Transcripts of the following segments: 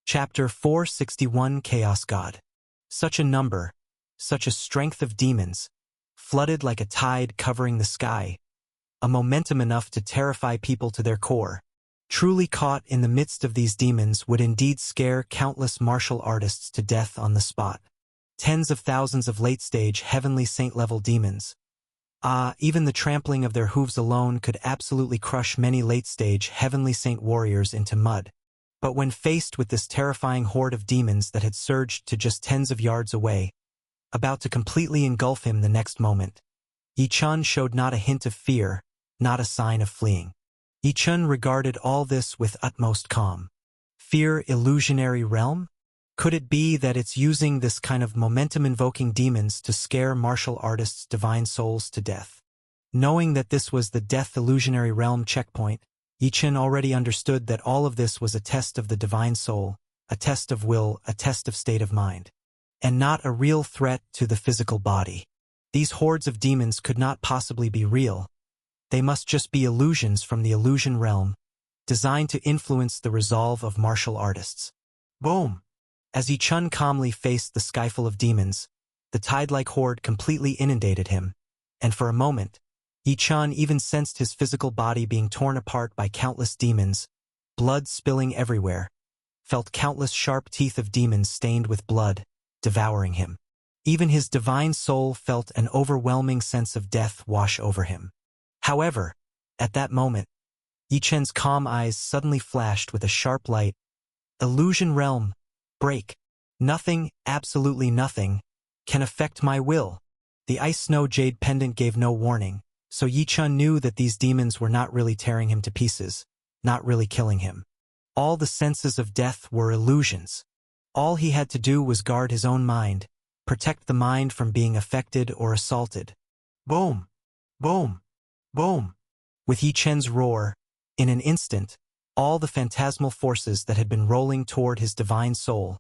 Chapter 461 Chaos God. Such a number, such a strength of demons, flooded like a tide covering the sky, a momentum enough to terrify people to their core. Truly caught in the midst of these demons would indeed scare countless martial artists to death on the spot. Tens of thousands of late-stage heavenly saint-level demons. Even the trampling of their hooves alone could absolutely crush many late-stage heavenly saint warriors into mud. But when faced with this terrifying horde of demons that had surged to just tens of yards away, about to completely engulf him the next moment, Yi-chun showed not a hint of fear, not a sign of fleeing. Yi-chun regarded all this with utmost calm. Fear illusionary realm? Could it be that it's using this kind of momentum-invoking demons to scare martial artists' divine souls to death? Knowing that this was the death illusionary realm checkpoint, Yi-chun already understood that all of this was a test of the divine soul, a test of will, a test of state of mind, and not a real threat to the physical body. These hordes of demons could not possibly be real. They must just be illusions from the illusion realm, designed to influence the resolve of martial artists. Boom! As Yi-chun calmly faced the skyful of demons, the tide-like horde completely inundated him, and for a moment, Yi-chun even sensed his physical body being torn apart by countless demons, blood spilling everywhere, felt countless sharp teeth of demons stained with blood, devouring him. Even his divine soul felt an overwhelming sense of death wash over him. However, at that moment, Yi-chun's calm eyes suddenly flashed with a sharp light. Illusion realm. Break. Nothing, absolutely nothing, can affect my will. The ice snow jade pendant gave no warning, so Yi-chun knew that these demons were not really tearing him to pieces, not really killing him. All the senses of death were illusions. All he had to do was guard his own mind, protect the mind from being affected or assaulted. Boom! Boom! Boom! With Yi-chun's roar, in an instant, all the phantasmal forces that had been rolling toward his divine soul,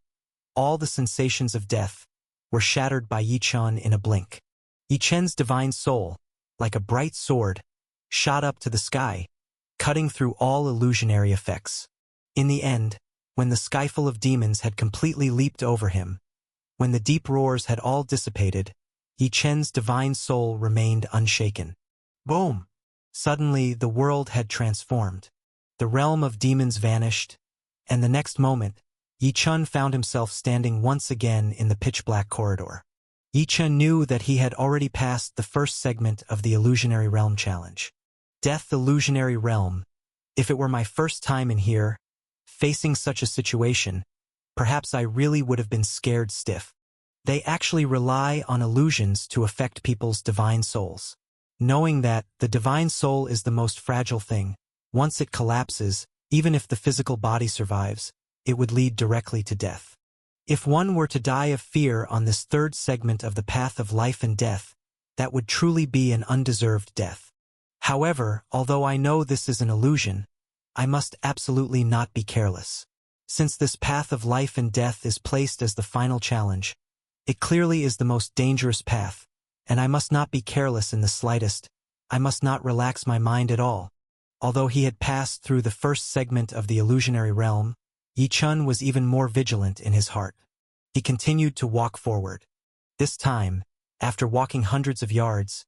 all the sensations of death, were shattered by Yi-chun in a blink. Yi-chun's divine soul, like a bright sword, shot up to the sky, cutting through all illusionary effects. In the end, when the skyful of demons had completely leaped over him, when the deep roars had all dissipated, Yi-chun's divine soul remained unshaken. Boom! Suddenly, the world had transformed. The realm of demons vanished, and the next moment, Yi-chun found himself standing once again in the pitch-black corridor. Yi-chun knew that he had already passed the first segment of the illusionary realm challenge. Death illusionary realm. If it were my first time in here, facing such a situation, perhaps I really would have been scared stiff. They actually rely on illusions to affect people's divine souls. Knowing that the divine soul is the most fragile thing, once it collapses, even if the physical body survives, it would lead directly to death. If one were to die of fear on this third segment of the path of life and death, that would truly be an undeserved death. However, although I know this is an illusion, I must absolutely not be careless. Since this path of life and death is placed as the final challenge, it clearly is the most dangerous path, and I must not be careless in the slightest. I must not relax my mind at all. Although he had passed through the first segment of the illusionary realm, Yi-chun was even more vigilant in his heart. He continued to walk forward. This time, after walking hundreds of yards,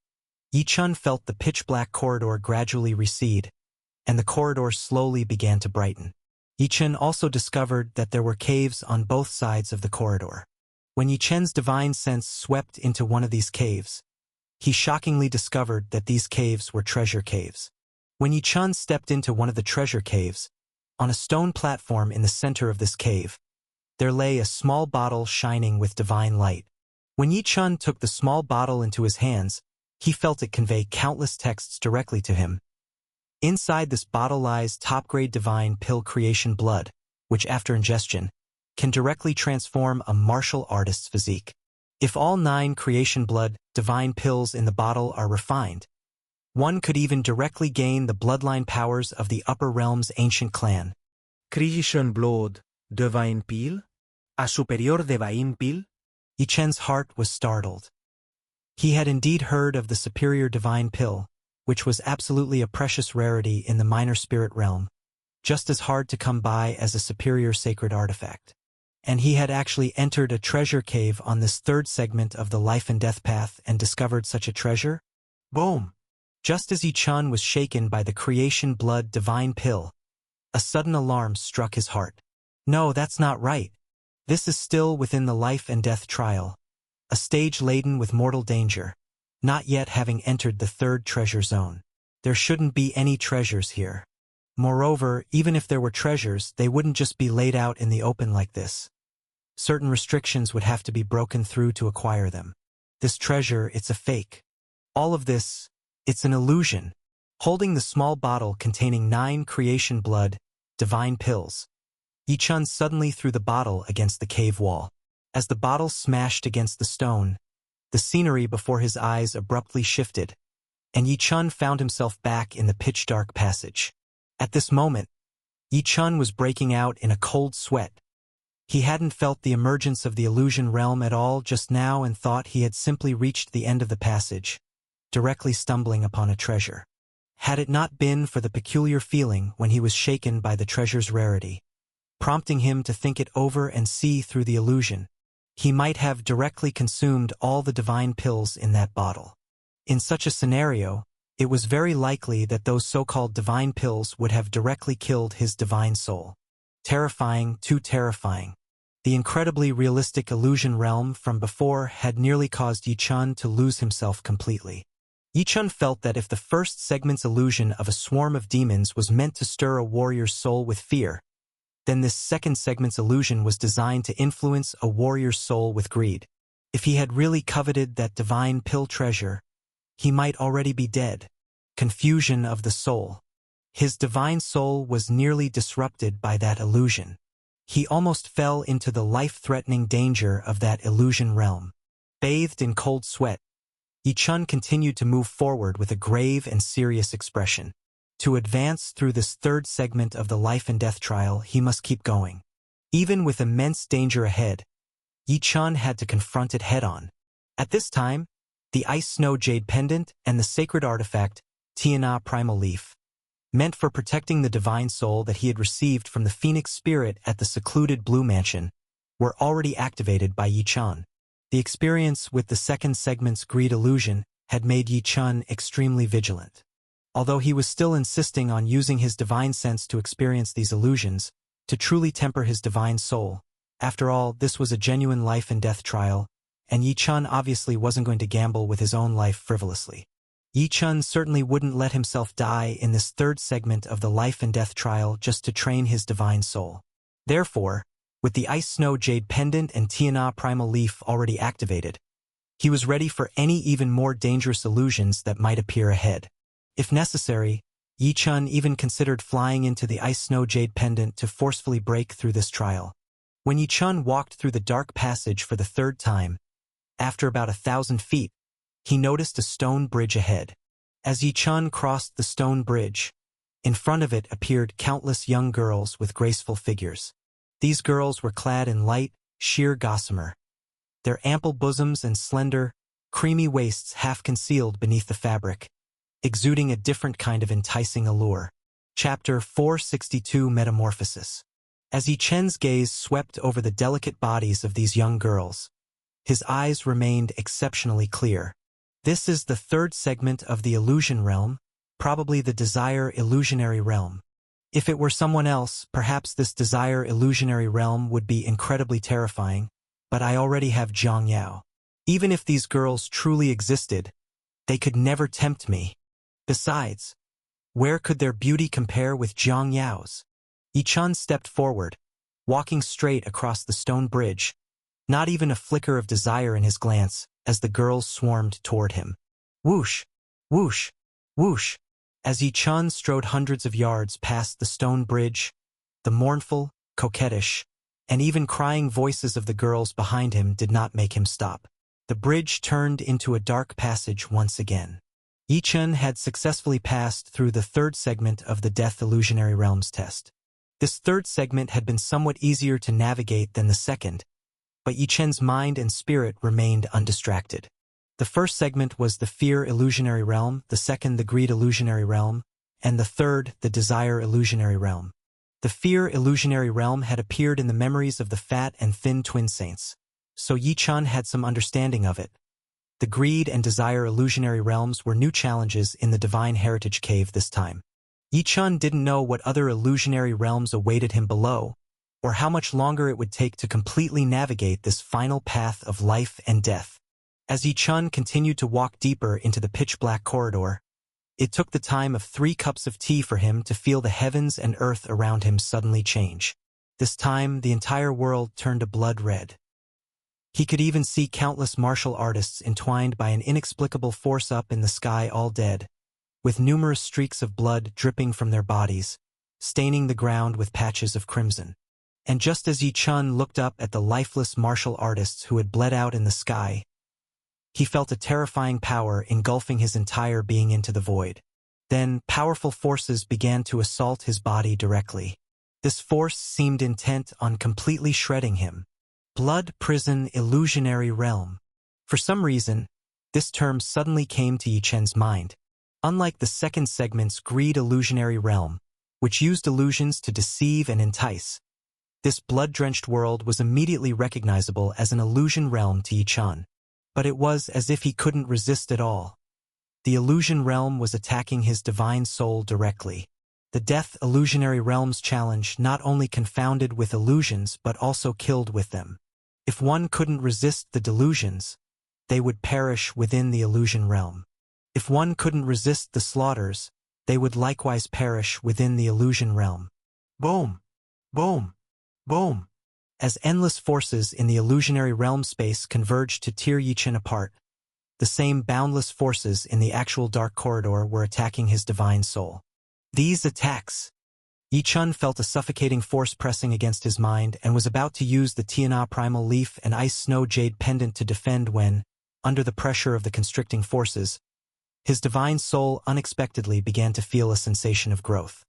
Yi-chun felt the pitch-black corridor gradually recede, and the corridor slowly began to brighten. Yi-chun also discovered that there were caves on both sides of the corridor. When Yi-chun's divine sense swept into one of these caves, he shockingly discovered that these caves were treasure caves. When Yi-chun stepped into one of the treasure caves, on a stone platform in the center of this cave, there lay a small bottle shining with divine light. When Yi-chun took the small bottle into his hands, he felt it convey countless texts directly to him. Inside this bottle lies top-grade divine pill creation blood, which after ingestion, can directly transform a martial artist's physique. If all 9 creation blood divine pills in the bottle are refined, one could even directly gain the bloodline powers of the upper realm's ancient clan. Creation blood, divine pill? A superior divine pill? Yi-chun's heart was startled. He had indeed heard of the superior divine pill, which was absolutely a precious rarity in the minor spirit realm, just as hard to come by as a superior sacred artifact. And he had actually entered a treasure cave on this third segment of the life and death path and discovered such a treasure? Boom! Just as Yi-Chun was shaken by the creation blood divine pill, a sudden alarm struck his heart. No, that's not right. This is still within the life and death trial, a stage laden with mortal danger, not yet having entered the third treasure zone. There shouldn't be any treasures here. Moreover, even if there were treasures, they wouldn't just be laid out in the open like this. Certain restrictions would have to be broken through to acquire them. This treasure, it's a fake. All of this, it's an illusion. Holding the small bottle containing 9 creation blood, divine pills, Yi-Chun suddenly threw the bottle against the cave wall. As the bottle smashed against the stone, the scenery before his eyes abruptly shifted, and Yi-Chun found himself back in the pitch-dark passage. At this moment, Yi-Chun was breaking out in a cold sweat. He hadn't felt the emergence of the illusion realm at all just now and thought he had simply reached the end of the passage, directly stumbling upon a treasure. Had it not been for the peculiar feeling when he was shaken by the treasure's rarity, prompting him to think it over and see through the illusion, he might have directly consumed all the divine pills in that bottle. In such a scenario, it was very likely that those so-called divine pills would have directly killed his divine soul. Terrifying, too terrifying. The incredibly realistic illusion realm from before had nearly caused Yi-Chun to lose himself completely. Yi-Chun felt that if the first segment's illusion of a swarm of demons was meant to stir a warrior's soul with fear, then this second segment's illusion was designed to influence a warrior's soul with greed. If he had really coveted that divine pill treasure, he might already be dead. Confusion of the soul. His divine soul was nearly disrupted by that illusion. He almost fell into the life-threatening danger of that illusion realm. Bathed in cold sweat, Yi-Chun continued to move forward with a grave and serious expression. To advance through this third segment of the life and death trial, he must keep going. Even with immense danger ahead, Yi-Chun had to confront it head-on. At this time, the Ice Snow Jade Pendant and the sacred artifact, Tiana Primal Leaf, meant for protecting the divine soul that he had received from the Phoenix Spirit at the secluded Blue Mansion, were already activated by Yi-Chun. The experience with the second segment's greed illusion had made Yi-Chun extremely vigilant. Although he was still insisting on using his divine sense to experience these illusions, to truly temper his divine soul. After all, this was a genuine life and death trial, and Yi-Chun obviously wasn't going to gamble with his own life frivolously. Yi-Chun certainly wouldn't let himself die in this third segment of the life and death trial just to train his divine soul. Therefore, with the Ice Snow Jade Pendant and Tiana Primal Leaf already activated, he was ready for any even more dangerous illusions that might appear ahead. If necessary, Yi-Chun even considered flying into the Ice Snow Jade Pendant to forcefully break through this trial. When Yi-Chun walked through the dark passage for the third time, after about 1,000 feet, he noticed a stone bridge ahead. As Yi-Chun crossed the stone bridge, in front of it appeared countless young girls with graceful figures. These girls were clad in light, sheer gossamer, their ample bosoms and slender, creamy waists half concealed beneath the fabric, exuding a different kind of enticing allure. Chapter 462 Metamorphosis. As Yi-Chun's gaze swept over the delicate bodies of these young girls, his eyes remained exceptionally clear. This is the third segment of the illusion realm, probably the desire illusionary realm. If it were someone else, perhaps this desire illusionary realm would be incredibly terrifying, but I already have Zhang Yao. Even if these girls truly existed, they could never tempt me. Besides, where could their beauty compare with Zhang Yao's? Yi-Chun stepped forward, walking straight across the stone bridge, not even a flicker of desire in his glance as the girls swarmed toward him. Whoosh, whoosh, whoosh. As Yi-Chun strode hundreds of yards past the stone bridge, the mournful, coquettish, and even crying voices of the girls behind him did not make him stop. The bridge turned into a dark passage once again. Yi-Chun had successfully passed through the third segment of the Death Illusionary Realms test. This third segment had been somewhat easier to navigate than the second, but Yi-Chun's mind and spirit remained undistracted. The first segment was the Fear Illusionary Realm, the second the Greed Illusionary Realm, and the third the Desire Illusionary Realm. The fear illusionary realm had appeared in the memories of the fat and thin twin saints, so Yi Chun had some understanding of it. The greed and desire illusionary realms were new challenges in the divine heritage cave this time. Yi Chun didn't know what other illusionary realms awaited him below, or how much longer it would take to completely navigate this final path of life and death. As Yi Chun continued to walk deeper into the pitch-black corridor, it took the time of 3 cups of tea for him to feel the heavens and earth around him suddenly change. This time, the entire world turned a blood red. He could even see countless martial artists entwined by an inexplicable force up in the sky, all dead, with numerous streaks of blood dripping from their bodies, staining the ground with patches of crimson. And just as Yi Chun looked up at the lifeless martial artists who had bled out in the sky, he felt a terrifying power engulfing his entire being into the void. Then, powerful forces began to assault his body directly. This force seemed intent on completely shredding him. Blood Prison Illusionary Realm. For some reason, this term suddenly came to Yi Chen's mind. Unlike the second segment's Greed Illusionary Realm, which used illusions to deceive and entice, this blood-drenched world was immediately recognizable as an illusion realm to Yi Chun. But it was as if he couldn't resist at all. The illusion realm was attacking his divine soul directly. The Death Illusionary Realm's challenge not only confounded with illusions but also killed with them. If one couldn't resist the delusions, they would perish within the illusion realm. If one couldn't resist the slaughters, they would likewise perish within the illusion realm. Boom! Boom! Boom! As endless forces in the illusionary realm space converged to tear Yi Chen apart, the same boundless forces in the actual dark corridor were attacking his divine soul. These attacks! Yi Chun felt a suffocating force pressing against his mind and was about to use the Tiana Primal Leaf and Ice Snow Jade Pendant to defend when, under the pressure of the constricting forces, his divine soul unexpectedly began to feel a sensation of growth.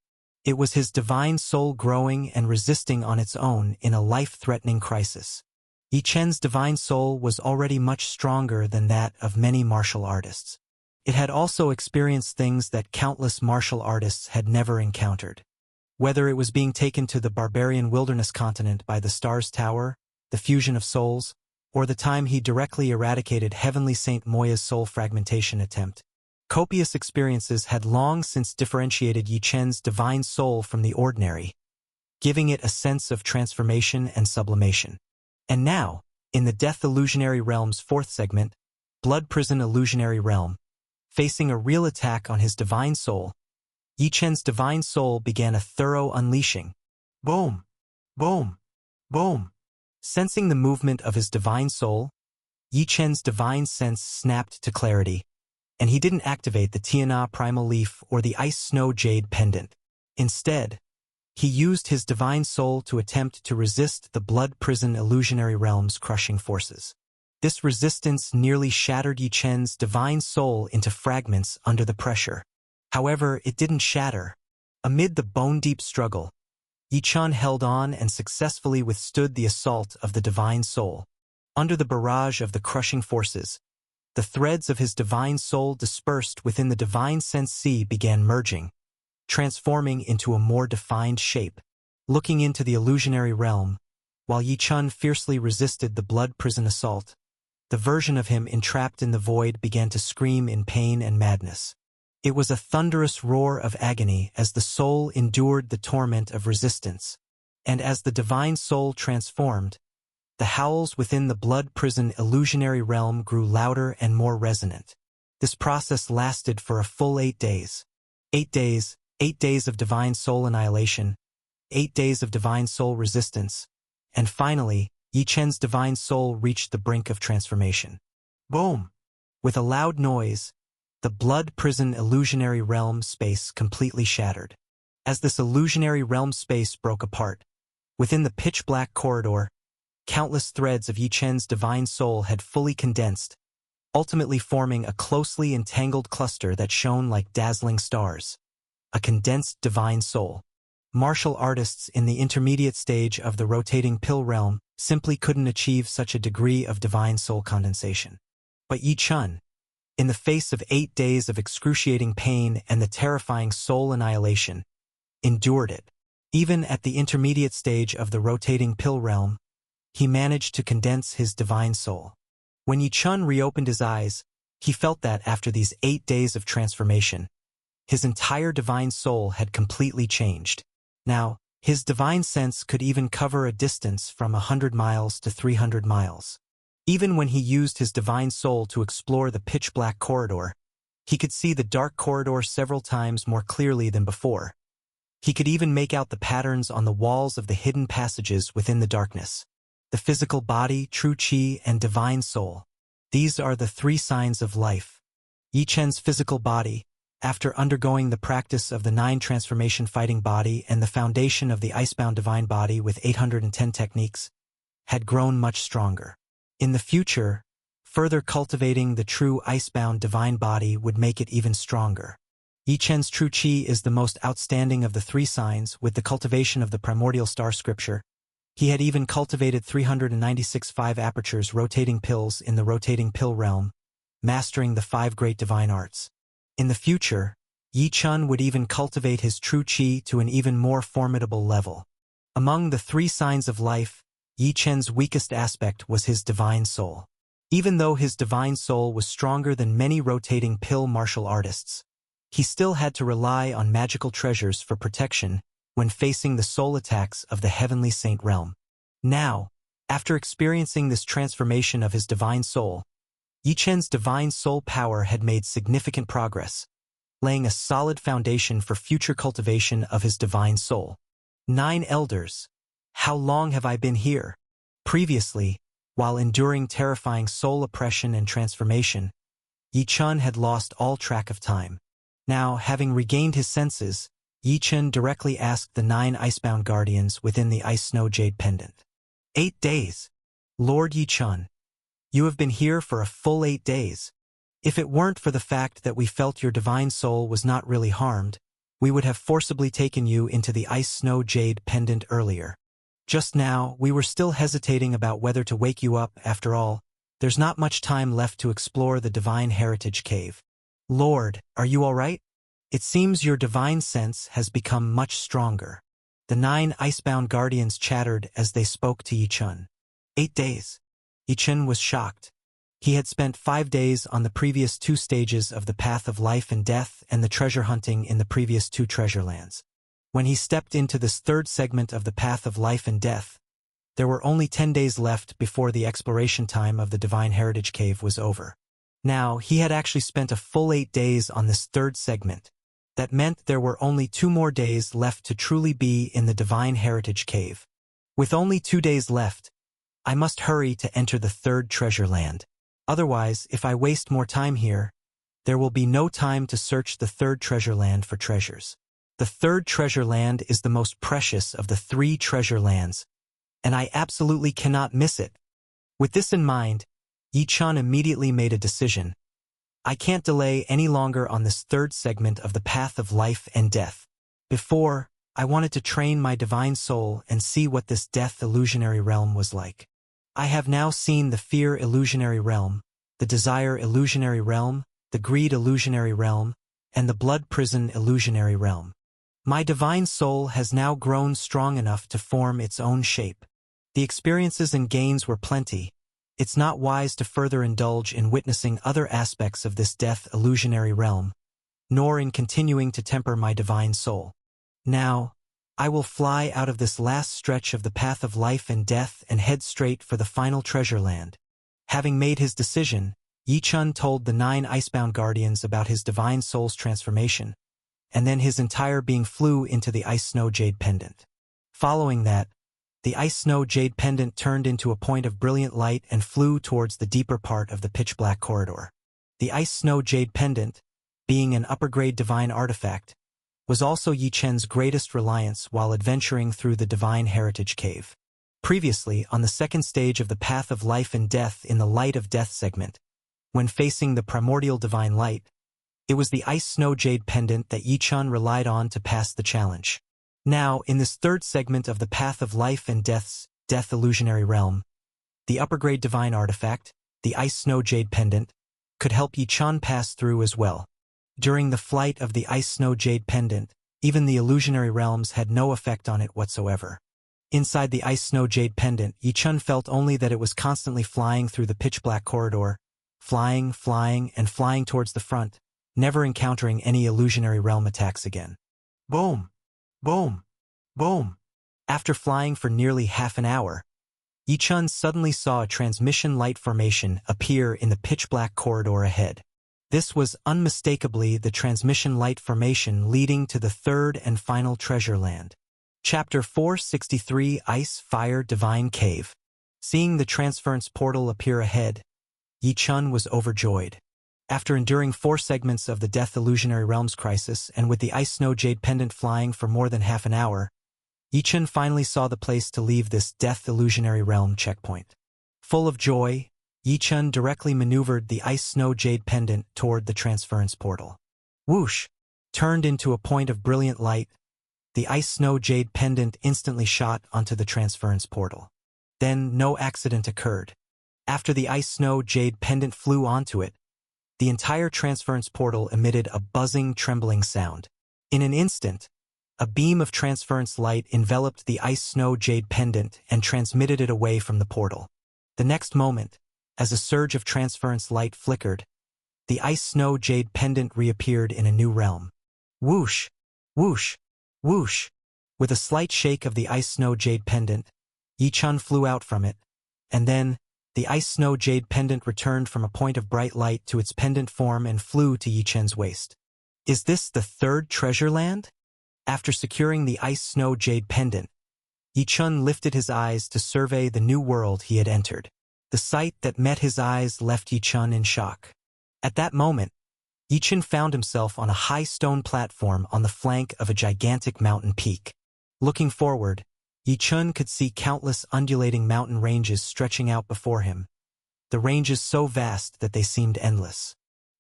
It was his divine soul growing and resisting on its own in a life-threatening crisis. Yi Chen's divine soul was already much stronger than that of many martial artists. It had also experienced things that countless martial artists had never encountered. Whether it was being taken to the barbarian wilderness continent by the Stars Tower, the fusion of souls, or the time he directly eradicated Heavenly Saint Moya's soul fragmentation attempt, copious experiences had long since differentiated Yi Chen's divine soul from the ordinary, giving it a sense of transformation and sublimation. And now, in the Death Illusionary Realm's 4th segment, Blood Prison Illusionary Realm, facing a real attack on his divine soul, Yi Chen's divine soul began a thorough unleashing. Boom! Boom! Boom! Sensing the movement of his divine soul, Yi Chen's divine sense snapped to clarity, and he didn't activate the Tiana Primal Leaf or the Ice Snow Jade Pendant. Instead, he used his divine soul to attempt to resist the Blood Prison Illusionary Realm's crushing forces. This resistance nearly shattered Yi Chen's divine soul into fragments under the pressure. However, it didn't shatter. Amid the bone-deep struggle, Yi Chun held on and successfully withstood the assault of the divine soul. Under the barrage of the crushing forces, the threads of his divine soul dispersed within the divine sense sea began merging, transforming into a more defined shape. Looking into the illusionary realm, while Yi Chun fiercely resisted the blood prison assault, the version of him entrapped in the void began to scream in pain and madness. It was a thunderous roar of agony as the soul endured the torment of resistance, and as the divine soul transformed, the howls within the blood prison illusionary realm grew louder and more resonant. This process lasted for a full 8 days. 8 days, 8 days of divine soul annihilation, 8 days of divine soul resistance, and finally, Yi Chen's divine soul reached the brink of transformation. Boom! With a loud noise, the blood prison illusionary realm space completely shattered. As this illusionary realm space broke apart, within the pitch-black corridor, countless threads of Yi Chen's divine soul had fully condensed, ultimately forming a closely entangled cluster that shone like dazzling stars. A condensed divine soul. Martial artists in the intermediate stage of the rotating pill realm simply couldn't achieve such a degree of divine soul condensation. But Yi Chun, in the face of 8 days of excruciating pain and the terrifying soul annihilation, endured it. Even at the intermediate stage of the rotating pill realm, he managed to condense his divine soul. When Yi Chun reopened his eyes, he felt that after these 8 days of transformation, his entire divine soul had completely changed. Now, his divine sense could even cover a distance from 100 miles to 300 miles. Even when he used his divine soul to explore the pitch-black corridor, he could see the dark corridor several times more clearly than before. He could even make out the patterns on the walls of the hidden passages within the darkness. The physical body, true chi, and divine soul. These are the 3 signs of life. Yi Chen's physical body, after undergoing the practice of the 9 transformation fighting body and the foundation of the icebound divine body with 810 techniques, had grown much stronger. In the future, further cultivating the true icebound divine body would make it even stronger. Yi Chen's true chi is the most outstanding of the 3 signs. With the cultivation of the primordial star scripture, he had even cultivated 396 5 apertures rotating pills in the rotating pill realm, mastering the 5 great divine arts. In the future, Yi Chun would even cultivate his true chi to an even more formidable level. Among the 3 signs of life, Yi Chen's weakest aspect was his divine soul. Even though his divine soul was stronger than many rotating pill martial artists, he still had to rely on magical treasures for protection when facing the soul attacks of the heavenly saint realm. Now, after experiencing this transformation of his divine soul, Yi Chen's divine soul power had made significant progress, laying a solid foundation for future cultivation of his divine soul. 9 elders. How long have I been here? Previously, while enduring terrifying soul oppression and transformation, Yi Chun had lost all track of time. Now, having regained his senses, Yi Chun directly asked the 9 icebound guardians within the ice snow jade pendant. 8 days. Lord Yi Chun, you have been here for a full 8 days. If it weren't for the fact that we felt your divine soul was not really harmed, we would have forcibly taken you into the ice snow jade pendant earlier. Just now, we were still hesitating about whether to wake you up. After all, there's not much time left to explore the divine heritage cave. Lord, are you all right? It seems your divine sense has become much stronger. The 9 icebound guardians chattered as they spoke to Yi Chun. 8 days. Yi Chun was shocked. He had spent 5 days on the previous 2 stages of the path of life and death and the treasure hunting in the previous 2 treasure lands. When he stepped into this 3rd segment of the path of life and death, there were only 10 days left before the exploration time of the divine heritage cave was over. Now, he had actually spent a full 8 days on this 3rd segment. That meant there were only 2 more days left to truly be in the divine heritage cave. With only 2 days left, I must hurry to enter the 3rd treasure land. Otherwise, if I waste more time here, there will be no time to search the 3rd treasure land for treasures. The 3rd treasure land is the most precious of the 3 treasure lands, and I absolutely cannot miss it. With this in mind, Yi Chun immediately made a decision. I can't delay any longer on this 3rd segment of the path of life and death. Before, I wanted to train my divine soul and see what this death illusionary realm was like. I have now seen the fear illusionary realm, the desire illusionary realm, the greed illusionary realm, and the blood prison illusionary realm. My divine soul has now grown strong enough to form its own shape. The experiences and gains were plenty. It's not wise to further indulge in witnessing other aspects of this death illusionary realm, nor in continuing to temper my divine soul. Now, I will fly out of this last stretch of the path of life and death and head straight for the final treasure land. Having made his decision, Yi Chun told the 9 icebound guardians about his divine soul's transformation, and then his entire being flew into the ice snow jade pendant. Following that, the ice snow jade pendant turned into a point of brilliant light and flew towards the deeper part of the pitch-black corridor. The ice snow jade pendant, being an upper-grade divine artifact, was also Yi Chen's greatest reliance while adventuring through the divine heritage cave. Previously, on the 2nd stage of the path of life and death in the light of death segment, when facing the primordial divine light, it was the ice snow jade pendant that Yi Chun relied on to pass the challenge. Now, in this 3rd segment of the path of life and death's death illusionary realm, the upper-grade divine artifact, the ice snow jade pendant, could help Yi Chun pass through as well. During the flight of the ice snow jade pendant, Even the illusionary realms had no effect on it whatsoever. Inside the ice-snow jade pendant, Yi-chun felt only that it was constantly flying through the pitch-black corridor, flying, and flying towards the front, never encountering any illusionary realm attacks again. Boom! Boom! Boom! After flying for nearly half an hour, Yi-chun suddenly saw a transmission light formation appear in the pitch-black corridor ahead. This was unmistakably the transmission light formation leading to the third and final treasure land. Chapter 463 Ice Fire Divine Cave. Seeing the transference portal appear ahead, Yi-chun was overjoyed. After enduring 4 segments of the Death Illusionary Realms crisis and with the Ice-Snow Jade Pendant flying for more than half an hour, Yi-chun finally saw the place to leave this Death Illusionary Realm checkpoint. Full of joy, Yi-chun directly maneuvered the Ice-Snow Jade Pendant toward the transference portal. Whoosh! Turned into a point of brilliant light, the Ice-Snow Jade Pendant instantly shot onto the transference portal. Then no accident occurred. After the Ice-Snow Jade Pendant flew onto it, the entire transference portal emitted a buzzing, trembling sound. In an instant, a beam of transference light enveloped the Ice-Snow Jade Pendant and transmitted it away from the portal. The next moment, as a surge of transference light flickered, the Ice-Snow Jade Pendant reappeared in a new realm. Whoosh! Whoosh! Whoosh! With a slight shake of the Ice-Snow Jade Pendant, Yi-chun flew out from it, and then, the Ice-Snow Jade Pendant returned from a point of bright light to its pendant form and flew to Yi-chun's waist. Is this the third treasure land? After securing the Ice-Snow Jade Pendant, Yi-chun lifted his eyes to survey the new world he had entered. The sight that met his eyes left Yi-chun in shock. At that moment, Yi-chun found himself on a high stone platform on the flank of a gigantic mountain peak. Looking forward, Yi-chun could see countless undulating mountain ranges stretching out before him, the ranges so vast that they seemed endless.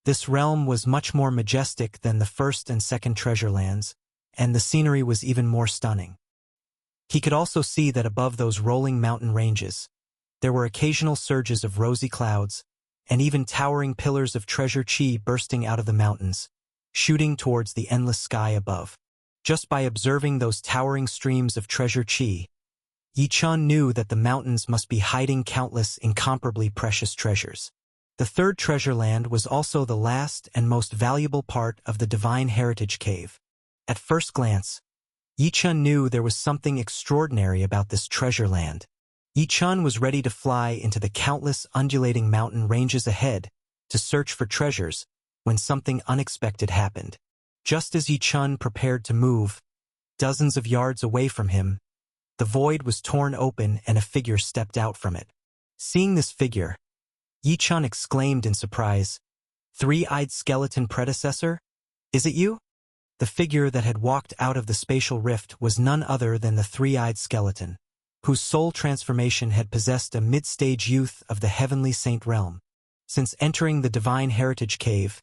This realm was much more majestic than the first and second treasure lands, and the scenery was even more stunning. He could also see that above those rolling mountain ranges, there were occasional surges of rosy clouds, and even towering pillars of treasure chi bursting out of the mountains, shooting towards the endless sky above. Just by observing those towering streams of treasure chi, Yi-chun knew that the mountains must be hiding countless incomparably precious treasures. The third treasure land was also the last and most valuable part of the Divine Heritage Cave. At first glance, Yi-chun knew there was something extraordinary about this treasure land. Yi-chun was ready to fly into the countless undulating mountain ranges ahead to search for treasures when something unexpected happened. Just as Yi-chun prepared to move, dozens of yards away from him, the void was torn open and a figure stepped out from it. Seeing this figure, Yi-chun exclaimed in surprise, "Three-eyed skeleton predecessor? Is it you?" The figure that had walked out of the spatial rift was none other than the three-eyed skeleton, whose soul transformation had possessed a mid-stage youth of the heavenly saint realm. Since entering the Divine Heritage Cave,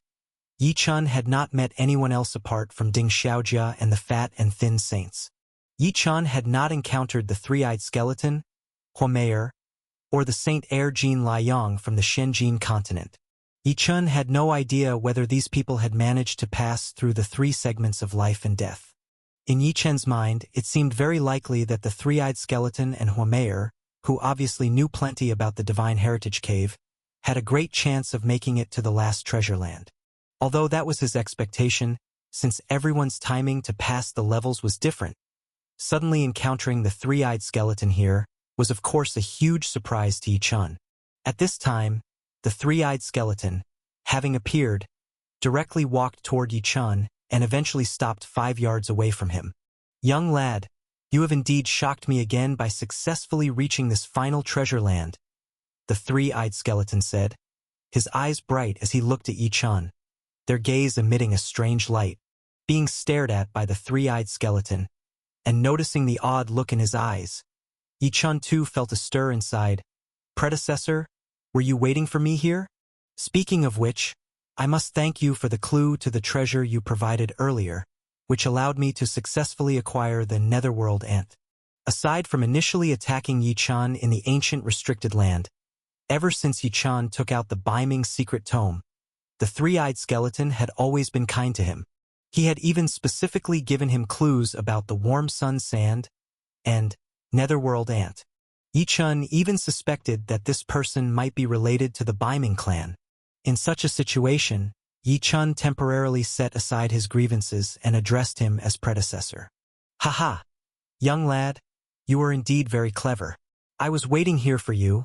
Yi-chun had not met anyone else apart from Ding Xiaojia and the fat and thin saints. Yi-chun had not encountered the three-eyed skeleton, Huomeyer, or the Saint Air Jin Liang from the Shenjin continent. Yi-chun had no idea whether these people had managed to pass through the 3 segments of life and death. In Yi-chun's mind, it seemed very likely that the three-eyed skeleton and Huomeyer, who obviously knew plenty about the Divine Heritage Cave, had a great chance of making it to the last treasure land. Although that was his expectation, since everyone's timing to pass the levels was different, suddenly encountering the three-eyed skeleton here was of course a huge surprise to Yi-chun. At this time, the three-eyed skeleton, having appeared, directly walked toward Yi-chun and eventually stopped 5 yards away from him. "Young lad, you have indeed shocked me again by successfully reaching this final treasure land," the three-eyed skeleton said, his eyes bright as he looked at Yi-chun, their gaze emitting a strange light. Being stared at by the three-eyed skeleton, and noticing the odd look in his eyes, Yi-chun too felt a stir inside. "Predecessor, were you waiting for me here? Speaking of which, I must thank you for the clue to the treasure you provided earlier, which allowed me to successfully acquire the Netherworld Ant." Aside from initially attacking Yi-chun in the ancient restricted land, ever since Yi-chun took out the Beiming secret tome, the three-eyed skeleton had always been kind to him. He had even specifically given him clues about the warm sun sand and netherworld ant. Yi-chun even suspected that this person might be related to the Baiming clan. In such a situation, Yi-chun temporarily set aside his grievances and addressed him as predecessor. "Haha, young lad, you are indeed very clever. I was waiting here for you,"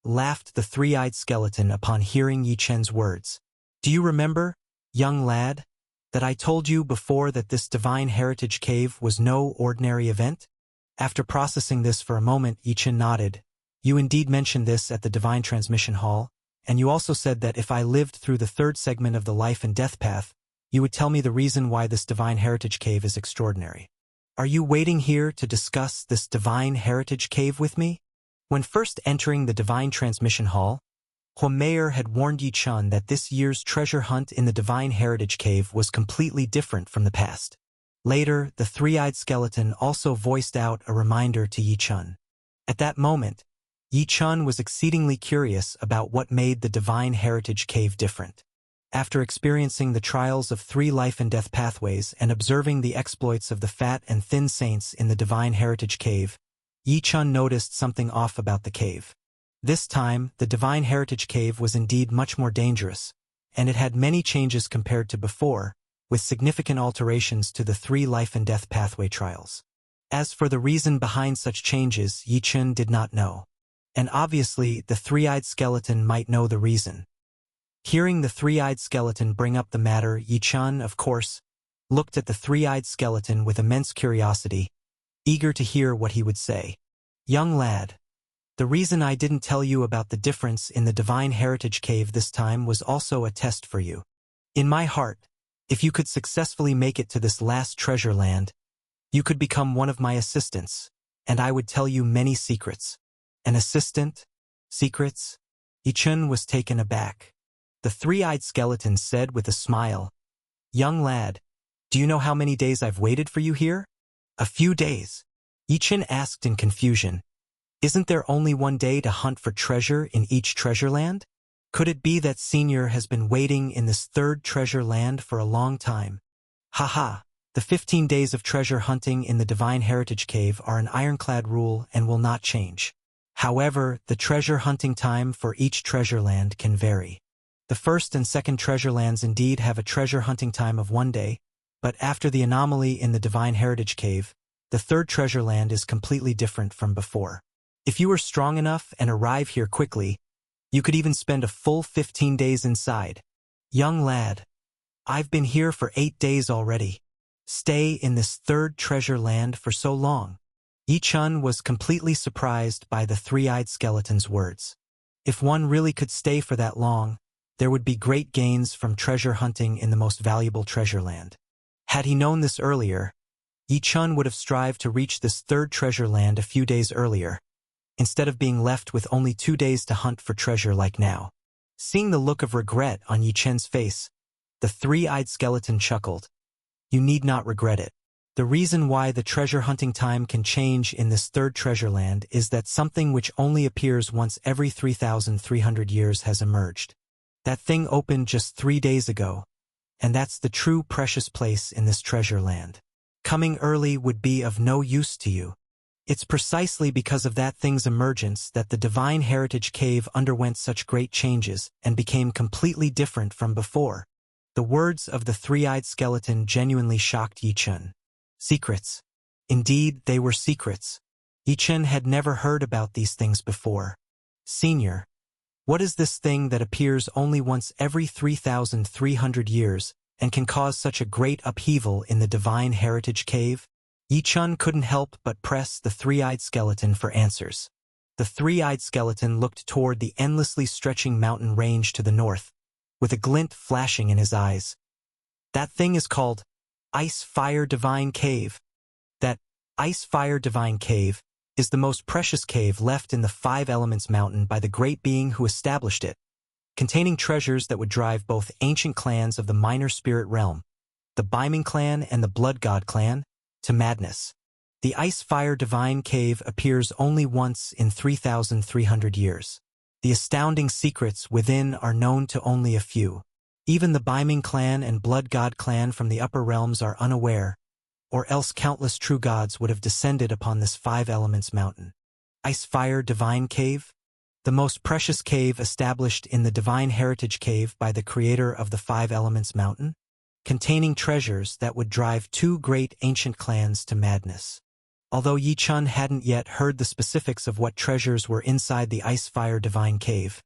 laughed the three-eyed skeleton upon hearing Yi-chun's words. "Do you remember, young lad, that I told you before that this divine heritage cave was no ordinary event?" After processing this for a moment, Yi-chun nodded. "You indeed mentioned this at the Divine Transmission Hall, and you also said that if I lived through the third segment of the life and death path, you would tell me the reason why this divine heritage cave is extraordinary. Are you waiting here to discuss this divine heritage cave with me?" When first entering the Divine Transmission Hall, Mayer had warned Yi-chun that this year's treasure hunt in the Divine Heritage Cave was completely different from the past. Later, the three-eyed skeleton also voiced out a reminder to Yi-chun. At that moment, Yi-chun was exceedingly curious about what made the Divine Heritage Cave different. After experiencing the trials of 3 life and death pathways and observing the exploits of the fat and thin saints in the Divine Heritage Cave, Yi-chun noticed something off about the cave. This time, the Divine Heritage Cave was indeed much more dangerous, and it had many changes compared to before, with significant alterations to the 3 life and death pathway trials. As for the reason behind such changes, Yi-chun did not know. And obviously, the three-eyed skeleton might know the reason. Hearing the three-eyed skeleton bring up the matter, Yi-chun, of course, looked at the three-eyed skeleton with immense curiosity, eager to hear what he would say. "Young lad, the reason I didn't tell you about the difference in the Divine Heritage Cave this time was also a test for you. In my heart, if you could successfully make it to this last treasure land, you could become one of my assistants, and I would tell you many secrets." "An assistant? Secrets?" Yi-chun was taken aback. The three-eyed skeleton said with a smile, "Young lad, do you know how many days I've waited for you here?" "A few days." Yi-chun asked in confusion. "Isn't there only 1 day to hunt for treasure in each treasure land? Could it be that Senior has been waiting in this third treasure land for a long time?" "Haha, the 15 days of treasure hunting in the Divine Heritage Cave are an ironclad rule and will not change. However, the treasure hunting time for each treasure land can vary. The first and second treasure lands indeed have a treasure hunting time of 1 day, but after the anomaly in the Divine Heritage Cave, the third treasure land is completely different from before. If you were strong enough and arrive here quickly, you could even spend a full 15 days inside. Young lad, I've been here for 8 days already. Stay in this third treasure land for so long." Yi-chun was completely surprised by the three-eyed skeleton's words. If one really could stay for that long, there would be great gains from treasure hunting in the most valuable treasure land. Had he known this earlier, Yi-chun would have strived to reach this third treasure land a few days earlier, instead of being left with only 2 days to hunt for treasure like now. Seeing the look of regret on Yi-chun's face, the three-eyed skeleton chuckled. "You need not regret it. The reason why the treasure hunting time can change in this third treasure land is that something which only appears once every 3,300 years has emerged. That thing opened just 3 days ago, and that's the true precious place in this treasure land. Coming early would be of no use to you. It's precisely because of that thing's emergence that the Divine Heritage Cave underwent such great changes and became completely different from before." The words of the three-eyed skeleton genuinely shocked Yi-chun. Secrets. Indeed, they were secrets. Yi-chun had never heard about these things before. "Senior, what is this thing that appears only once every 3,300 years and can cause such a great upheaval in the Divine Heritage Cave?" Yi-chun couldn't help but press the three-eyed skeleton for answers. The three-eyed skeleton looked toward the endlessly stretching mountain range to the north, with a glint flashing in his eyes. "That thing is called Ice Fire Divine Cave. That Ice Fire Divine Cave is the most precious cave left in the 5 Elements Mountain by the great being who established it, containing treasures that would drive both ancient clans of the Minor Spirit Realm, the Baiming clan and the Blood God clan, to madness. The Ice Fire Divine Cave appears only once in 3,300 years. The astounding secrets within are known to only a few. Even the Biming clan and Blood God clan from the upper realms are unaware, or else countless true gods would have descended upon this five elements mountain. Ice Fire Divine Cave? The most precious cave established in the Divine Heritage Cave by the creator of the Five Elements Mountain, containing treasures that would drive two great ancient clans to madness. Although Yi Chun hadn't yet heard the specifics of what treasures were inside the Ice Fire Divine Cave,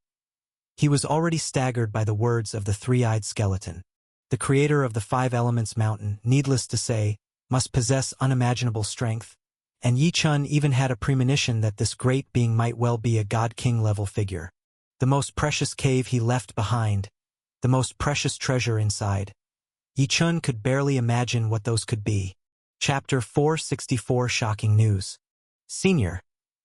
he was already staggered by the words of the three-eyed skeleton. The creator of the Five Elements Mountain, needless to say, must possess unimaginable strength, and Yi Chun even had a premonition that this great being might well be a god-king level figure. The most precious cave he left behind, the most precious treasure inside. Yi Chun could barely imagine what those could be. Chapter 464 Shocking News. Senior,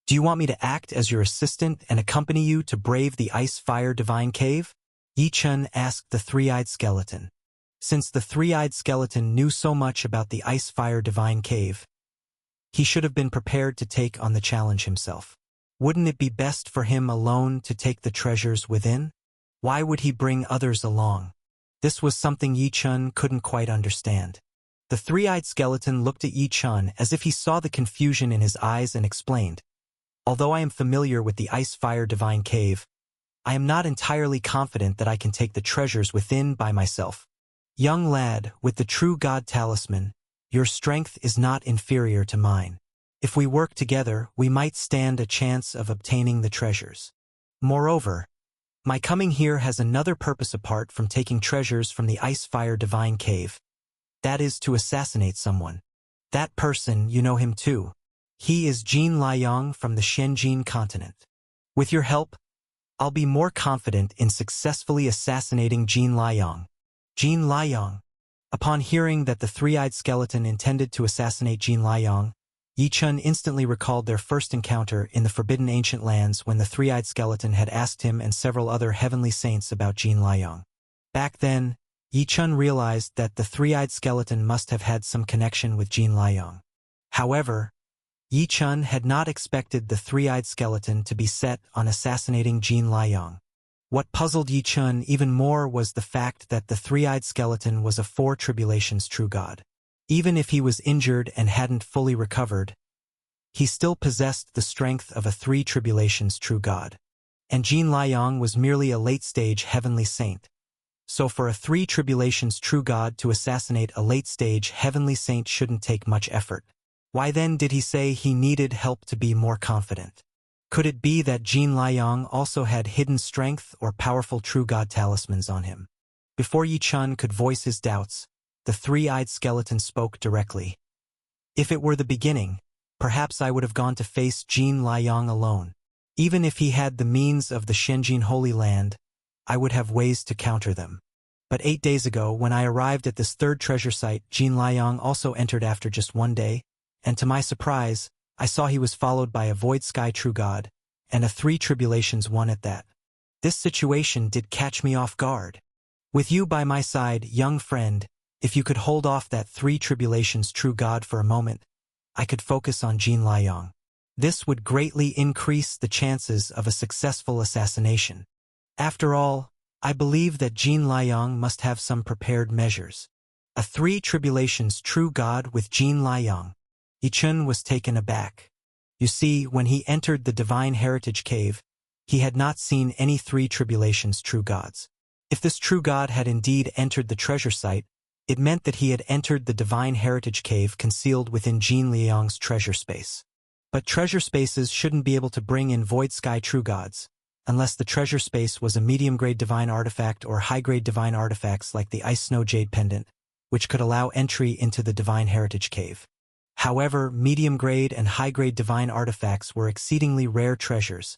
do you want me to act as your assistant and accompany you to brave the Ice Fire Divine Cave? Yi Chun asked the three-eyed skeleton. Since the three-eyed skeleton knew so much about the Ice Fire Divine Cave, he should have been prepared to take on the challenge himself. Wouldn't it be best for him alone to take the treasures within? Why would he bring others along? This was something Yi Chun couldn't quite understand. The three-eyed skeleton looked at Yi Chun as if he saw the confusion in his eyes and explained, "Although I am familiar with the Ice Fire Divine Cave, I am not entirely confident that I can take the treasures within by myself. Young lad, with the true God talisman, your strength is not inferior to mine. If we work together, we might stand a chance of obtaining the treasures. Moreover, my coming here has another purpose apart from taking treasures from the Ice Fire Divine Cave. That is to assassinate someone. That person, you know him too. He is Jin Liang from the Shenjin continent. With your help, I'll be more confident in successfully assassinating Jin Liang." Jin Liang. Upon hearing that the three-eyed skeleton intended to assassinate Jin Liang, Yi Chun instantly recalled their first encounter in the Forbidden Ancient Lands when the three-eyed skeleton had asked him and several other heavenly saints about Jin Liang. Back then, Yi Chun realized that the three-eyed skeleton must have had some connection with Jin Liang. However, Yi Chun had not expected the three-eyed skeleton to be set on assassinating Jin Liang. What puzzled Yi Chun even more was the fact that the three-eyed skeleton was a Four Tribulations true god. Even if he was injured and hadn't fully recovered, he still possessed the strength of a Three Tribulations true god. And Jin Liang was merely a late-stage heavenly saint. So for a Three Tribulations true god to assassinate a late-stage heavenly saint shouldn't take much effort. Why then did he say he needed help to be more confident? Could it be that Jin Liang also had hidden strength or powerful true god talismans on him? Before Yi Chun could voice his doubts, the three-eyed skeleton spoke directly. "If it were the beginning, perhaps I would have gone to face Jin Liang alone. Even if he had the means of the Shenjin Holy Land, I would have ways to counter them. But 8 days ago, when I arrived at this third treasure site, Jin Liang also entered after just 1 day, and to my surprise, I saw he was followed by a Void Sky True God, and a Three Tribulations one at that. This situation did catch me off guard. With you by my side, young friend, if you could hold off that Three Tribulations True God for a moment, I could focus on Jin Liang. This would greatly increase the chances of a successful assassination. After all, I believe that Jin Liang must have some prepared measures. A Three Tribulations True God with Jin Liang." Yi Chun was taken aback. You see, when he entered the Divine Heritage Cave, he had not seen any Three Tribulations true gods. If this true god had indeed entered the treasure site, it meant that he had entered the Divine Heritage Cave concealed within Jin Liang's treasure space. But treasure spaces shouldn't be able to bring in Void Sky true gods, unless the treasure space was a medium-grade divine artifact or high-grade divine artifacts like the Ice Snow Jade Pendant, which could allow entry into the Divine Heritage Cave. However, medium-grade and high-grade divine artifacts were exceedingly rare treasures,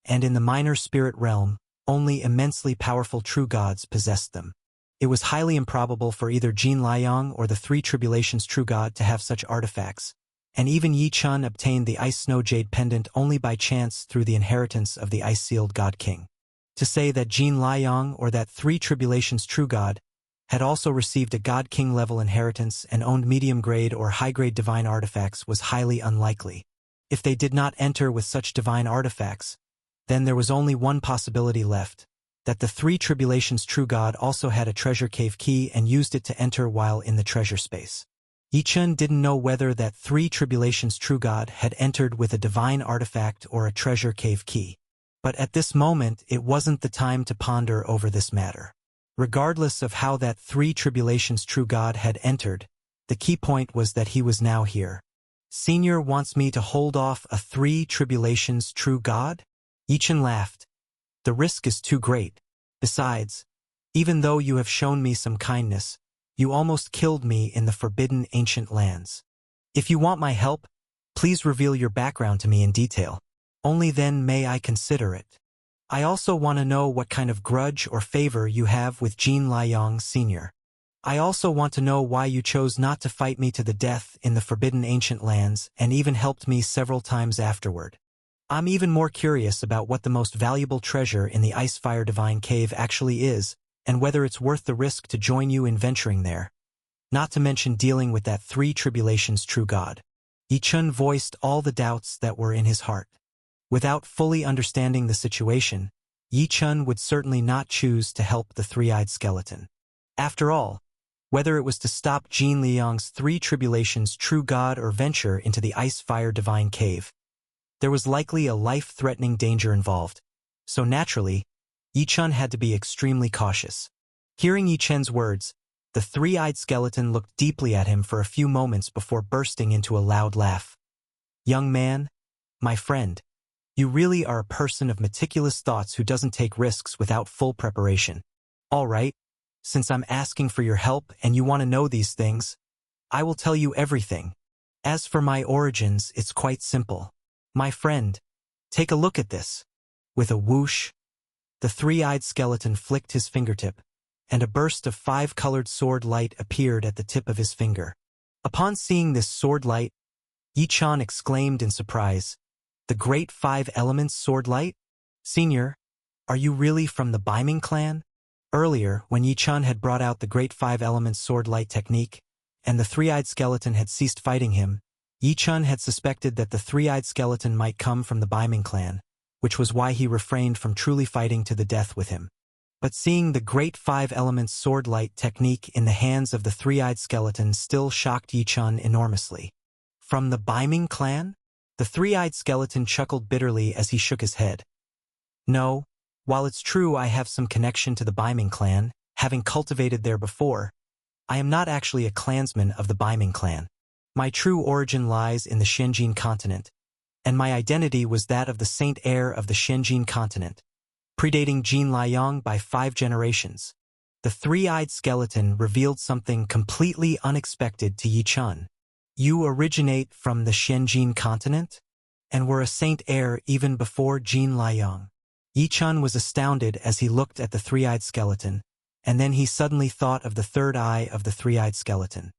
and in the minor spirit realm, only immensely powerful true gods possessed them. It was highly improbable for either Jin Liang or the Three Tribulations true god to have such artifacts, and even Yi Chun obtained the Ice Snow Jade Pendant only by chance through the inheritance of the Ice-Sealed God King. To say that Jin Liang or that Three Tribulations true god had also received a God King level inheritance and owned medium-grade or high-grade divine artifacts was highly unlikely. If they did not enter with such divine artifacts, then there was only one possibility left, that the three tribulations true God also had a treasure cave key and used it to enter while in the treasure space. Yichun didn't know whether that three tribulations true God had entered with a divine artifact or a treasure cave key. But at this moment, it wasn't the time to ponder over this matter. Regardless of how that three tribulations true God had entered, the key point was that he was now here. Senior wants me to hold off a three tribulations true God? Yichun laughed. The risk is too great. Besides, even though you have shown me some kindness, you almost killed me in the forbidden ancient lands. If you want my help, please reveal your background to me in detail. Only then may I consider it. I also want to know what kind of grudge or favor you have with Jin Liang Sr. I also want to know why you chose not to fight me to the death in the forbidden ancient lands and even helped me several times afterward. I'm even more curious about what the most valuable treasure in the Icefire Divine Cave actually is, and whether it's worth the risk to join you in venturing there. Not to mention dealing with that three tribulations true God. Yichun voiced all the doubts that were in his heart. Without fully understanding the situation, Yichun would certainly not choose to help the three-eyed skeleton. After all, whether it was to stop Jin Liang's three tribulations true God or venture into the Icefire Divine Cave, there was likely a life-threatening danger involved, so naturally, Yichun had to be extremely cautious. Hearing Yichun's words, the three-eyed skeleton looked deeply at him for a few moments before bursting into a loud laugh. Young man, my friend, you really are a person of meticulous thoughts who doesn't take risks without full preparation. All right, since I'm asking for your help and you want to know these things, I will tell you everything. As for my origins, it's quite simple. My friend, take a look at this. With a whoosh, the three-eyed skeleton flicked his fingertip, and a burst of five-colored sword light appeared at the tip of his finger. Upon seeing this sword light, Yichun exclaimed in surprise, "The Great Five Elements sword light? Senior, are you really from the Baiming clan?" Earlier, when Yichun had brought out the Great Five Elements sword light technique, and the three-eyed skeleton had ceased fighting him, Yichun had suspected that the three-eyed skeleton might come from the Baiming clan, which was why he refrained from truly fighting to the death with him. But seeing the Great Five Elements sword light technique in the hands of the three-eyed skeleton still shocked Yichun enormously. From the Baiming clan? The three-eyed skeleton chuckled bitterly as he shook his head. No, while it's true I have some connection to the Baiming clan, having cultivated there before, I am not actually a clansman of the Baiming clan. My true origin lies in the Shenjin continent, and my identity was that of the saint heir of the Shenjin continent, predating Jin Liang by 5 generations. The three-eyed skeleton revealed something completely unexpected to Yichun. You originate from the Shenjin continent, and were a saint heir even before Jin Liang. Yichun was astounded as he looked at the three-eyed skeleton, and then he suddenly thought of the third eye of the three-eyed skeleton.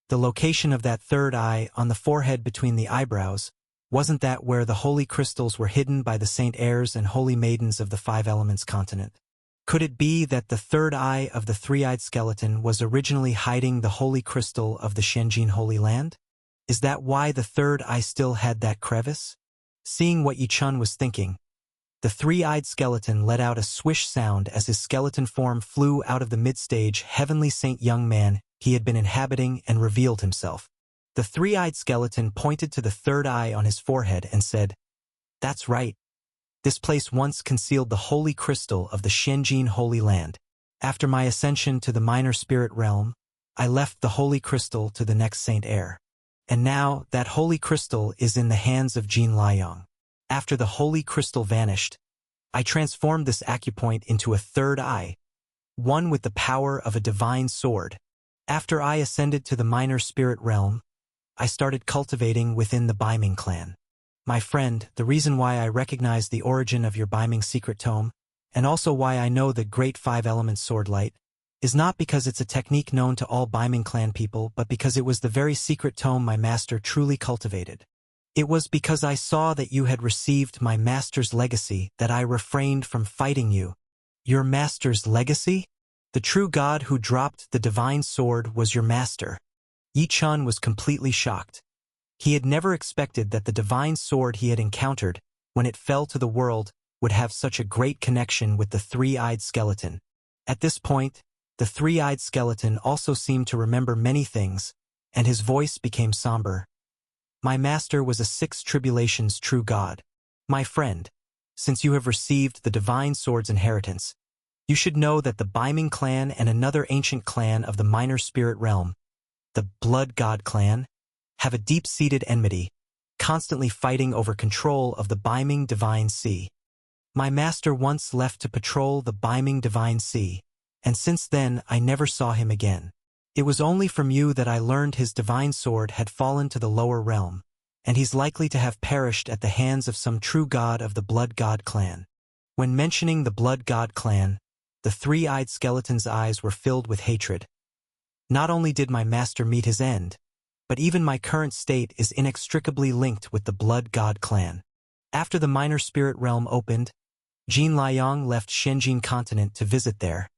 The location of that third eye on the forehead between the eyebrows, wasn't that where the holy crystals were hidden by the saint heirs and holy maidens of the Five Elements continent? Could it be that the third eye of the three-eyed skeleton was originally hiding the holy crystal of the Shenjin Holy Land? Is that why the third eye still had that crevice? Seeing what Yichun was thinking, the three-eyed skeleton let out a swish sound as his skeleton form flew out of the mid-stage heavenly saint young man he had been inhabiting and revealed himself. The three-eyed skeleton pointed to the third eye on his forehead and said, "That's right. This place once concealed the holy crystal of the Shenjin Holy Land. After my ascension to the minor spirit realm, I left the holy crystal to the next saint heir. And now that holy crystal is in the hands of Jin Liang. After the holy crystal vanished, I transformed this acupoint into a third eye, one with the power of a divine sword. After I ascended to the minor spirit realm, I started cultivating within the Baiming clan. My friend, the reason why I recognize the origin of your Baiming secret tome, and also why I know the Great Five Elements sword light, is not because it's a technique known to all Baiming clan people, but because it was the very secret tome my master truly cultivated. It was because I saw that you had received my master's legacy that I refrained from fighting you. Your master's legacy? The true God who dropped the divine sword was your master. Yichun was completely shocked. He had never expected that the divine sword he had encountered, when it fell to the world, would have such a great connection with the three-eyed skeleton. At this point, the three-eyed skeleton also seemed to remember many things, and his voice became somber. My master was a six tribulations true God. My friend, since you have received the divine sword's inheritance, you should know that the Baiming clan and another ancient clan of the minor spirit realm, the Blood God clan, have a deep-seated enmity, constantly fighting over control of the Baiming Divine Sea. My master once left to patrol the Baiming Divine Sea, and since then I never saw him again. It was only from you that I learned his divine sword had fallen to the lower realm, and he's likely to have perished at the hands of some true god of the Blood God clan. When mentioning the Blood God clan, the three-eyed skeleton's eyes were filled with hatred. Not only did my master meet his end, but even my current state is inextricably linked with the Blood God clan. After the minor spirit realm opened, Jin Liang left Shenjin continent to visit there,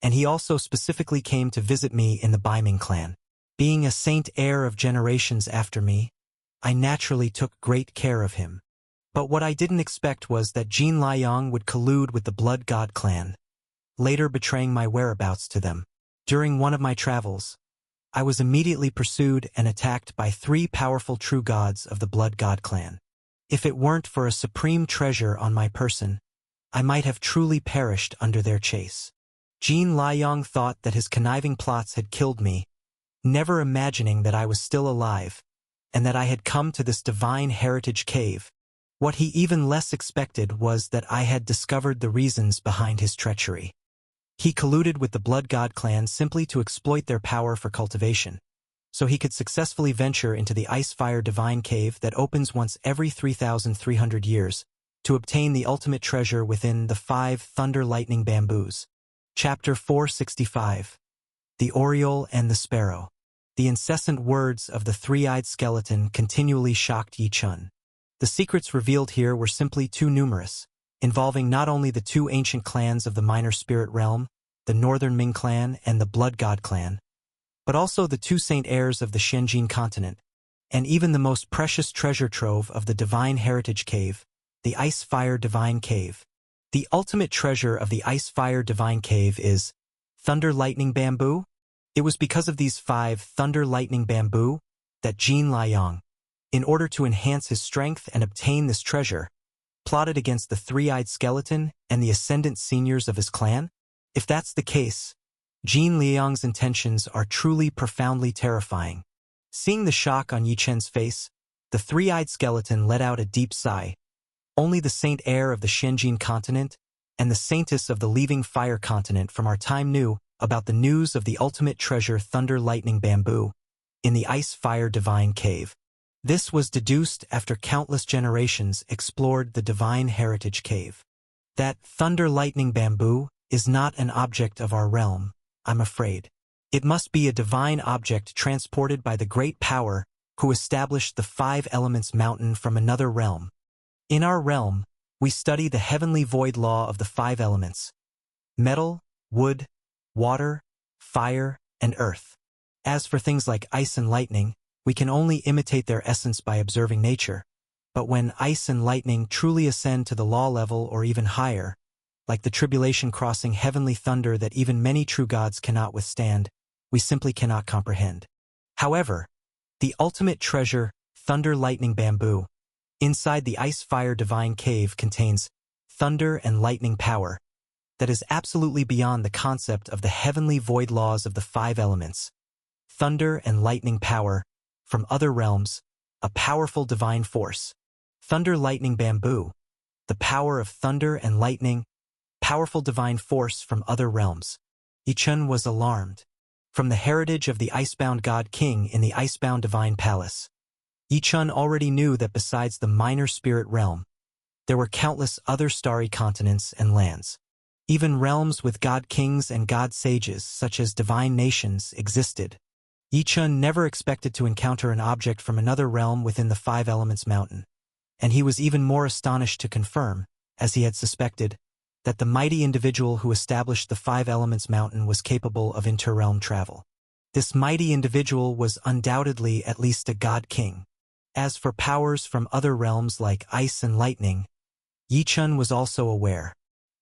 and he also specifically came to visit me in the Baiming clan. Being a saint heir of generations after me, I naturally took great care of him. But what I didn't expect was that Jin Liang would collude with the Blood God clan, later betraying my whereabouts to them. During one of my travels, I was immediately pursued and attacked by three powerful true gods of the Blood God clan. If it weren't for a supreme treasure on my person, I might have truly perished under their chase. Jin Liang thought that his conniving plots had killed me, never imagining that I was still alive, and that I had come to this divine heritage cave. What he even less expected was that I had discovered the reasons behind his treachery. He colluded with the Blood God clan simply to exploit their power for cultivation, so he could successfully venture into the Ice-Fire Divine Cave that opens once every 3,300 years to obtain the ultimate treasure within the 5 Thunder Lightning Bamboos. Chapter 465. The Oriole and the Sparrow. The incessant words of the three-eyed skeleton continually shocked Yi Chun. The secrets revealed here were simply too numerous, involving not only the two ancient clans of the minor spirit realm, the Northern Ming clan and the Blood God clan, but also the two saint heirs of the Shenjin continent, and even the most precious treasure trove of the Divine Heritage Cave, the Ice-Fire Divine Cave. The ultimate treasure of the Ice-Fire Divine Cave is Thunder Lightning Bamboo. It was because of these 5 Thunder Lightning Bamboo that Jin Liang, in order to enhance his strength and obtain this treasure, plotted against the three-eyed skeleton and the ascendant seniors of his clan? If that's the case, Jin Liang's intentions are truly profoundly terrifying. Seeing the shock on Yi Chen's face, the three-eyed skeleton let out a deep sigh. Only the saint heir of the Shenjin continent and the saintess of the Leaving Fire continent from our time knew about the news of the ultimate treasure Thunder Lightning Bamboo in the Ice-Fire Divine Cave. This was deduced after countless generations explored the Divine Heritage Cave. That Thunder Lightning Bamboo is not an object of our realm, I'm afraid. It must be a divine object transported by the great power who established the 5 Elements Mountain from another realm. In our realm, we study the heavenly void law of the 5 elements: metal, wood, water, fire, and earth. As for things like ice and lightning, we can only imitate their essence by observing nature. But when ice and lightning truly ascend to the law level or even higher, like the tribulation crossing heavenly thunder that even many true gods cannot withstand, we simply cannot comprehend. However, the ultimate treasure, Thunder Lightning Bamboo, inside the Ice-Fire Divine Cave contains thunder and lightning power that is absolutely beyond the concept of the heavenly void laws of the 5 elements. Thunder and lightning power from other realms, a powerful divine force. Thunder Lightning Bamboo, the power of thunder and lightning, powerful divine force from other realms. Yi Chun was alarmed. From the heritage of the Icebound God King in the Icebound Divine Palace, Yi Chun already knew that besides the minor spirit realm, there were countless other starry continents and lands. Even realms with god kings and god sages such as divine nations existed. Yi Chun never expected to encounter an object from another realm within the 5 Elements Mountain, and he was even more astonished to confirm, as he had suspected, that the mighty individual who established the 5 Elements Mountain was capable of inter-realm travel. This mighty individual was undoubtedly at least a god king. As for powers from other realms like ice and lightning, Yi Chun was also aware.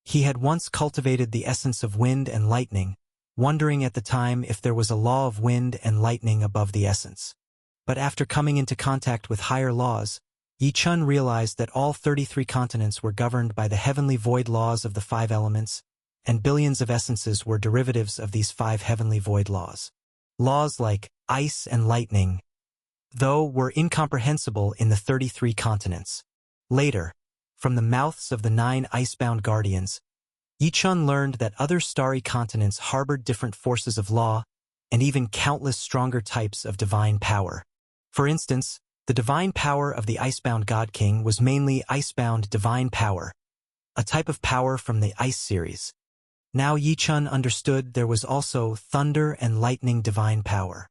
He had once cultivated the essence of wind and lightning, wondering at the time if there was a law of wind and lightning above the essence. But after coming into contact with higher laws, Yi Chun realized that all 33 continents were governed by the heavenly void laws of the 5 elements, and billions of essences were derivatives of these 5 heavenly void laws. Laws like ice and lightning, though, were incomprehensible in the 33 continents. Later, from the mouths of the 9 icebound guardians, Yi Chun learned that other starry continents harbored different forces of law and even countless stronger types of divine power. For instance, the divine power of the Icebound God King was mainly Icebound Divine Power, a type of power from the Ice series. Now Yi Chun understood there was also Thunder and Lightning Divine Power.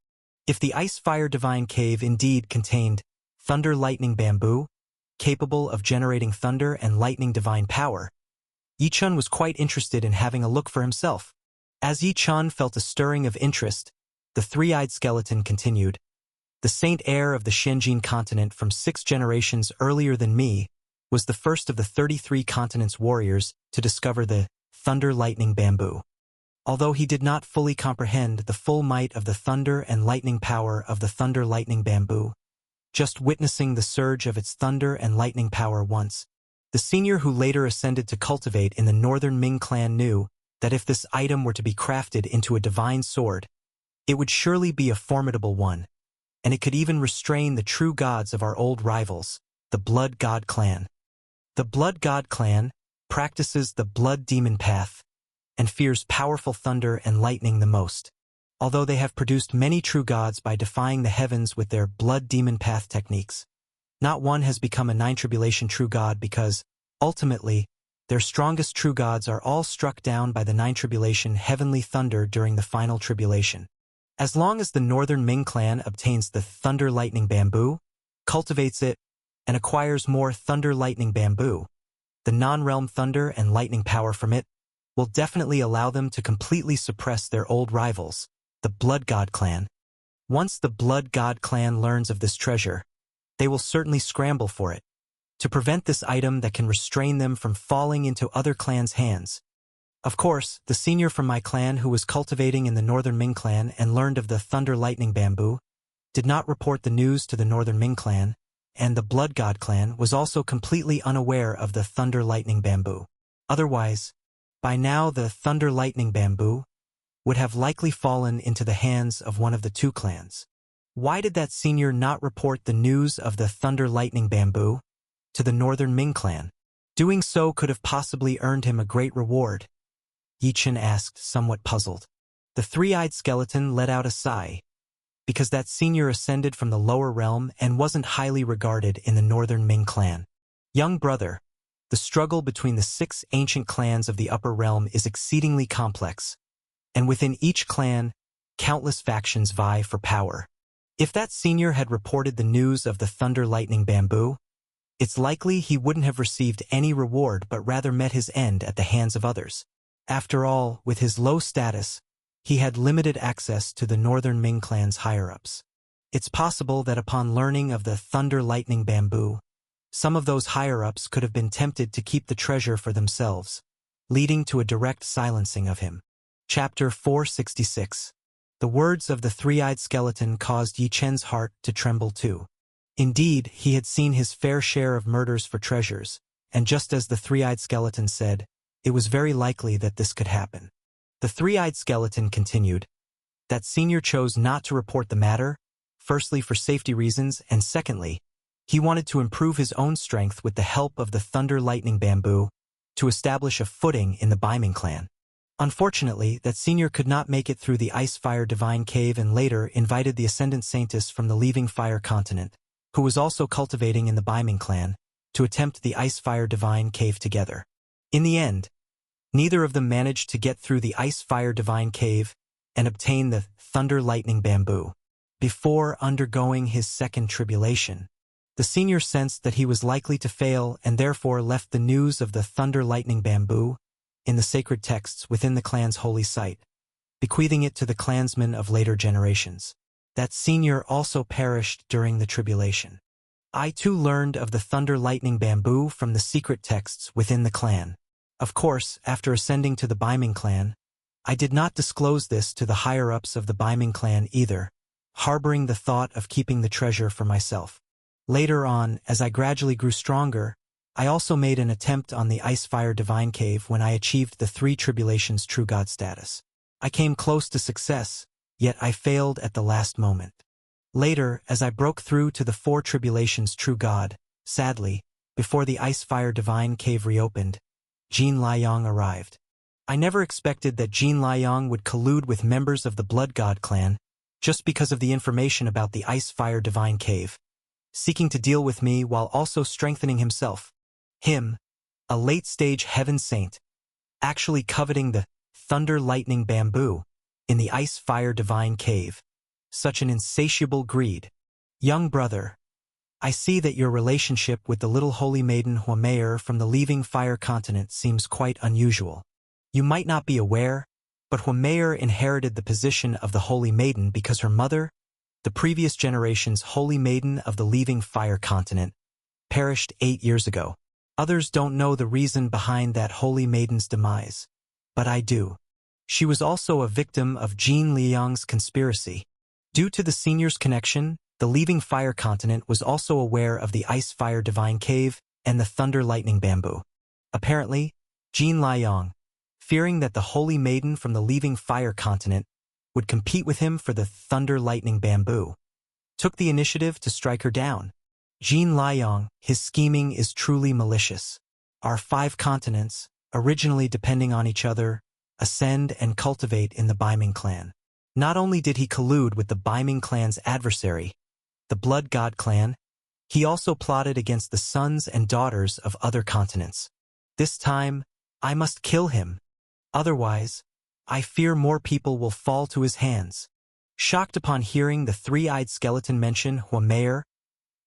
If the Ice-Fire Divine Cave indeed contained Thunder Lightning Bamboo, capable of generating thunder and lightning divine power, Yi Chun was quite interested in having a look for himself. As Yi Chun felt a stirring of interest, the three-eyed skeleton continued, "The Saint Heir of the Shenjin continent from 6 generations earlier than me was the first of the 33 continents' warriors to discover the Thunder Lightning Bamboo. Although he did not fully comprehend the full might of the thunder and lightning power of the Thunder Lightning Bamboo, just witnessing the surge of its thunder and lightning power once, the senior who later ascended to cultivate in the Northern Ming clan knew that if this item were to be crafted into a divine sword, it would surely be a formidable one, and it could even restrain the true gods of our old rivals, the Blood God clan. The Blood God clan practices the Blood Demon Path and fears powerful thunder and lightning the most. Although they have produced many true gods by defying the heavens with their Blood Demon Path techniques, not one has become a 9 Tribulation true god because, ultimately, their strongest true gods are all struck down by the 9 Tribulation heavenly thunder during the final tribulation. As long as the Northern Ming clan obtains the Thunder Lightning Bamboo, cultivates it, and acquires more Thunder Lightning Bamboo, the non-realm thunder and lightning power from it will definitely allow them to completely suppress their old rivals, the Blood God clan. Once the Blood God clan learns of this treasure, they will certainly scramble for it, to prevent this item that can restrain them from falling into other clans' hands. Of course, the senior from my clan who was cultivating in the Northern Ming clan and learned of the Thunder Lightning Bamboo did not report the news to the Northern Ming clan, and the Blood God clan was also completely unaware of the Thunder Lightning Bamboo. Otherwise, by now the Thunder Lightning Bamboo would have likely fallen into the hands of one of the 2 clans. Why did that senior not report the news of the Thunder Lightning Bamboo to the Northern Ming clan? Doing so could have possibly earned him a great reward, Yi Chun asked, somewhat puzzled. The three-eyed skeleton let out a sigh, because that senior ascended from the lower realm and wasn't highly regarded in the Northern Ming clan. Young brother, the struggle between the 6 ancient clans of the upper realm is exceedingly complex, and within each clan, countless factions vie for power. If that senior had reported the news of the Thunder Lightning Bamboo, it's likely he wouldn't have received any reward but rather met his end at the hands of others. After all, with his low status, he had limited access to the Northern Ming clan's higher-ups. It's possible that upon learning of the Thunder Lightning Bamboo, some of those higher-ups could have been tempted to keep the treasure for themselves, leading to a direct silencing of him. Chapter 466. The words of the three-eyed skeleton caused Yi Chen's heart to tremble too. Indeed, he had seen his fair share of murders for treasures, and just as the three-eyed skeleton said, it was very likely that this could happen. The three-eyed skeleton continued, that senior chose not to report the matter, firstly for safety reasons, and secondly, he wanted to improve his own strength with the help of the Thunder Lightning Bamboo to establish a footing in the Baiming clan. Unfortunately, that senior could not make it through the Ice-Fire Divine Cave and later invited the Ascendant Saintess from the Leaving Fire continent, who was also cultivating in the Baiming clan, to attempt the Ice-Fire Divine Cave together. In the end, neither of them managed to get through the Ice-Fire Divine Cave and obtain the Thunder Lightning Bamboo. Before undergoing his second tribulation, the senior sensed that he was likely to fail and therefore left the news of the Thunder Lightning Bamboo in the sacred texts within the clan's holy site, bequeathing it to the clansmen of later generations. That senior also perished during the tribulation. I too learned of the thunder lightning bamboo from the secret texts within the clan. Of course, after ascending to the Baiming clan, I did not disclose this to the higher-ups of the Baiming clan either, harboring the thought of keeping the treasure for myself. Later on, as I gradually grew stronger, I also made an attempt on the Ice-Fire Divine Cave when I achieved the 3 Tribulations True God status. I came close to success, yet I failed at the last moment. Later, as I broke through to the 4 Tribulations True God, sadly, before the Ice-Fire Divine Cave reopened, Jin Liang arrived. I never expected that Jin Liang would collude with members of the Blood God clan just because of the information about the Ice-Fire Divine Cave, seeking to deal with me while also strengthening himself. Him, a late-stage heaven saint, actually coveting the thunder lightning bamboo in the Ice-Fire Divine Cave. Such an insatiable greed. Young brother, I see that your relationship with the little holy maiden Huameyer from the leaving fire continent seems quite unusual. You might not be aware, but Huameyer inherited the position of the holy maiden because her mother, the previous generation's holy maiden of the leaving fire continent, perished 8 years ago. Others don't know the reason behind that holy maiden's demise, but I do. She was also a victim of Jin Liang's conspiracy. Due to the senior's connection, the leaving fire continent was also aware of the Ice-Fire Divine Cave and the Thunder Lightning Bamboo. Apparently, Jin Liang, fearing that the holy maiden from the leaving fire continent would compete with him for the Thunder Lightning Bamboo, took the initiative to strike her down. Jin Liang, his scheming is truly malicious. Our 5 continents, originally depending on each other, ascend and cultivate in the Baiming clan. Not only did he collude with the Baiming clan's adversary, the Blood God clan, he also plotted against the sons and daughters of other continents. This time, I must kill him. Otherwise, I fear more people will fall to his hands. Shocked upon hearing the 3-eyed skeleton mention Huameyer,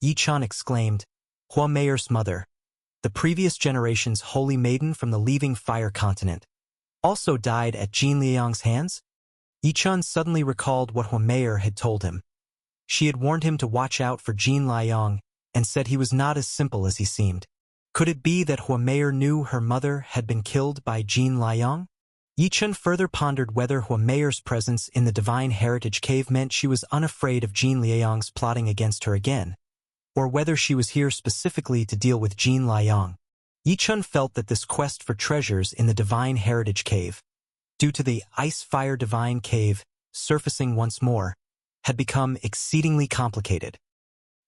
Yichun exclaimed, Huameyer's mother, the previous generation's holy maiden from the leaving fire continent, also died at Jin Liang's hands? Yichun suddenly recalled what Huameyer had told him. She had warned him to watch out for Jin Liang and said he was not as simple as he seemed. Could it be that Huameyer knew her mother had been killed by Jin Liang? Yichun further pondered whether Huameyer's presence in the Divine Heritage Cave meant she was unafraid of Jin Liang's plotting against her again, or whether she was here specifically to deal with Jin Liang. Yichun felt that this quest for treasures in the Divine Heritage Cave, due to the Ice-Fire Divine Cave surfacing once more, had become exceedingly complicated.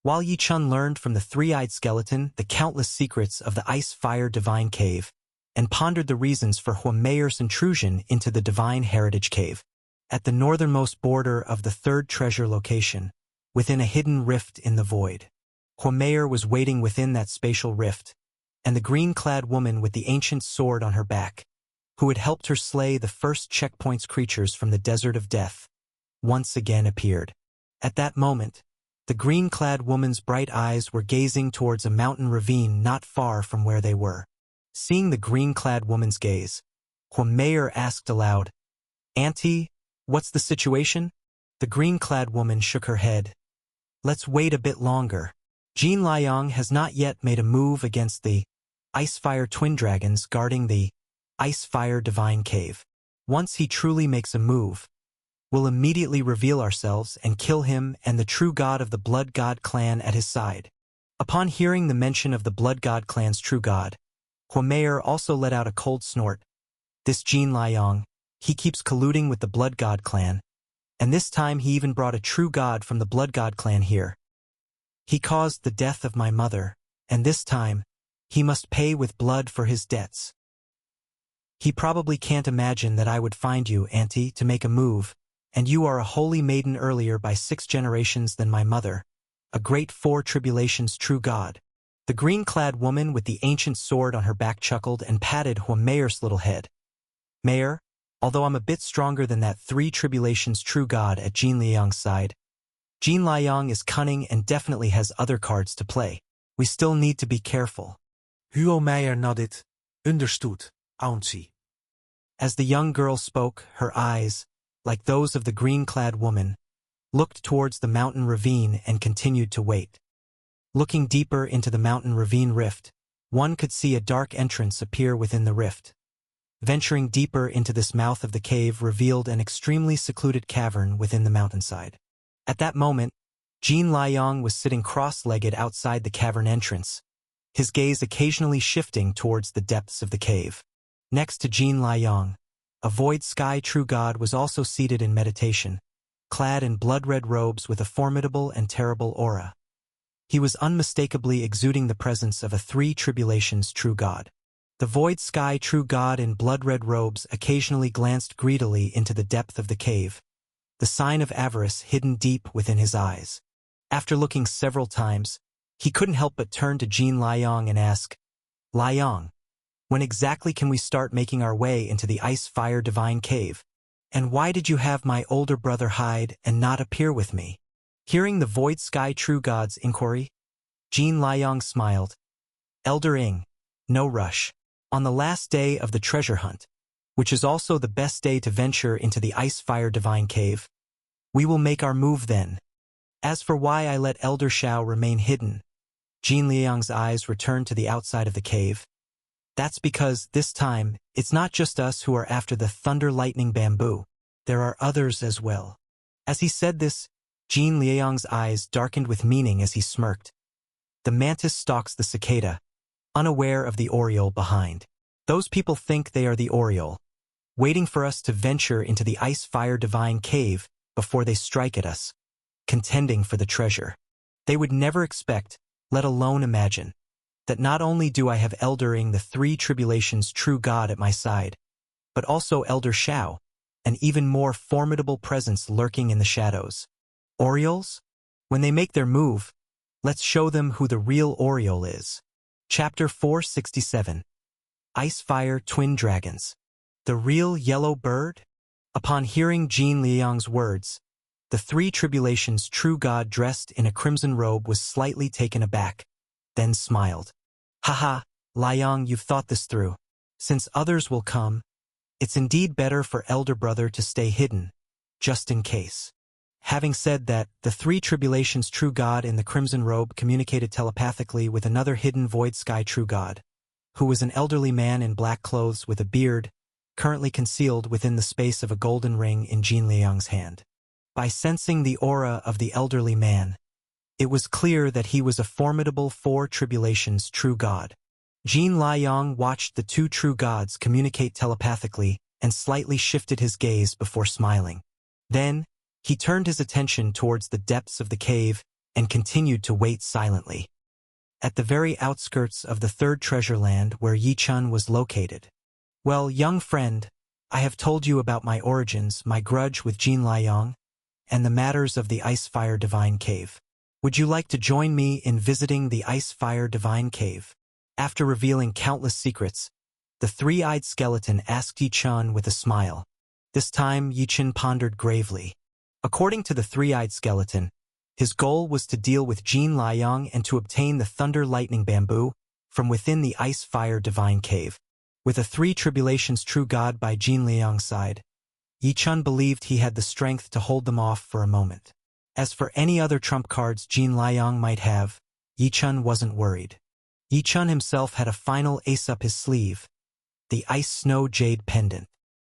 While Yichun learned from the 3-eyed skeleton the countless secrets of the Ice-Fire Divine Cave, and pondered the reasons for Huameyer's intrusion into the Divine Heritage Cave, at the northernmost border of the 3rd treasure location, within a hidden rift in the void. Huameyer was waiting within that spatial rift, and the green-clad woman with the ancient sword on her back, who had helped her slay the first checkpoints creatures from the Desert of Death, once again appeared. At that moment, the green-clad woman's bright eyes were gazing towards a mountain ravine not far from where they were. Seeing the green-clad woman's gaze, Huameyer asked aloud, Auntie, what's the situation? The green-clad woman shook her head. Let's wait a bit longer. Jin Liang has not yet made a move against the Ice-Fire Twin Dragons guarding the Ice-Fire Divine Cave. Once he truly makes a move, we'll immediately reveal ourselves and kill him and the true god of the Blood God clan at his side. Upon hearing the mention of the Blood God clan's true god, Huameyer also let out a cold snort. This Jin Liang, he keeps colluding with the Blood God clan, and this time he even brought a true god from the Blood God clan here. He caused the death of my mother, and this time, he must pay with blood for his debts. He probably can't imagine that I would find you, Auntie, to make a move, and you are a holy maiden earlier by 6 generations than my mother, a great 4 tribulations true god. The green-clad woman with the ancient sword on her back chuckled and patted Huameyer's little head. Mayor, although I'm a bit stronger than that 3 tribulations true god at Jin Liang's side, Jin Liang is cunning and definitely has other cards to play. We still need to be careful. Huameyer nodded. Understood, Auntie. As the young girl spoke, her eyes, like those of the green-clad woman, looked towards the mountain ravine and continued to wait. Looking deeper into the mountain ravine rift, one could see a dark entrance appear within the rift. Venturing deeper into this mouth of the cave revealed an extremely secluded cavern within the mountainside. At that moment, Jin Liang was sitting cross-legged outside the cavern entrance, his gaze occasionally shifting towards the depths of the cave. Next to Jin Liang, a void sky true god was also seated in meditation, clad in blood-red robes with a formidable and terrible aura. He was unmistakably exuding the presence of a three tribulations true god. The void sky true god in blood-red robes occasionally glanced greedily into the depth of the cave, the sign of avarice hidden deep within his eyes. After looking several times, he couldn't help but turn to Jin Liang and ask, "Liang, when exactly can we start making our way into the ice-fire divine cave? And why did you have my older brother hide and not appear with me?" Hearing the void sky true god's inquiry, Jin Liang smiled. "Elder Ing, no rush. On the last day of the treasure hunt, which is also the best day to venture into the ice-fire divine cave, we will make our move then. As for why I let Elder Shao remain hidden," Jin Liang's eyes returned to the outside of the cave. "That's because, this time, it's not just us who are after the thunder lightning bamboo. There are others as well." As he said this, Jin Liang's eyes darkened with meaning as he smirked. The mantis stalks the cicada, unaware of the oriole behind. Those people think they are the oriole, waiting for us to venture into the ice-fire divine cave before they strike at us, contending for the treasure. They would never expect, let alone imagine, that not only do I have Elder Ing the three tribulations true god at my side, but also Elder Shao, an even more formidable presence lurking in the shadows. Orioles? When they make their move, let's show them who the real oriole is. Chapter 467. Ice-Fire Twin Dragons. The real yellow bird? Upon hearing Jin Liang's words, the three tribulations true god dressed in a crimson robe was slightly taken aback, then smiled. "Haha, Liang, you've thought this through. Since others will come, it's indeed better for elder brother to stay hidden, just in case." Having said that, the three tribulations true god in the crimson robe communicated telepathically with another hidden void sky true god, who was an elderly man in black clothes with a beard, currently concealed within the space of a golden ring in Jin Liang's hand. By sensing the aura of the elderly man, it was clear that he was a formidable four tribulations true god. Jin Liang watched the two true gods communicate telepathically and slightly shifted his gaze before smiling. Then, he turned his attention towards the depths of the cave and continued to wait silently. At the very outskirts of the third treasure land where Yichun was located. "Well, young friend, I have told you about my origins, my grudge with Jin Liang, and the matters of the Ice-Fire Divine Cave. Would you like to join me in visiting the Ice-Fire Divine Cave?" After revealing countless secrets, the three-eyed skeleton asked Yichun with a smile. This time, Yichun pondered gravely. According to the three-eyed skeleton, his goal was to deal with Jin Liang and to obtain the thunder lightning bamboo from within the ice-fire divine cave. With a three tribulations true god by Jin Liang's side, Yichun believed he had the strength to hold them off for a moment. As for any other trump cards Jin Liang might have, Yichun wasn't worried. Yichun himself had a final ace up his sleeve, the Ice Snow Jade Pendant.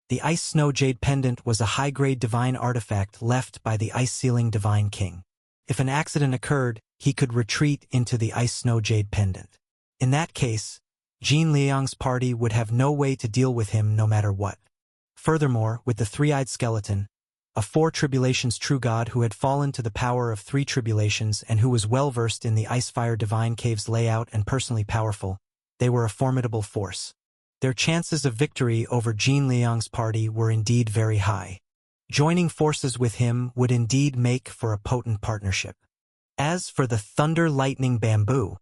The Ice Snow Jade Pendant was a high-grade divine artifact left by the Ice-Sealing Divine King. If an accident occurred, he could retreat into the Ice Snow Jade Pendant. In that case, Jin Liang's party would have no way to deal with him no matter what. Furthermore, with the three-eyed skeleton, a four tribulations true god who had fallen to the power of three tribulations and who was well-versed in the Ice-Fire Divine Cave's layout and personally powerful, they were a formidable force. Their chances of victory over Jin Liang's party were indeed very high. Joining forces with him would indeed make for a potent partnership. As for the thunder lightning bamboo,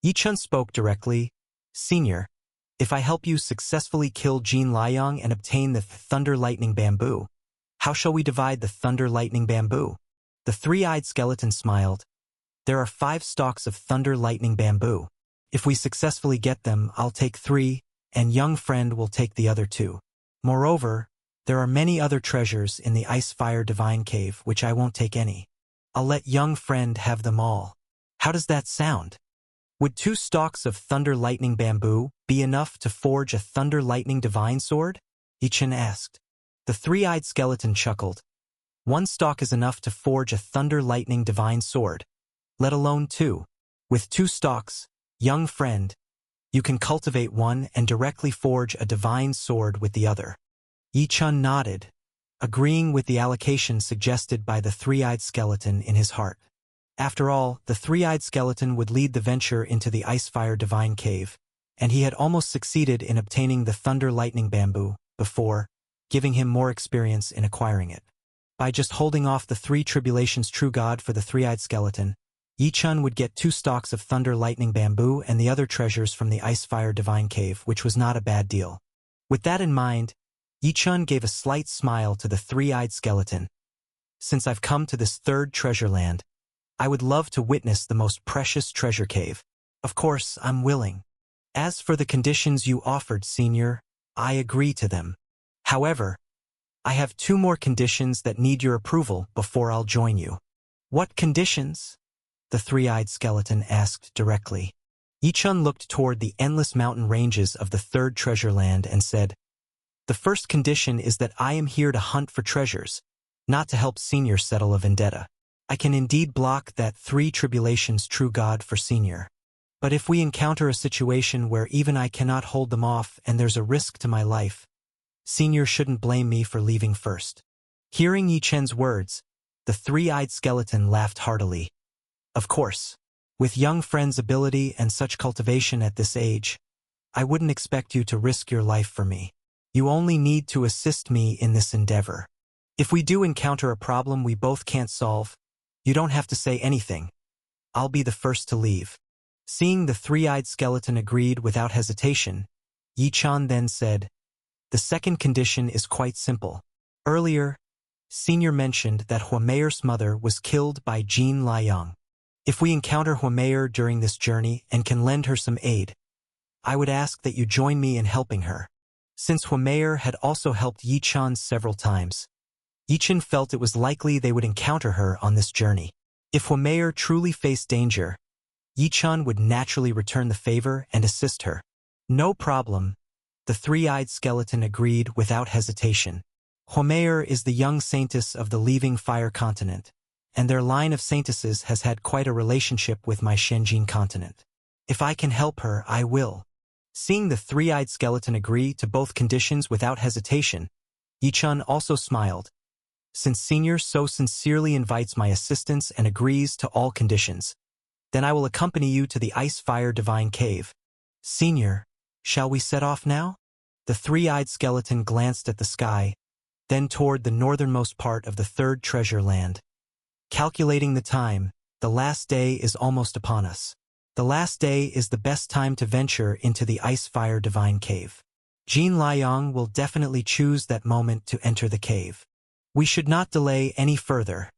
Yichun spoke directly. "Senior, if I help you successfully kill Jin Liang and obtain the thunder lightning bamboo, how shall we divide the thunder lightning bamboo?" The three-eyed skeleton smiled. "There are 5 stalks of thunder lightning bamboo. If we successfully get them, I'll take 3, and young friend will take the other 2. Moreover, there are many other treasures in the Ice-Fire Divine Cave which I won't take any. I'll let young friend have them all." How does that sound? Would 2 stalks of thunder lightning bamboo be enough to forge a thunder lightning divine sword? Yichen asked. The three-eyed skeleton chuckled. 1 stalk is enough to forge a thunder lightning divine sword, let alone 2. With 2 stalks, young friend, you can cultivate one and directly forge a divine sword with the other. Yichen nodded, agreeing with the allocation suggested by the three-eyed skeleton in his heart. After all, the three-eyed skeleton would lead the venture into the Icefire Divine Cave, and he had almost succeeded in obtaining the Thunder Lightning Bamboo before, giving him more experience in acquiring it. By just holding off the 3 tribulations true god for the three-eyed skeleton, Yichen would get 2 stalks of Thunder Lightning Bamboo and the other treasures from the Icefire Divine Cave, which was not a bad deal. With that in mind, Yichen gave a slight smile to the three-eyed skeleton. Since I've come to this 3rd treasure land, I would love to witness the most precious treasure cave. Of course, I'm willing. As for the conditions you offered, Senior, I agree to them. However, I have 2 more conditions that need your approval before I'll join you. What conditions? The three-eyed skeleton asked directly. Yichen looked toward the endless mountain ranges of the 3rd treasure land and said, The first condition is that I am here to hunt for treasures, not to help Senior settle a vendetta. I can indeed block that 3 tribulations true god for Senior. But if we encounter a situation where even I cannot hold them off and there's a risk to my life, Senior shouldn't blame me for leaving first. Hearing Yichen's words, the three-eyed skeleton laughed heartily. Of course, with young friend's ability and such cultivation at this age, I wouldn't expect you to risk your life for me. You only need to assist me in this endeavor. If we do encounter a problem we both can't solve, you don't have to say anything. I'll be the first to leave. Seeing the three-eyed skeleton agreed without hesitation, Yichen then said, The second condition is quite simple. Earlier, Senior mentioned that Huameyer's mother was killed by Jin Liang. If we encounter Huameyer during this journey and can lend her some aid, I would ask that you join me in helping her. Since Huameyer had also helped Yichen several times, Yichen felt it was likely they would encounter her on this journey. If Huameyer truly faced danger, Yichen would naturally return the favor and assist her. No problem, the three-eyed skeleton agreed without hesitation. Huameyer is the young saintess of the leaving fire continent, and their line of saintesses has had quite a relationship with my Shenjin continent. If I can help her, I will. Seeing the three-eyed skeleton agree to both conditions without hesitation, Yichen also smiled. Since Senior so sincerely invites my assistance and agrees to all conditions, then I will accompany you to the Icefire Divine Cave. Senior, shall we set off now? The three-eyed skeleton glanced at the sky, then toward the northernmost part of the 3rd treasure land. Calculating the time, the last day is almost upon us. The last day is the best time to venture into the Icefire Divine Cave. Jin Liang will definitely choose that moment to enter the cave. We should not delay any further.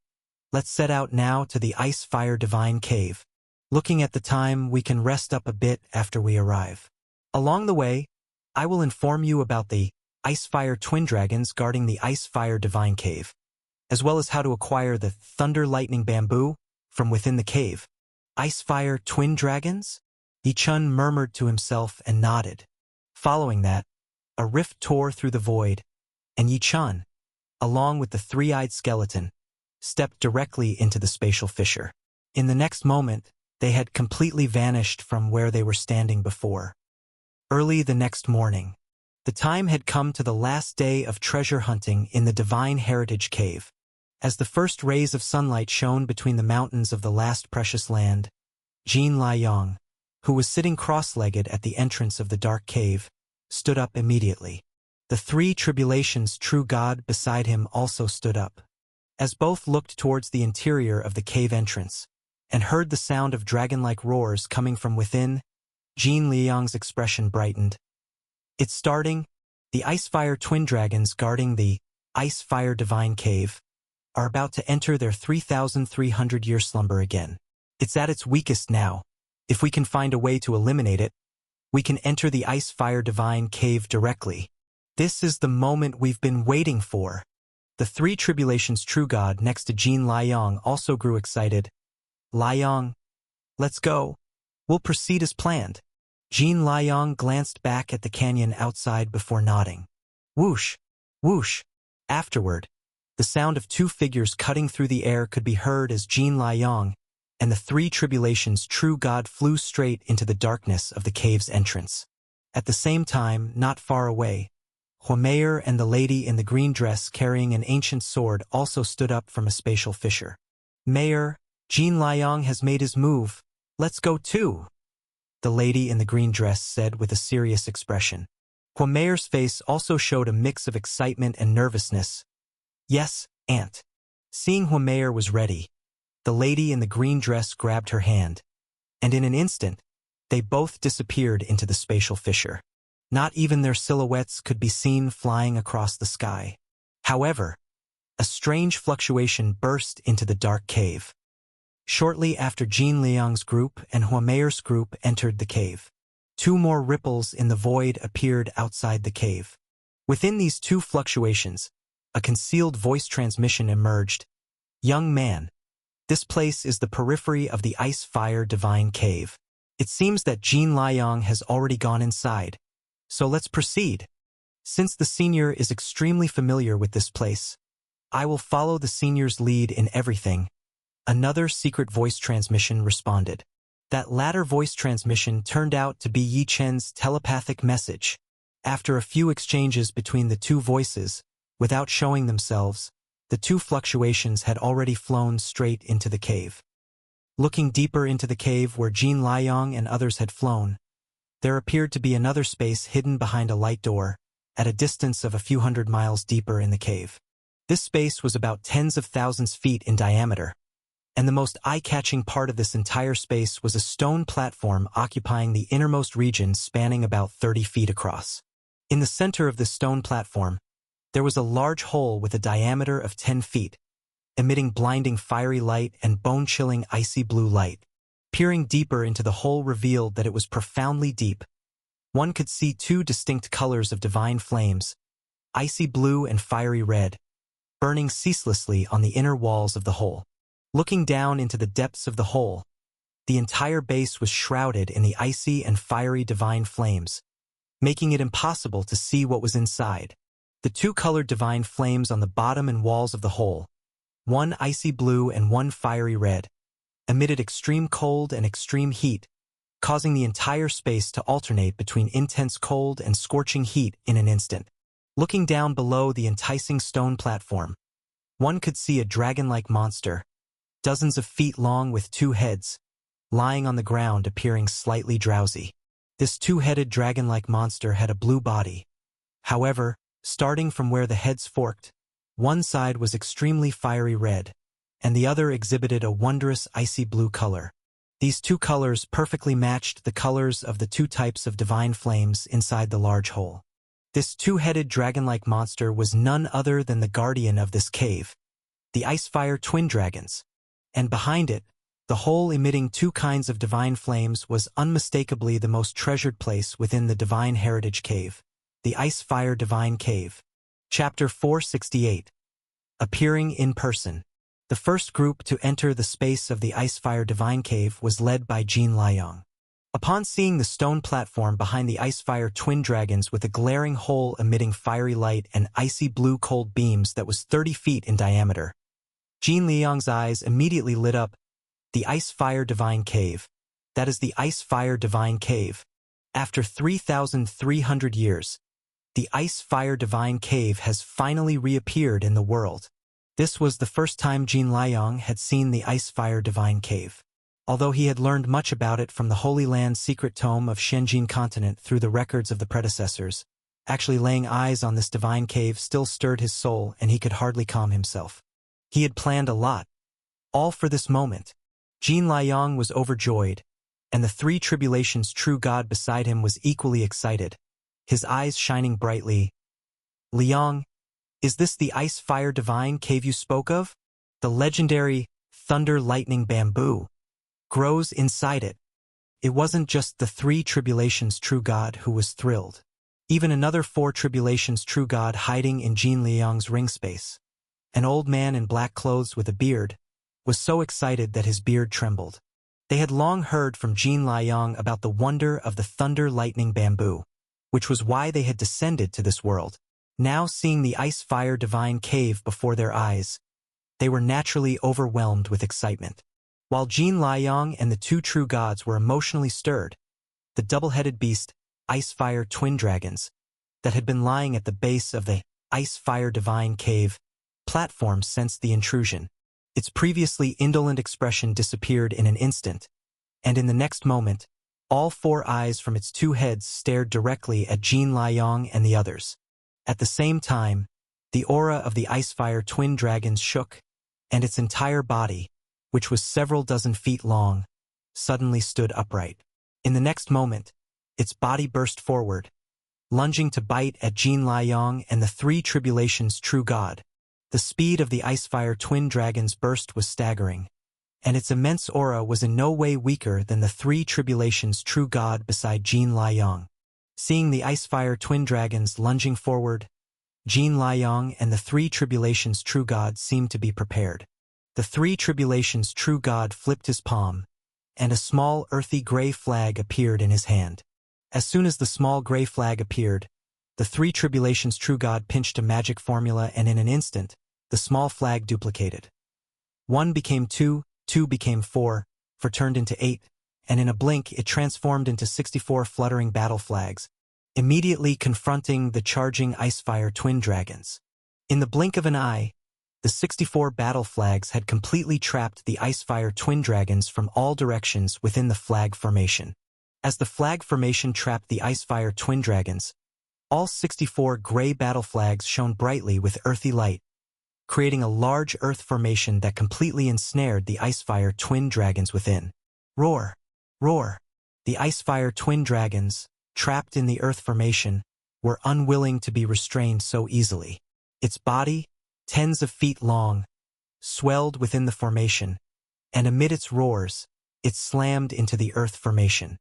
Let's set out now to the Icefire Divine Cave. Looking at the time, we can rest up a bit after we arrive. Along the way, I will inform you about the Icefire Twin Dragons guarding the Icefire Divine Cave, as well as how to acquire the Thunder Lightning Bamboo from within the cave. Icefire Twin Dragons? Yichen murmured to himself and nodded. Following that, a rift tore through the void, and Yichen, along with the three-eyed skeleton, stepped directly into the spatial fissure. In the next moment, they had completely vanished from where they were standing before. Early the next morning, the time had come to the last day of treasure hunting in the Divine Heritage Cave. As the first rays of sunlight shone between the mountains of the last precious land, Jin Liang, who was sitting cross-legged at the entrance of the dark cave, stood up immediately. The 3 tribulations true god beside him also stood up. As both looked towards the interior of the cave entrance, and heard the sound of dragon-like roars coming from within, Jin Liang's expression brightened. It's starting. The Icefire Twin Dragons guarding the Icefire Divine Cave are about to enter their 3,300-year slumber again. It's at its weakest now. If we can find a way to eliminate it, we can enter the Icefire Divine Cave directly. This is the moment we've been waiting for. The 3 tribulations true god next to Jin Liang also grew excited. Liang, Let's go. We'll proceed as planned. Jean Liang glanced back at the canyon outside before nodding. Whoosh, whoosh. Afterward, the sound of two figures cutting through the air could be heard as Jean Liang and the three tribulations' true god flew straight into the darkness of the cave's entrance. At the same time, not far away, Huameyer and the lady in the green dress carrying an ancient sword also stood up from a spatial fissure. Mayor, Jean Liang has made his move. Let's go too, the lady in the green dress said with a serious expression. Huameyer's face also showed a mix of excitement and nervousness. Yes, Aunt. Seeing Huameyer was ready, the lady in the green dress grabbed her hand, and in an instant, they both disappeared into the spatial fissure. Not even their silhouettes could be seen flying across the sky. However, a strange fluctuation burst into the dark cave. Shortly after Jean Liang's group and Huameyer's group entered the cave, two more ripples in the void appeared outside the cave. Within these two fluctuations, a concealed voice transmission emerged. Young man, this place is the periphery of the Ice-Fire Divine Cave. It seems that Jean Liang has already gone inside. So let's proceed. Since the senior is extremely familiar with this place, I will follow the senior's lead in everything. Another secret voice transmission responded. That latter voice transmission turned out to be Yi Chen's telepathic message. After a few exchanges between the two voices, without showing themselves, the two fluctuations had already flown straight into the cave. Looking deeper into the cave where Jean Liang and others had flown, there appeared to be another space hidden behind a light door, at a distance of a few hundred miles deeper in the cave. This space was about tens of thousands feet in diameter, and the most eye-catching part of this entire space was a stone platform occupying the innermost region spanning about 30 feet across. In the center of this stone platform, there was a large hole with a diameter of 10 feet, emitting blinding fiery light and bone-chilling icy blue light. Peering deeper into the hole revealed that it was profoundly deep. One could see two distinct colors of divine flames, icy blue and fiery red, burning ceaselessly on the inner walls of the hole. Looking down into the depths of the hole, the entire base was shrouded in the icy and fiery divine flames, making it impossible to see what was inside. The two-colored divine flames on the bottom and walls of the hole, one icy blue and one fiery red, emitted extreme cold and extreme heat, causing the entire space to alternate between intense cold and scorching heat in an instant. Looking down below the enticing stone platform, one could see a dragon-like monster, dozens of feet long with two heads, lying on the ground appearing slightly drowsy. This two-headed dragon-like monster had a blue body. However, starting from where the heads forked, one side was extremely fiery red, and the other exhibited a wondrous icy blue color. These two colors perfectly matched the colors of the two types of divine flames inside the large hole. This two-headed dragon-like monster was none other than the guardian of this cave, the Ice-Fire Twin Dragons, and behind it, the hole emitting two kinds of divine flames was unmistakably the most treasured place within the Divine Heritage Cave, the Ice-Fire Divine Cave. Chapter 468. Appearing in person. The first group to enter the space of the Ice-Fire Divine Cave was led by Jean Liang. Upon seeing the stone platform behind the Ice-Fire Twin Dragons with a glaring hole emitting fiery light and icy blue cold beams that was 30 feet in diameter, Jean Liang's eyes immediately lit up. The Ice-Fire Divine Cave. That is the Ice-Fire Divine Cave. After 3,300 years, the Ice-Fire Divine Cave has finally reappeared in the world. This was the first time Jean Liang had seen the Ice-Fire Divine Cave. Although he had learned much about it from the Holy Land secret tome of Shenjin Continent through the records of the predecessors, actually laying eyes on this divine cave still stirred his soul and he could hardly calm himself. He had planned a lot, all for this moment. Jean Liang was overjoyed, and the three tribulations true god beside him was equally excited, his eyes shining brightly. Liang, is this the Ice-Fire Divine Cave you spoke of? The legendary Thunder Lightning Bamboo grows inside it. It wasn't just the three tribulations true god who was thrilled. Even another four tribulations true god hiding in Jean Liang's ring space, an old man in black clothes with a beard, was so excited that his beard trembled. They had long heard from Jin Liang about the wonder of the thunder-lightning bamboo, which was why they had descended to this world. Now seeing the ice-fire divine cave before their eyes, they were naturally overwhelmed with excitement. While Jin Liang and the two true gods were emotionally stirred, the double-headed beast, ice-fire twin dragons, that had been lying at the base of the ice-fire divine cave platform sensed the intrusion. Its previously indolent expression disappeared in an instant, and in the next moment, all four eyes from its two heads stared directly at Jin Liang and the others. At the same time, the aura of the Icefire twin dragons shook, and its entire body, which was several dozen feet long, suddenly stood upright. In the next moment, its body burst forward, lunging to bite at Jin Liang and the three tribulations' true god. The speed of the Icefire twin dragon's burst was staggering, and its immense aura was in no way weaker than the three tribulations' true god beside Jin Liang. Seeing the Icefire twin dragons lunging forward, Jin Liang and the three tribulations' true god seemed to be prepared. The three tribulations' true god flipped his palm, and a small earthy gray flag appeared in his hand. As soon as the small gray flag appeared, the three tribulations' true god pinched a magic formula, and in an instant, the small flag duplicated. 1 became 2, 2 became 4 turned into 8, and in a blink it transformed into 64 fluttering battle flags, immediately confronting the charging Icefire twin dragons. In the blink of an eye, the 64 battle flags had completely trapped the Icefire twin dragons from all directions within the flag formation. As the flag formation trapped the Icefire twin dragons, all 64 gray battle flags shone brightly with earthy light, creating a large earth formation that completely ensnared the Icefire twin dragons within. Roar! Roar! The Icefire twin dragons, trapped in the earth formation, were unwilling to be restrained so easily. Its body, tens of feet long, swelled within the formation, and amid its roars, it slammed into the earth formation.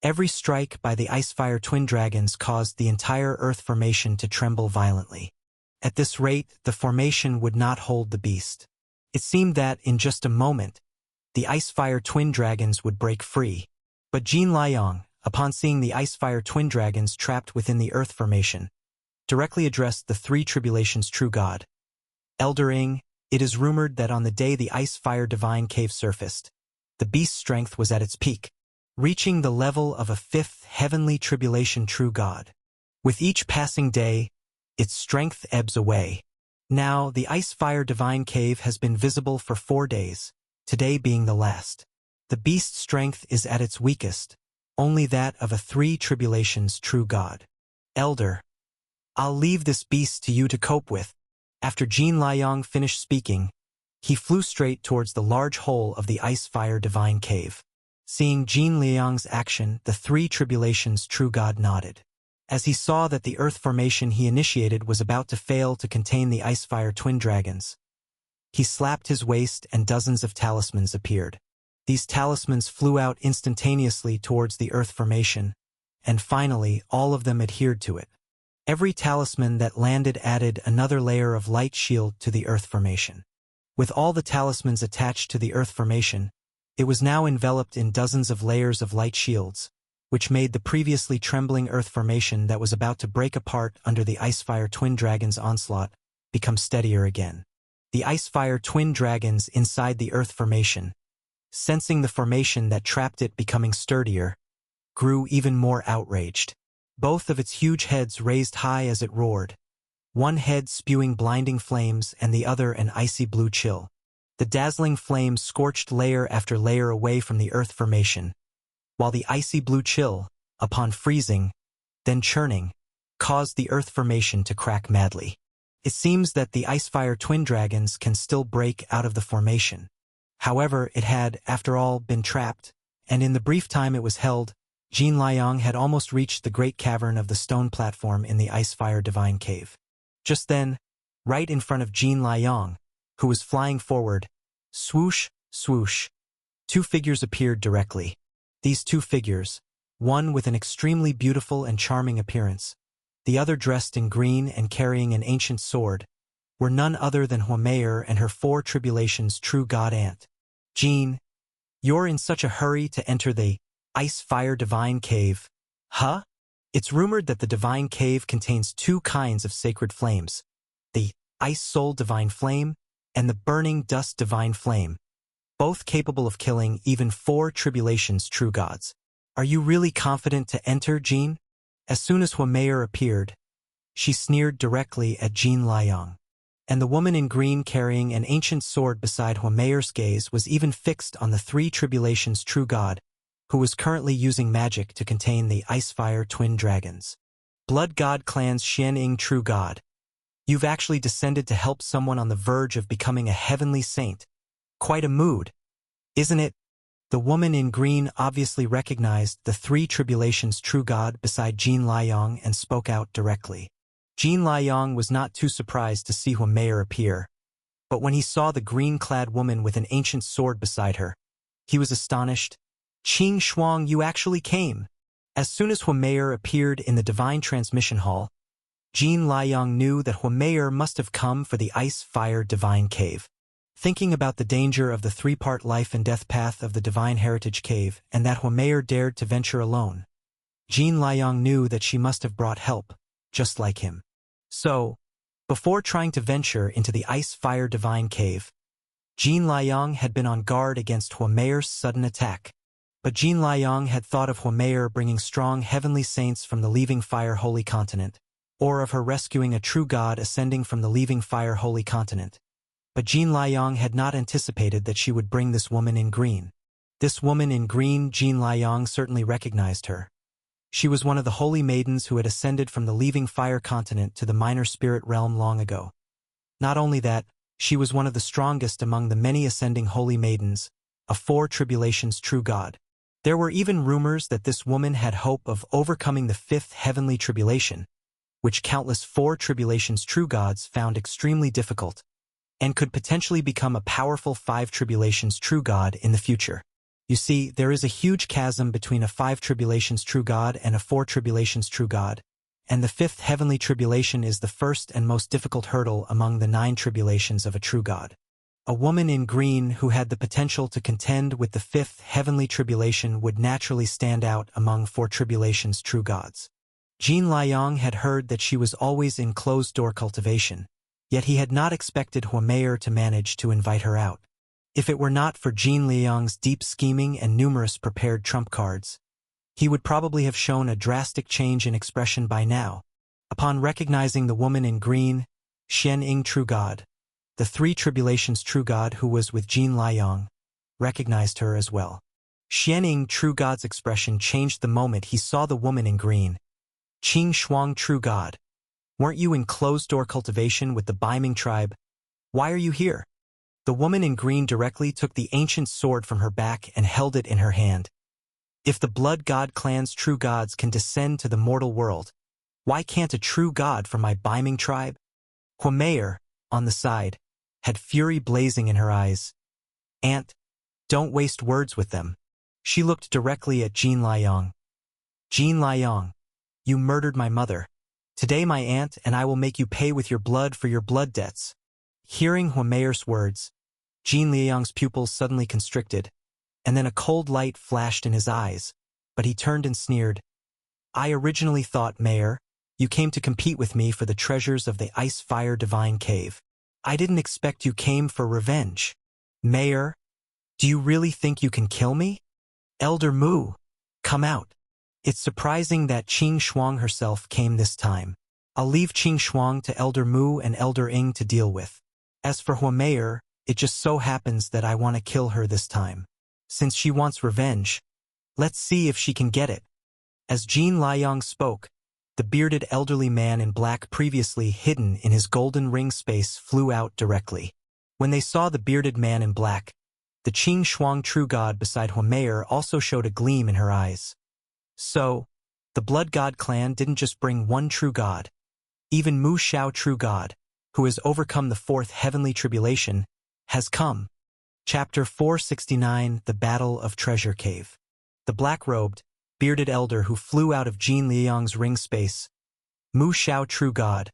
Every strike by the Icefire twin dragons caused the entire earth formation to tremble violently. At this rate, the formation would not hold the beast. It seemed that, in just a moment, the Icefire twin dragons would break free. But Jin Liang, upon seeing the Icefire twin dragons trapped within the earth formation, directly addressed the three tribulations' true god. Elder Ing, it is rumored that on the day the Icefire divine cave surfaced, the beast's strength was at its peak, reaching the level of a fifth heavenly tribulation true god. With each passing day, its strength ebbs away. Now, the Icefire divine cave has been visible for 4 days, today being the last. The beast's strength is at its weakest, only that of a three tribulations true god. Elder, I'll leave this beast to you to cope with. After Jin Liang finished speaking, he flew straight towards the large hole of the Icefire divine cave. Seeing Jin Liang's action, the three tribulations true god nodded. As he saw that the earth formation he initiated was about to fail to contain the Icefire twin dragons, he slapped his waist and dozens of talismans appeared. These talismans flew out instantaneously towards the earth formation, and finally all of them adhered to it. Every talisman that landed added another layer of light shield to the earth formation. With all the talismans attached to the earth formation, it was now enveloped in dozens of layers of light shields, which made the previously trembling earth formation that was about to break apart under the Icefire twin dragons' onslaught become steadier again. The Icefire twin dragons inside the earth formation, sensing the formation that trapped it becoming sturdier, grew even more outraged. Both of its huge heads raised high as it roared, one head spewing blinding flames and the other an icy blue chill. The dazzling flames scorched layer after layer away from the earth formation, while the icy blue chill, upon freezing, then churning, caused the earth formation to crack madly. It seems that the Icefire twin dragons can still break out of the formation. However, it had, after all, been trapped, and in the brief time it was held, Jin Liang had almost reached the great cavern of the stone platform in the Icefire divine cave. Just then, right in front of Jin Liang, who was flying forward, swoosh, swoosh, two figures appeared directly. These two figures, one with an extremely beautiful and charming appearance, the other dressed in green and carrying an ancient sword, were none other than Huameyer and her four tribulations true god aunt. Jin, You're in such a hurry to enter the Ice-Fire Divine Cave. Huh? It's rumored that the Divine Cave contains two kinds of sacred flames, the Ice Soul Divine Flame and the Burning Dust Divine Flame, both capable of killing even 4 tribulations true gods. Are you really confident to enter, Jean? As soon as Huameyer appeared, she sneered directly at Jean Liang. And the woman in green carrying an ancient sword beside Huameyer's gaze was even fixed on the 3 tribulations true god, who was currently using magic to contain the Icefire twin dragons. Blood God Clan's Xianying true god. You've actually descended to help someone on the verge of becoming a heavenly saint. Quite a mood, isn't it? The woman in green obviously recognized the 3 tribulations true god beside Jean Liang and spoke out directly. Jean Liang was not too surprised to see Huameyer appear, but when he saw the green-clad woman with an ancient sword beside her, he was astonished. Qing Shuang, you actually came. As soon as Huameyer appeared in the Divine Transmission Hall, Jean Liang knew that Huameyer must have come for the Ice-Fire Divine Cave. Thinking about the danger of the 3-part life and death path of the Divine Heritage Cave and that Huameyer dared to venture alone, Jean Liang knew that she must have brought help, just like him. So, before trying to venture into the Ice-Fire Divine Cave, Jean Liang had been on guard against Huameyer's sudden attack. But Jean Liang had thought of Huameyer bringing strong heavenly saints from the Leaving Fire Holy Continent, or of her rescuing a true god ascending from the Leaving Fire Holy Continent. But Jean Liang had not anticipated that she would bring this woman in green. This woman in green, Jean Liang certainly recognized her. She was one of the holy maidens who had ascended from the Leaving Fire Continent to the Minor Spirit Realm long ago. Not only that, she was one of the strongest among the many ascending holy maidens, a 4 tribulations true god. There were even rumors that this woman had hope of overcoming the 5th heavenly tribulation, which countless 4 tribulations true gods found extremely difficult, and could potentially become a powerful 5 tribulations true god in the future. You see, there is a huge chasm between a 5 tribulations true god and a 4 tribulations true god, and the 5th heavenly tribulation is the first and most difficult hurdle among the 9 tribulations of a true god. A woman in green who had the potential to contend with the 5th heavenly tribulation would naturally stand out among 4 tribulations true gods. Jean Liang had heard that she was always in closed-door cultivation, yet he had not expected Huameyer to manage to invite her out. If it were not for Jean Liang's deep scheming and numerous prepared trump cards, he would probably have shown a drastic change in expression by now. Upon recognizing the woman in green, Xianying true god, the 3 tribulations true god who was with Jean Liang, recognized her as well. Xianying true god's expression changed the moment he saw the woman in green. Qing Shuang true god, weren't you in closed-door cultivation with the Baiming tribe? Why are you here? The woman in green directly took the ancient sword from her back and held it in her hand. If the Blood God Clan's true gods can descend to the mortal world, why can't a true god from my Baiming tribe? Huameyer, on the side, had fury blazing in her eyes. Aunt, don't waste words with them. She looked directly at Jean Liang. Jean Liang, you murdered my mother. Today my aunt and I will make you pay with your blood for your blood debts. Hearing Huameyer's words, Jean Liang's pupils suddenly constricted, and then a cold light flashed in his eyes, but he turned and sneered. I originally thought, Mayor, you came to compete with me for the treasures of the Ice-Fire Divine Cave. I didn't expect you came for revenge. Mayor, do you really think you can kill me? Elder Mu, come out. It's surprising that Qing Shuang herself came this time. I'll leave Qing Shuang to Elder Mu and Elder Ing to deal with. As for Huameyer, it just so happens that I want to kill her this time. Since she wants revenge, let's see if she can get it. As Jean Liang spoke, the bearded elderly man in black previously hidden in his golden ring space flew out directly. When they saw the bearded man in black, the Qing Shuang true god beside Huameyer also showed a gleam in her eyes. So, the Blood God clan didn't just bring one true god. Even Mu Xiao true god, who has overcome the 4th heavenly tribulation, has come. Chapter 469, The Battle of Treasure Cave. The black-robed, bearded elder who flew out of Jean Liang's ring space, Mu Xiao true god,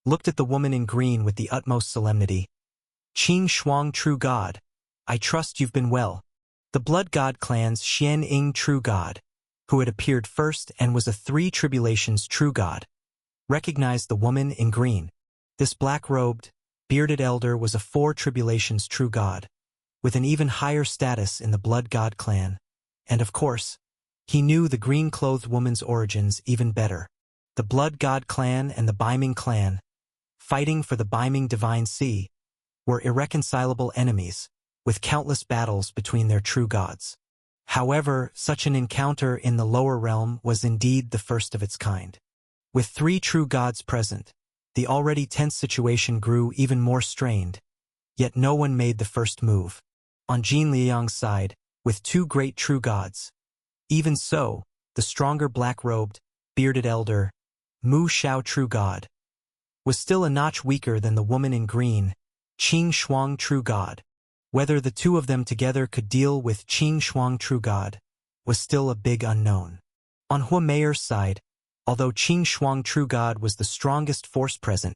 looked at the woman in green with the utmost solemnity. Qing Shuang true god, I trust you've been well. The Blood God clan's Xian Ying true god, who had appeared first and was a three tribulations true god, recognized the woman in green. This black-robed, bearded elder was a four tribulations true god, with an even higher status in the Blood God clan, and of course, he knew the green-clothed woman's origins even better. The Blood God clan and the Baiming clan, fighting for the Baiming Divine Sea, were irreconcilable enemies, with countless battles between their true gods. However, such an encounter in the lower realm was indeed the first of its kind. With three true gods present, the already tense situation grew even more strained, yet no one made the first move. On Jin Liang's side, with two great true gods. Even so, the stronger black-robed, bearded elder, Mu Xiao true god, was still a notch weaker than the woman in green, Qing Shuang true god. Whether the two of them together could deal with Qing Shuang true god was still a big unknown. On Hua Meier's side, although Qing Shuang true god was the strongest force present,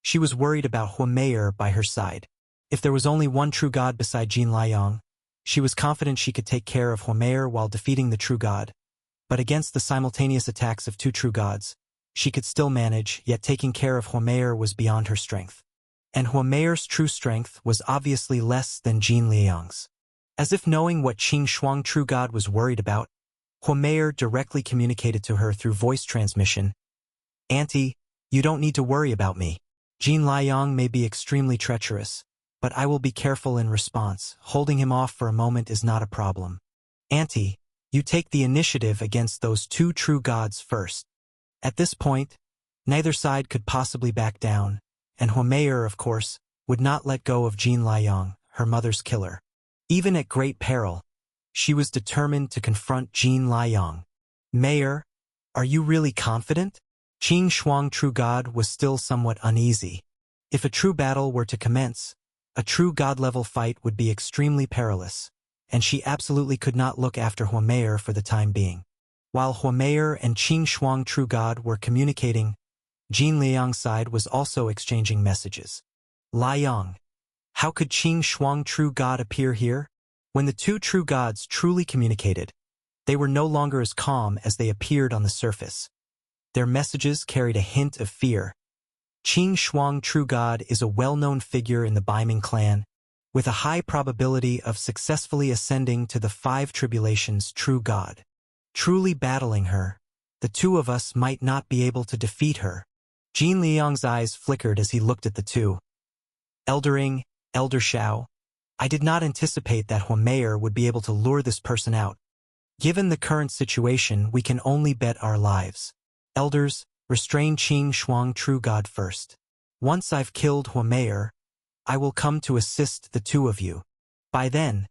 she was worried about Hua Meier by her side. If there was only one true god beside Jin Liang, she was confident she could take care of Hua Meier while defeating the true god. But against the simultaneous attacks of two true gods, she could still manage, yet taking care of Hua Meier was beyond her strength. And Hua Meier's true strength was obviously less than Jin Liang's. As if knowing what Qing Shuang true god was worried about, Hua Meier directly communicated to her through voice transmission, "Auntie, you don't need to worry about me. Jin Liang may be extremely treacherous, but I will be careful in response. Holding him off for a moment is not a problem. Auntie, you take the initiative against those two true gods first." At this point, neither side could possibly back down, and Hua Meier, of course, would not let go of Jin Liang, her mother's killer. Even at great peril, she was determined to confront Jin Liang. "Meier, are you really confident?" Qing Shuang true god was still somewhat uneasy. If a true battle were to commence, a true god-level fight would be extremely perilous, and she absolutely could not look after Hua Meier for the time being. While Hua Meier and Qing Shuang true god were communicating, Jin Liang's side was also exchanging messages. "Liang, how could Qing Shuang true god appear here?" When the two true gods truly communicated, they were no longer as calm as they appeared on the surface. Their messages carried a hint of fear. Qing Shuang true god is a well-known figure in the Baiming clan, with a high probability of successfully ascending to the five tribulations true god. Truly battling her, the two of us might not be able to defeat her. Jin Liang's eyes flickered as he looked at the two. "Eldering, Elder Xiao, I did not anticipate that Hua Meier would be able to lure this person out. Given the current situation, we can only bet our lives. Elders, restrain Qing Shuang true god first. Once I've killed Hua Meier, I will come to assist the two of you. By then,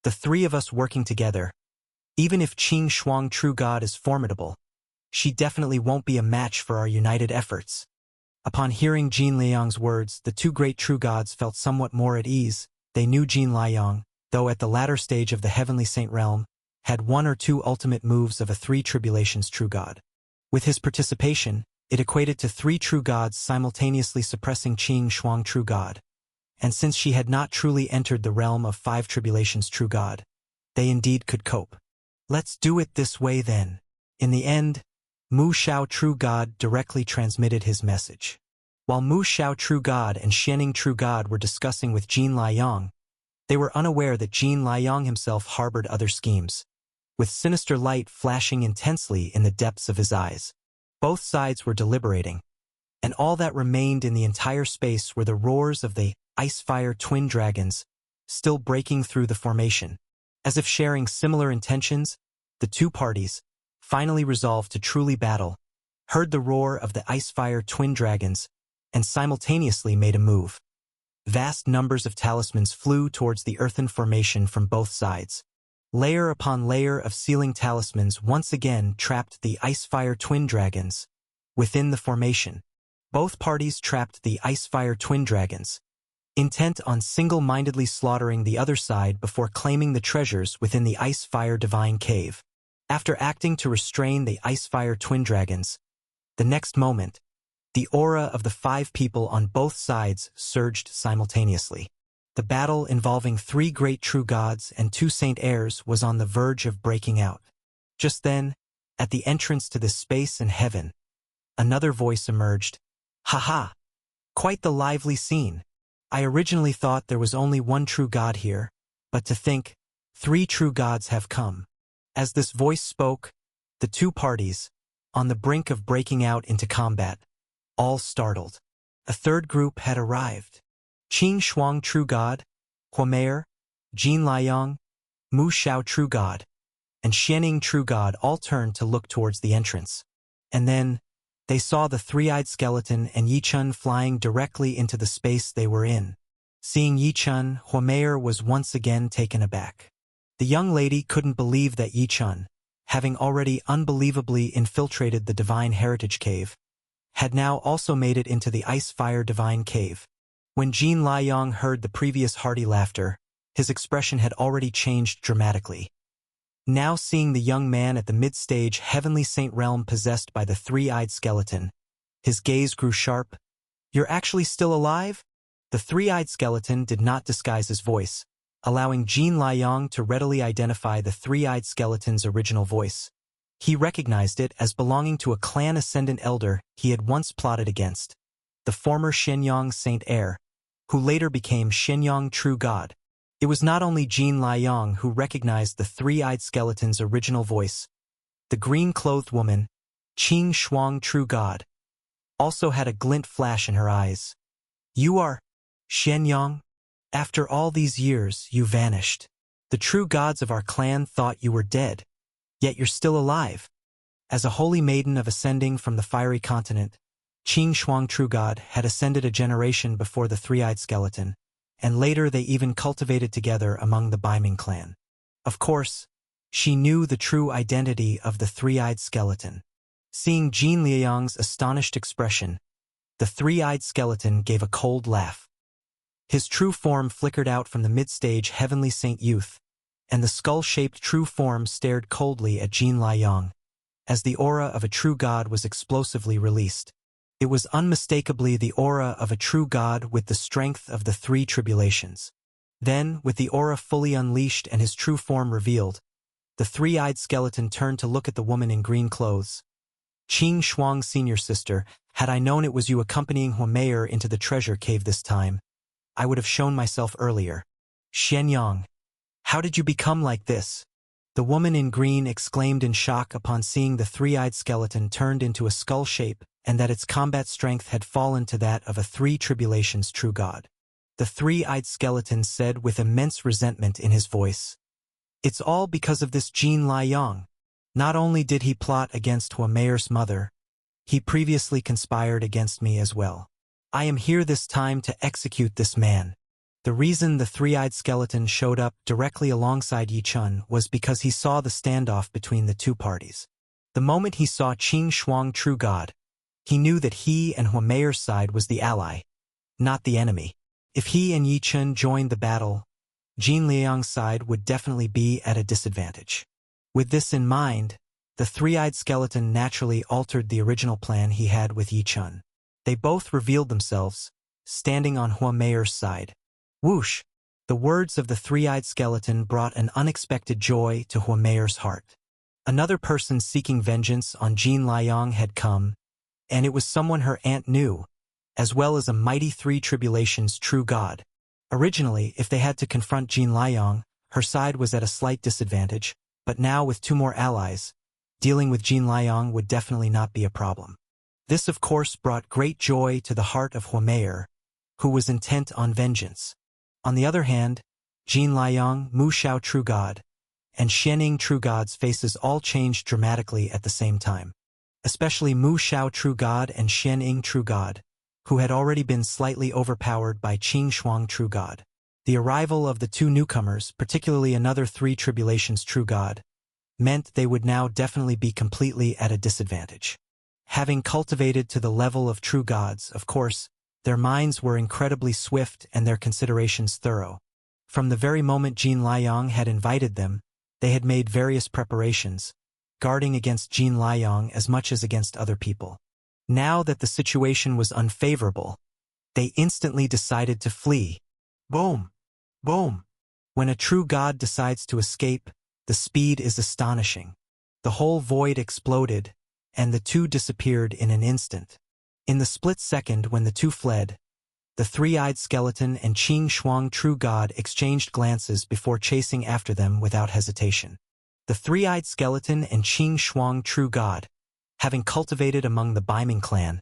the three of us working together, even if Qing Shuang true god is formidable, she definitely won't be a match for our united efforts." Upon hearing Jin Liang's words, the two great true gods felt somewhat more at ease. They knew Jin Liang, though at the latter stage of the Heavenly Saint realm, had one or two ultimate moves of a three tribulations true god. With his participation, it equated to three true gods simultaneously suppressing Qing Shuang true god. And since she had not truly entered the realm of five tribulations true god, they indeed could cope. "Let's do it this way then." In the end, Mu Xiao true god directly transmitted his message. While Mu Xiao true god and Xianing true god were discussing with Jin Liang, they were unaware that Jin Liang himself harbored other schemes, with sinister light flashing intensely in the depths of his eyes. Both sides were deliberating, and all that remained in the entire space were the roars of the Ice-Fire twin dragons, still breaking through the formation. As if sharing similar intentions, the two parties, finally resolved to truly battle, heard the roar of the Ice-Fire twin dragons, and simultaneously made a move. Vast numbers of talismans flew towards the earthen formation from both sides. Layer upon layer of sealing talismans once again trapped the Ice-Fire twin dragons within the formation. Both parties trapped the Ice-Fire twin dragons, intent on single-mindedly slaughtering the other side before claiming the treasures within the Ice-Fire divine cave. After acting to restrain the Ice-Fire twin dragons, the next moment, the aura of the five people on both sides surged simultaneously. The battle involving 3 great true gods and 2 saint heirs was on the verge of breaking out. Just then, at the entrance to this space in heaven, another voice emerged. "Ha ha! Quite the lively scene. I originally thought there was only one true god here, but to think, 3 true gods have come." As this voice spoke, the 2 parties, on the brink of breaking out into combat, all startled. A third group had arrived. Qing Shuang True God, Huameer, Jin Liang, Mu Shao True God, and Xianing True God all turned to look towards the entrance. And then, they saw the 3-eyed skeleton and Yichun flying directly into the space they were in. Seeing Yichun, Huameer was once again taken aback. The young lady couldn't believe that Yichun, having already unbelievably infiltrated the Divine Heritage Cave, had now also made it into the Ice-Fire Divine Cave. When Jin Liang heard the previous hearty laughter, his expression had already changed dramatically. Now seeing the young man at the mid-stage Heavenly Saint realm possessed by the 3-eyed skeleton, his gaze grew sharp. "You're actually still alive?" The 3-eyed skeleton did not disguise his voice, allowing Jin Liang to readily identify the 3-eyed skeleton's original voice. He recognized it as belonging to a clan ascendant elder he had once plotted against, the former Shenyang Saint heir, who later became Shenyang True God. It was not only Jin Liang who recognized the 3-eyed skeleton's original voice. The green-clothed woman, Qing Shuang True God, also had a glint flash in her eyes. "You are Shenyang? After all these years, you vanished. The true gods of our clan thought you were dead, yet you're still alive." As a holy maiden of ascending from the fiery continent, Qing Shuang True God had ascended a generation before the 3-eyed skeleton, and later they even cultivated together among the Baiming clan. Of course, she knew the true identity of the 3-eyed skeleton. Seeing Jin Liang's astonished expression, the 3-eyed skeleton gave a cold laugh. His true form flickered out from the mid-stage Heavenly Saint youth, and the skull-shaped true form stared coldly at Jin Liang, as the aura of a true god was explosively released. It was unmistakably the aura of a true god with the strength of the 3 tribulations. Then, with the aura fully unleashed and his true form revealed, the 3-eyed skeleton turned to look at the woman in green clothes. "Qing Shuang, senior sister, had I known it was you accompanying Huameer into the treasure cave this time, I would have shown myself earlier. Shenyang, how did you become like this?" The woman in green exclaimed in shock upon seeing the 3-eyed skeleton turned into a skull shape and that its combat strength had fallen to that of a 3 tribulations true god. The 3-eyed skeleton said with immense resentment in his voice, "It's all because of this Jin Liang. Not only did he plot against Huameer's mother, he previously conspired against me as well. I am here this time to execute this man." The reason the 3-eyed skeleton showed up directly alongside Yichun was because he saw the standoff between the 2 parties. The moment he saw Qing Shuang True God, he knew that he and Huameer's side was the ally, not the enemy. If he and Yichun joined the battle, Jin Liang's side would definitely be at a disadvantage. With this in mind, the 3-eyed skeleton naturally altered the original plan he had with Yichun. They both revealed themselves, standing on Huameer's side. Whoosh! The words of the 3-eyed skeleton brought an unexpected joy to Huameer's heart. Another person seeking vengeance on Jin Liang had come, and it was someone her aunt knew, as well as a mighty 3 tribulations true god. Originally, if they had to confront Jin Liang, her side was at a slight disadvantage, but now with 2 more allies, dealing with Jin Liang would definitely not be a problem. This of course brought great joy to the heart of Huameer, who was intent on vengeance. On the other hand, Jin Liang, Mu Shao True God, and Xianing True God's faces all changed dramatically at the same time. Especially Mu Shao True God and Xianing True God, who had already been slightly overpowered by Qing Shuang True God. The arrival of the 2 newcomers, particularly another 3 tribulations True God, meant they would now definitely be completely at a disadvantage. Having cultivated to the level of true gods, of course, their minds were incredibly swift and their considerations thorough. From the very moment Jin Liang had invited them, they had made various preparations, guarding against Jin Liang as much as against other people. Now that the situation was unfavorable, they instantly decided to flee. Boom! Boom! When a true god decides to escape, the speed is astonishing. The whole void exploded, and the two disappeared in an instant. In the split second when the two fled, the three-eyed skeleton and Qing Shuang true god exchanged glances before chasing after them without hesitation. The three-eyed skeleton and Qing Shuang true god, having cultivated among the Baiming clan,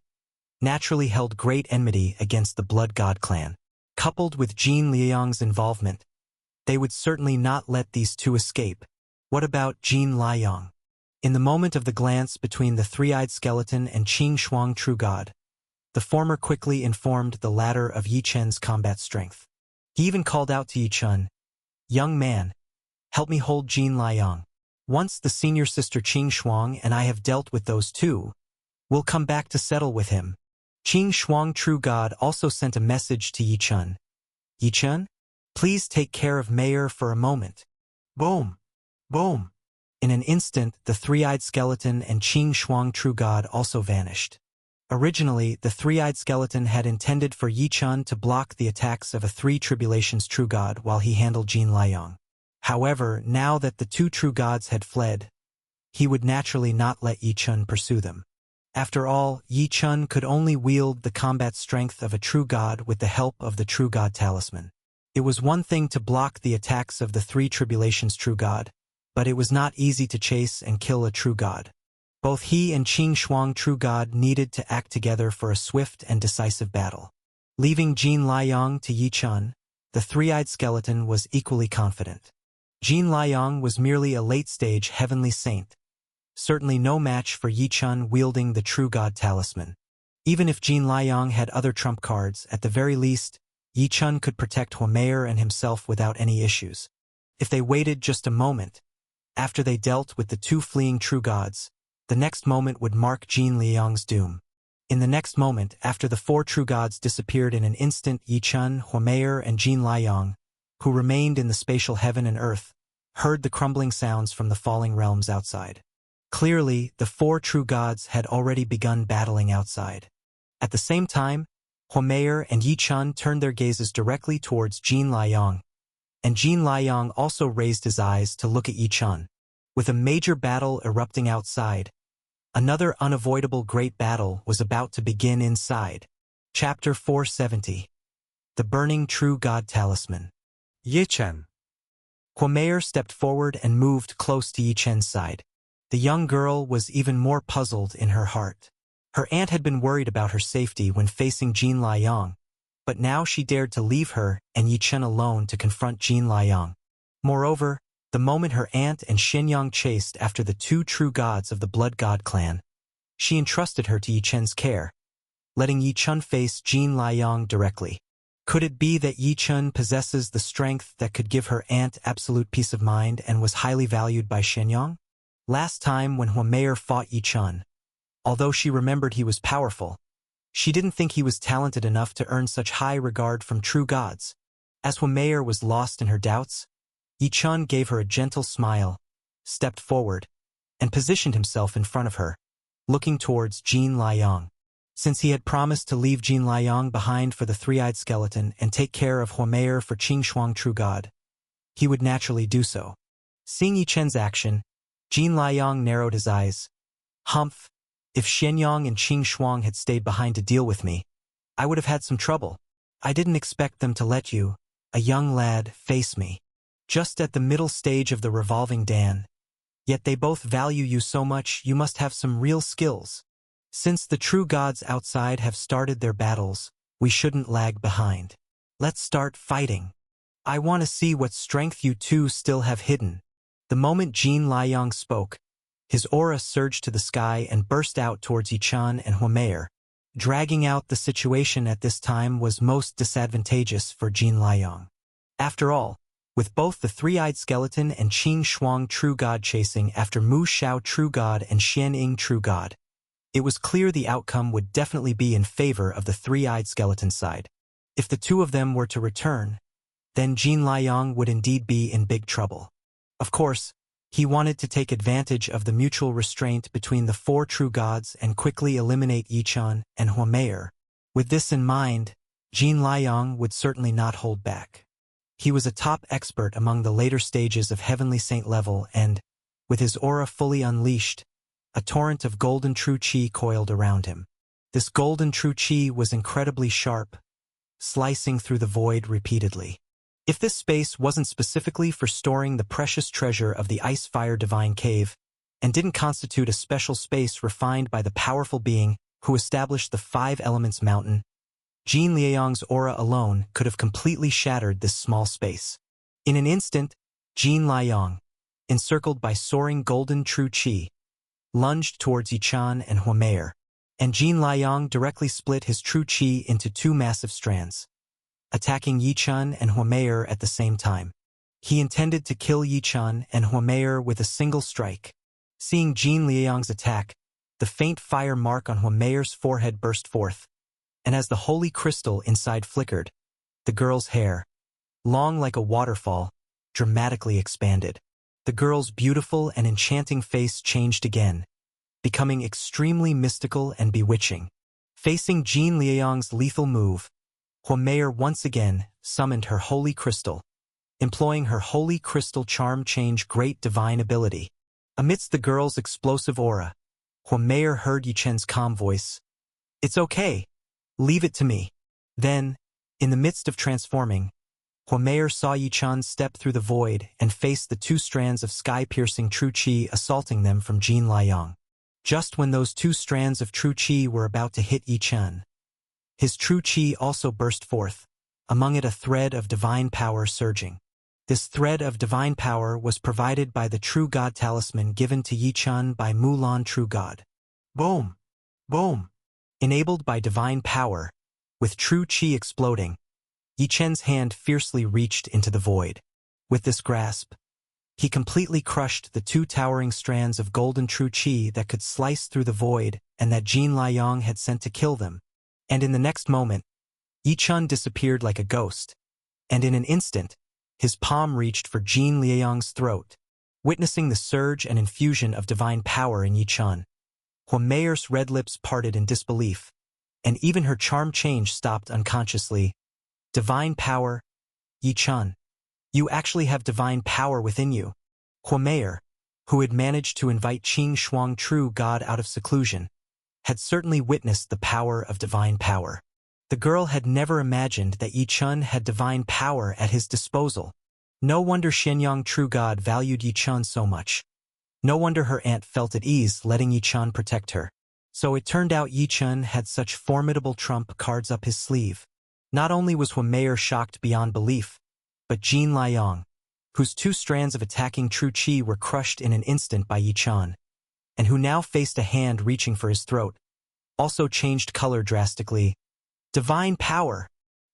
naturally held great enmity against the Blood God clan. Coupled with Jin Liang's involvement, they would certainly not let these two escape. What about Jin Liang? In the moment of the glance between the three-eyed skeleton and Qing Shuang true god, the former quickly informed the latter of Yi Chen's combat strength. He even called out to Yi Chen, "Young man, help me hold Jin Liang. Once the senior sister Qing Shuang and I have dealt with those two, we'll come back to settle with him." Qing Shuang true god also sent a message to Yi Chen. "Yi Chen, please take care of Mayor for a moment." Boom! Boom! In an instant, the three-eyed skeleton and Qing Shuang true god also vanished. Originally, the three-eyed skeleton had intended for Yi Chen to block the attacks of a Three Tribulations true god while he handled Jin Liang. However, now that the two true gods had fled, he would naturally not let Yi Chen pursue them. After all, Yi Chen could only wield the combat strength of a true god with the help of the true god talisman. It was one thing to block the attacks of the Three Tribulations true god, but it was not easy to chase and kill a true god. Both he and Qing Shuang true god needed to act together for a swift and decisive battle. Leaving Jin Liang to Yi Chen, the three-eyed skeleton was equally confident. Jin Liang was merely a late-stage heavenly saint, certainly no match for Yi Chen wielding the true god talisman. Even if Jin Liang had other trump cards, at the very least, Yi Chen could protect Huomeyer and himself without any issues. If they waited just a moment, after they dealt with the two fleeing true gods, the next moment would mark Jin Liang's doom. In the next moment, after the four true gods disappeared in an instant, Yi Chen, Huomeyer, and Jin Liang, who remained in the spatial heaven and earth, heard the crumbling sounds from the falling realms outside. Clearly, the four true gods had already begun battling outside. At the same time, Huomeyer and Yi Chen turned their gazes directly towards Jin Liang, and Jin Liang also raised his eyes to look at Yi Chen. With a major battle erupting outside, another unavoidable great battle was about to begin inside. Chapter 470. The Burning True God Talisman. Yi Chen. Huomeyer stepped forward and moved close to Yi Chen's side. The young girl was even more puzzled in her heart. Her aunt had been worried about her safety when facing Jin Liang, but now she dared to leave her and Yi Chen alone to confront Jin Liang. Moreover, the moment her aunt and Xianyang chased after the two true gods of the Blood God clan, she entrusted her to Yi Chen's care, letting Yi Chen face Jin Liang directly. Could it be that Yi Chen possesses the strength that could give her aunt absolute peace of mind and was highly valued by Xianyang? Last time when Huomeyer fought Yi Chen, although she remembered he was powerful, she didn't think he was talented enough to earn such high regard from true gods. As Huomeyer was lost in her doubts, Yi Chen gave her a gentle smile, stepped forward, and positioned himself in front of her, looking towards Jin Liang. Since he had promised to leave Jin Liang behind for the three-eyed skeleton and take care of Huomeyer for Qing Shuang true god, he would naturally do so. Seeing Yi Chen's action, Jin Liang narrowed his eyes. Humph, if Xianyang and Qing Shuang had stayed behind to deal with me, I would have had some trouble. I didn't expect them to let you, a young lad, face me. Just at the middle stage of the revolving Dan. Yet they both value you so much, you must have some real skills. Since the true gods outside have started their battles, we shouldn't lag behind. Let's start fighting. I want to see what strength you two still have hidden. The moment Jin Liang spoke, his aura surged to the sky and burst out towards Yi Chen and Huomeyer. Dragging out the situation at this time was most disadvantageous for Jin Liang. After all, with both the three-eyed skeleton and Qing Shuang true god chasing after Mu Xiao true god and Xian Ying true god, it was clear the outcome would definitely be in favor of the three-eyed skeleton side. If the two of them were to return, then Jin Liang would indeed be in big trouble. Of course, he wanted to take advantage of the mutual restraint between the four true gods and quickly eliminate Yi Chen and Huomeyer. With this in mind, Jin Liang would certainly not hold back. He was a top expert among the later stages of Heavenly Saint level and, with his aura fully unleashed, a torrent of golden true chi coiled around him. This golden true chi was incredibly sharp, slicing through the void repeatedly. If this space wasn't specifically for storing the precious treasure of the Ice-Fire Divine Cave, and didn't constitute a special space refined by the powerful being who established the Five Elements Mountain, Jin Liaoyang's aura alone could have completely shattered this small space. In an instant, Jin Liaoyang, encircled by soaring golden true chi, lunged towards Yichan and Huameyer, and Jin Liaoyang directly split his true chi into two massive strands, attacking Yichan and Huameyer at the same time. He intended to kill Yichan and Huameyer with a single strike. Seeing Jin Liaoyang's attack, the faint fire mark on Huameyer's forehead burst forth, and as the holy crystal inside flickered, the girl's hair, long like a waterfall, dramatically expanded. The girl's beautiful and enchanting face changed again, becoming extremely mystical and bewitching. Facing Jin Liaoyang's lethal move, Huameyer once again summoned her holy crystal, employing her holy crystal charm change great divine ability. Amidst the girl's explosive aura, Huameyer heard Yichen's calm voice. "It's okay. Leave it to me." Then, in the midst of transforming, Huameyer saw Yichan step through the void and face the two strands of sky-piercing true chi assaulting them from Jin Liaoyang. Just when those two strands of true chi were about to hit Yichan, his true chi also burst forth, among it a thread of divine power surging. This thread of divine power was provided by the True God talisman given to Yichan by Mulan True God. Boom! Boom! Enabled by divine power, with true chi exploding, Yichen's hand fiercely reached into the void. With this grasp, he completely crushed the two towering strands of golden true chi that could slice through the void and that Jin Liaoyang had sent to kill them. And in the next moment, Yichan disappeared like a ghost, and in an instant, his palm reached for Jin Liaoyang's throat. Witnessing the surge and infusion of divine power in Yichan, Huameyer's red lips parted in disbelief, and even her charm change stopped unconsciously. Divine power? Yichan, you actually have divine power within you. Huameyer, who had managed to invite Qing Shuang True God out of seclusion, had certainly witnessed the power of divine power. The girl had never imagined that Yichan had divine power at his disposal. No wonder Shenyang True God valued Yichan so much. No wonder her aunt felt at ease letting Yichan protect her. So it turned out Yichan had such formidable trump cards up his sleeve. Not only was Huameyer shocked beyond belief, but Jin Liaoyang, whose two strands of attacking true chi were crushed in an instant by Yichan, and who now faced a hand reaching for his throat, also changed color drastically. Divine power!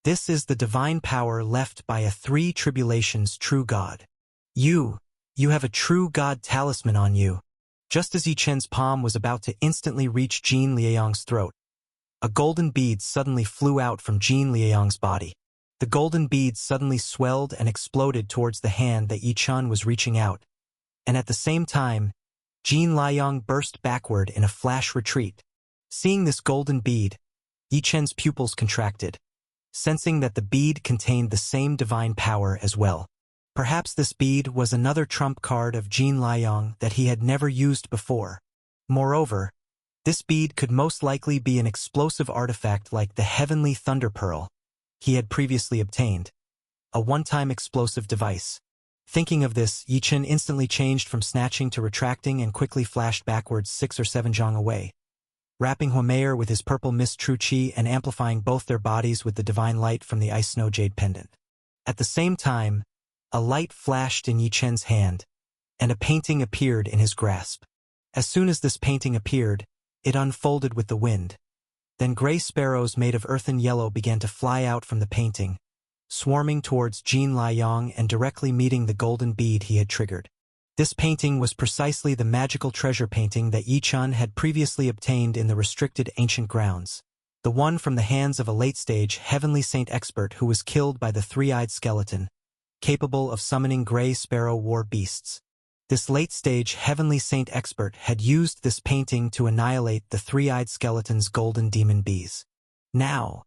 This is the divine power left by a three tribulations true God. You have a true God talisman on you. Just as Yichen's palm was about to instantly reach Jin Liaoyang's throat, a golden bead suddenly flew out from Jin Liaoyang's body. The golden bead suddenly swelled and exploded towards the hand that Yichan was reaching out, and at the same time, Jin Liaoyang burst backward in a flash retreat. Seeing this golden bead, Yichen's pupils contracted, sensing that the bead contained the same divine power as well. Perhaps this bead was another trump card of Jin Liaoyang that he had never used before. Moreover, this bead could most likely be an explosive artifact like the Heavenly Thunder Pearl he had previously obtained, a one-time explosive device. Thinking of this, Yichen instantly changed from snatching to retracting and quickly flashed backwards 6 or 7 zhang away, wrapping Huameyer with his purple mist true chi and amplifying both their bodies with the divine light from the ice snow jade pendant. At the same time, a light flashed in Yichen's hand, and a painting appeared in his grasp. As soon as this painting appeared, it unfolded with the wind. Then gray sparrows made of earthen yellow began to fly out from the painting, swarming towards Jin Liaoyang and directly meeting the golden bead he had triggered. This painting was precisely the magical treasure painting that Yichan had previously obtained in the restricted ancient grounds, the one from the hands of a late-stage heavenly saint expert who was killed by the three-eyed skeleton, capable of summoning gray sparrow war beasts. This late-stage heavenly saint expert had used this painting to annihilate the three-eyed skeleton's golden demon bees. Now,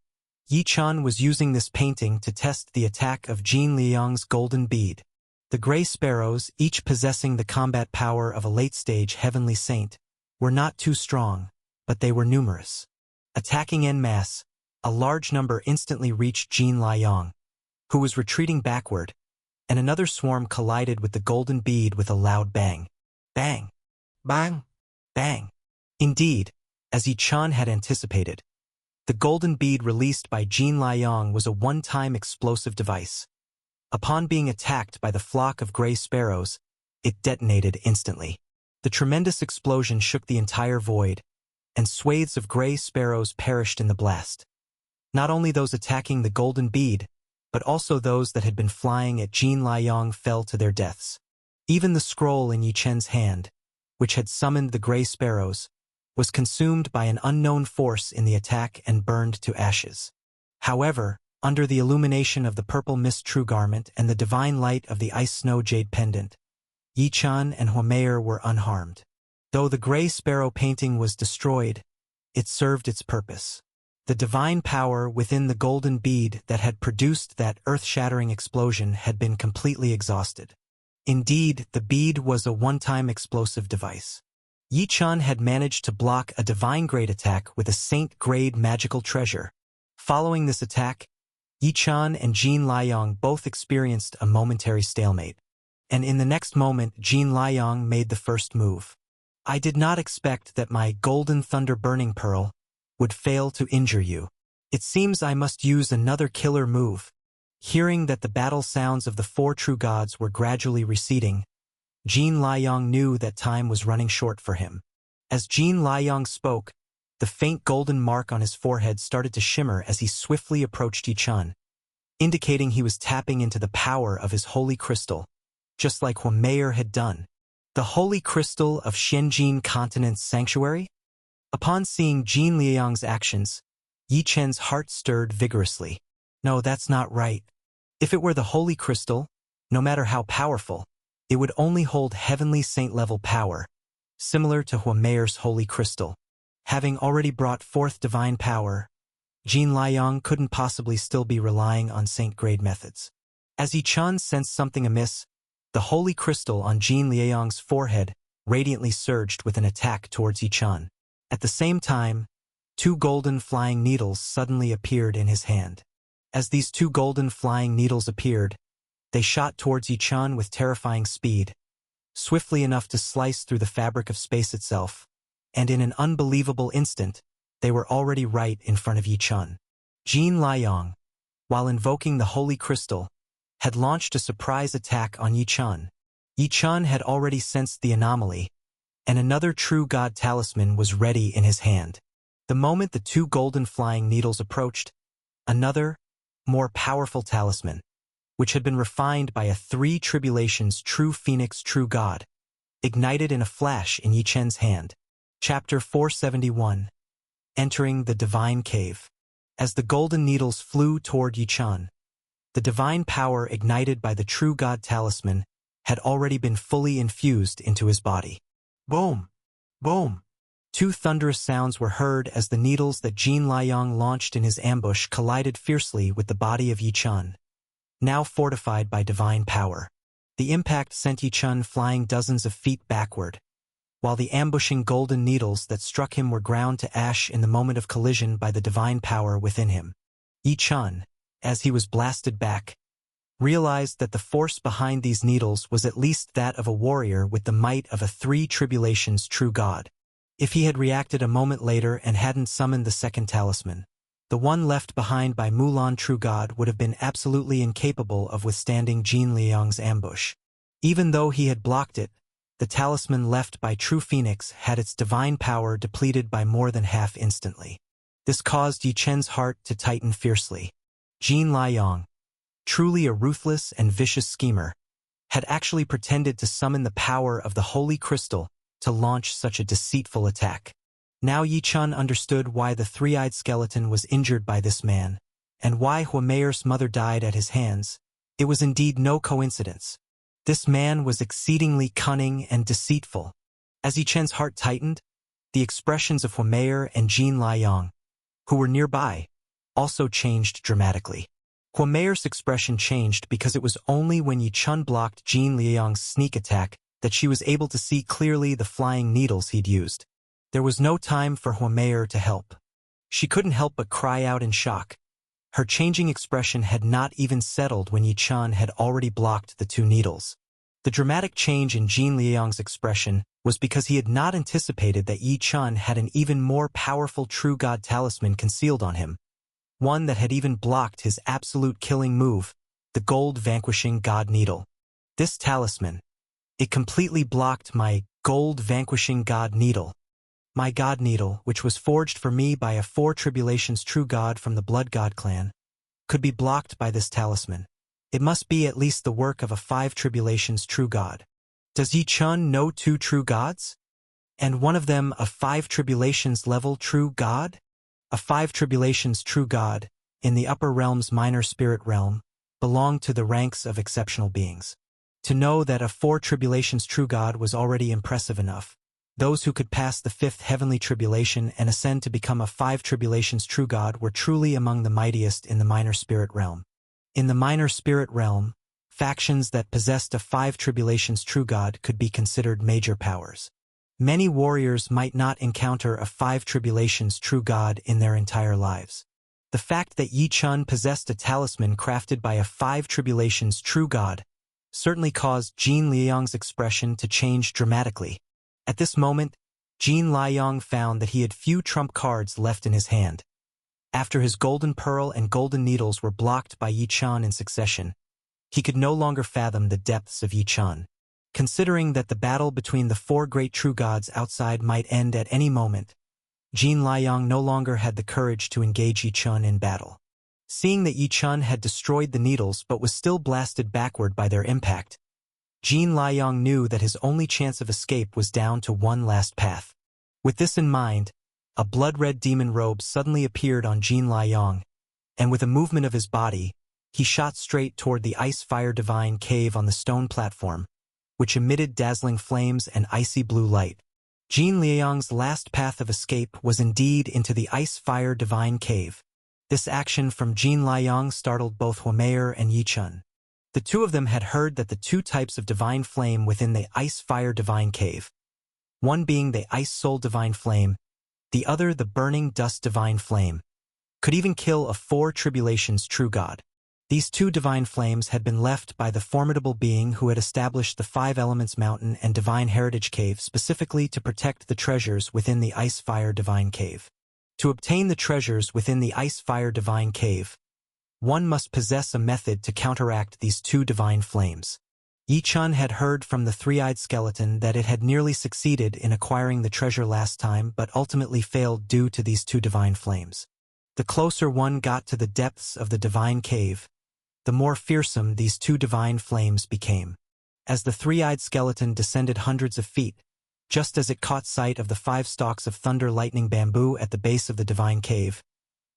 Yi Chun was using this painting to test the attack of Jin Liang's golden bead. The gray sparrows, each possessing the combat power of a late-stage heavenly saint, were not too strong, but they were numerous. Attacking en masse, a large number instantly reached Jin Liang, who was retreating backward, and another swarm collided with the golden bead with a loud bang. Bang! Bang! Bang! Indeed, as Yi Chun had anticipated, the golden bead released by Jin Liang was a one-time explosive device. Upon being attacked by the flock of gray sparrows, it detonated instantly. The tremendous explosion shook the entire void, and swathes of gray sparrows perished in the blast. Not only those attacking the golden bead, but also those that had been flying at Jin Liang fell to their deaths. Even the scroll in Yi Chen's hand, which had summoned the gray sparrows, was consumed by an unknown force in the attack and burned to ashes. However, under the illumination of the purple mist true garment and the divine light of the ice snow jade pendant, Yi Chun and Huameyer were unharmed. Though the gray sparrow painting was destroyed, it served its purpose. The divine power within the golden bead that had produced that earth-shattering explosion had been completely exhausted. Indeed, the bead was a one-time explosive device. Yi Chun had managed to block a divine-grade attack with a saint-grade magical treasure. Following this attack, Yi Chun and Jin Liang both experienced a momentary stalemate. And in the next moment, Jin Liang made the first move. I did not expect that my golden thunder burning pearl would fail to injure you. It seems I must use another killer move. Hearing that the battle sounds of the four true gods were gradually receding, Jin Liang knew that time was running short for him. As Jin Liang spoke, the faint golden mark on his forehead started to shimmer as he swiftly approached Yi Chun, indicating he was tapping into the power of his holy crystal, just like Huameyer had done. The holy crystal of Xianjin Continent's sanctuary? Upon seeing Jin Liang's actions, Yi Chen's heart stirred vigorously. No, that's not right. If it were the holy crystal, no matter how powerful, it would only hold heavenly saint-level power, similar to Huameyer's holy crystal. Having already brought forth divine power, Jin Liang couldn't possibly still be relying on saint-grade methods. As Yi Chun sensed something amiss, the holy crystal on Jin Liang's forehead radiantly surged with an attack towards Yi Chun. At the same time, two golden flying needles suddenly appeared in his hand. As these two golden flying needles appeared, they shot towards Yi Chun with terrifying speed, swiftly enough to slice through the fabric of space itself, and in an unbelievable instant, they were already right in front of Yi Chun. Jin Liang, while invoking the holy crystal, had launched a surprise attack on Yi Chun. Yi Chun had already sensed the anomaly, and another true god talisman was ready in his hand. The moment the two golden flying needles approached, another, more powerful talisman, which had been refined by a three tribulations true phoenix true god, ignited in a flash in Yi Chen's hand. Chapter 471. Entering the Divine Cave. As the golden needles flew toward Yi Chun, the divine power ignited by the true god talisman had already been fully infused into his body. Boom! Boom! Two thunderous sounds were heard as the needles that Jin Liang launched in his ambush collided fiercely with the body of Yi Chun, now fortified by divine power. The impact sent Yi Chun flying dozens of feet backward, while the ambushing golden needles that struck him were ground to ash in the moment of collision by the divine power within him. Yi Chun, as he was blasted back, realized that the force behind these needles was at least that of a warrior with the might of a three tribulations true god. If he had reacted a moment later and hadn't summoned the second talisman, the one left behind by Mulan true god would have been absolutely incapable of withstanding Jin Liang's ambush. Even though he had blocked it, the talisman left by True Phoenix had its divine power depleted by more than half instantly. This caused Yi Chen's heart to tighten fiercely. Jin Liang, truly a ruthless and vicious schemer, had actually pretended to summon the power of the holy crystal to launch such a deceitful attack. Now Yi Chun understood why the three-eyed skeleton was injured by this man, and why Huameyer's mother died at his hands. It was indeed no coincidence. This man was exceedingly cunning and deceitful. As Yi Chen's heart tightened, the expressions of Huameyer and Jin Liang, who were nearby, also changed dramatically. Huomeyer's expression changed because it was only when Yi Chun blocked Jin Liang's sneak attack that she was able to see clearly the flying needles he'd used. There was no time for Huomeyer to help. She couldn't help but cry out in shock. Her changing expression had not even settled when Yi Chun had already blocked the two needles. The dramatic change in Jin Liang's expression was because he had not anticipated that Yi Chun had an even more powerful True God talisman concealed on him, one that had even blocked his absolute killing move, the gold vanquishing God Needle. This talisman, it completely blocked my gold vanquishing God Needle. My God Needle, which was forged for me by a 4 Tribulations True God from the Blood God clan, could be blocked by this talisman. It must be at least the work of a 5 Tribulations True God. Does Yi Chun know 2 True Gods? And one of them a 5 Tribulations level True God? A 5 Tribulations True God, in the upper realm's minor spirit realm, belonged to the ranks of exceptional beings. To know that a 4 Tribulations True God was already impressive enough. Those who could pass the 5th heavenly tribulation and ascend to become a 5 Tribulations True God were truly among the mightiest in the minor spirit realm. In the minor spirit realm, factions that possessed a 5 Tribulations True God could be considered major powers. Many warriors might not encounter a 5 Tribulations True God in their entire lives. The fact that Yi Chun possessed a talisman crafted by a 5 Tribulations True God certainly caused Jin Liang's expression to change dramatically. At this moment, Jin Liang found that he had few trump cards left in his hand. After his golden pearl and golden needles were blocked by Yi Chun in succession, he could no longer fathom the depths of Yi Chun. Considering that the battle between the 4 great true gods outside might end at any moment, Jin Liang no longer had the courage to engage Yi Chun in battle. Seeing that Yi Chun had destroyed the needles but was still blasted backward by their impact, Jin Liang knew that his only chance of escape was down to one last path. With this in mind, a blood-red demon robe suddenly appeared on Jin Liang, and with a movement of his body, he shot straight toward the ice-fire divine cave on the stone platform, which emitted dazzling flames and icy blue light. Jin Liang's last path of escape was indeed into the ice-fire divine cave. This action from Jin Liang startled both Huomeyer and Yi Chun. The two of them had heard that the 2 types of divine flame within the ice-fire divine cave, one being the ice-soul divine flame, the other the burning dust divine flame, could even kill a 4 Tribulations True God. These 2 divine flames had been left by the formidable being who had established the 5 Elements Mountain and Divine Heritage Cave specifically to protect the treasures within the Ice-Fire Divine Cave. To obtain the treasures within the Ice-Fire Divine Cave, one must possess a method to counteract these 2 divine flames. Yi Chun had heard from the 3-eyed skeleton that it had nearly succeeded in acquiring the treasure last time but ultimately failed due to these 2 divine flames. The closer one got to the depths of the divine cave, the more fearsome these 2 divine flames became. As the 3-eyed skeleton descended hundreds of feet, just as it caught sight of the 5 stalks of thunder lightning bamboo at the base of the divine cave,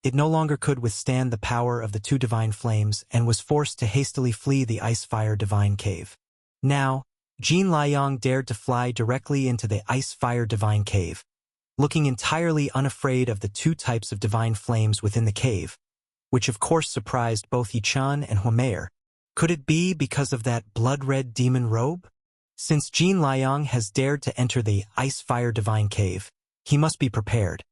it no longer could withstand the power of the 2 divine flames and was forced to hastily flee the ice-fire divine cave. Now, Jin Liang dared to fly directly into the ice-fire divine cave, looking entirely unafraid of the 2 types of divine flames within the cave, which of course surprised both Yi Chun and Huomeyer. Could it be because of that blood-red demon robe? Since Jin Liang has dared to enter the ice-fire divine cave, he must be prepared.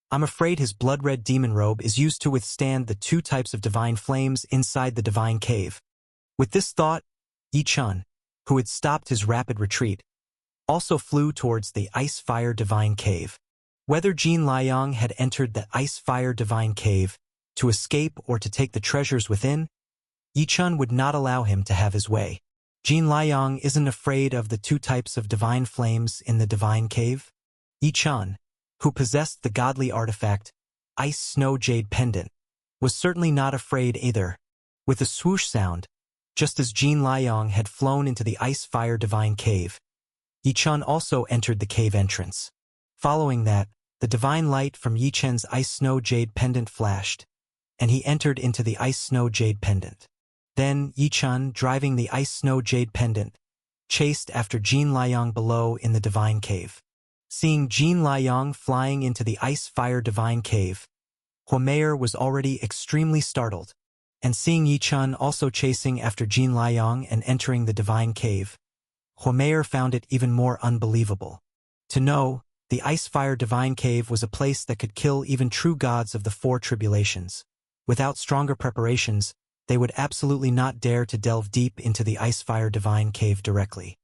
I'm afraid his blood-red demon robe is used to withstand the 2 types of divine flames inside the divine cave. With this thought, Yi Chun, who had stopped his rapid retreat, also flew towards the ice-fire divine cave. Whether Jin Liang had entered the ice-fire divine cave to escape or to take the treasures within, Yi Chun would not allow him to have his way. Jin Liang isn't afraid of the 2 types of divine flames in the divine cave. Yi Chun, who possessed the godly artifact, Ice Snow Jade Pendant, was certainly not afraid either. With a swoosh sound, just as Jin Liang had flown into the ice-fire divine cave, Yi Chun also entered the cave entrance. Following that, the divine light from Yi Chun's Ice Snow Jade Pendant flashed, and he entered into the Ice Snow Jade Pendant. Then Yi Chun, driving the Ice Snow Jade Pendant, chased after Jin Liang below in the divine cave. Seeing Jin Liang flying into the ice-fire divine cave, Huomeyer was already extremely startled, and seeing Yi Chun also chasing after Jin Liang and entering the divine cave, Huomeyer found it even more unbelievable. To know, the Ice-Fire Divine Cave was a place that could kill even true gods of the four tribulations. Without stronger preparations, they would absolutely not dare to delve deep into the Ice-Fire Divine Cave directly.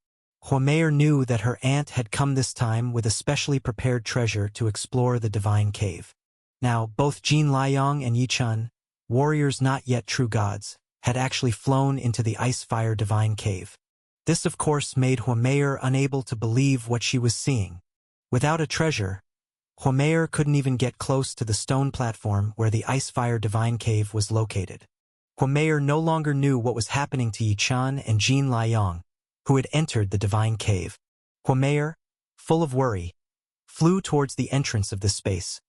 Huomeyer knew that her aunt had come this time with a specially prepared treasure to explore the Divine Cave. Now, both Jin Liang and Yi Chun, warriors not yet true gods, had actually flown into the Ice-Fire Divine Cave. This of course made Huomeyer unable to believe what she was seeing. Without a treasure, Huomeyer couldn't even get close to the stone platform where the Ice-Fire Divine Cave was located. Huomeyer no longer knew what was happening to Yi Chun and Jin Liang, who had entered the Divine Cave. Huomeyer, full of worry, flew towards the entrance of this space,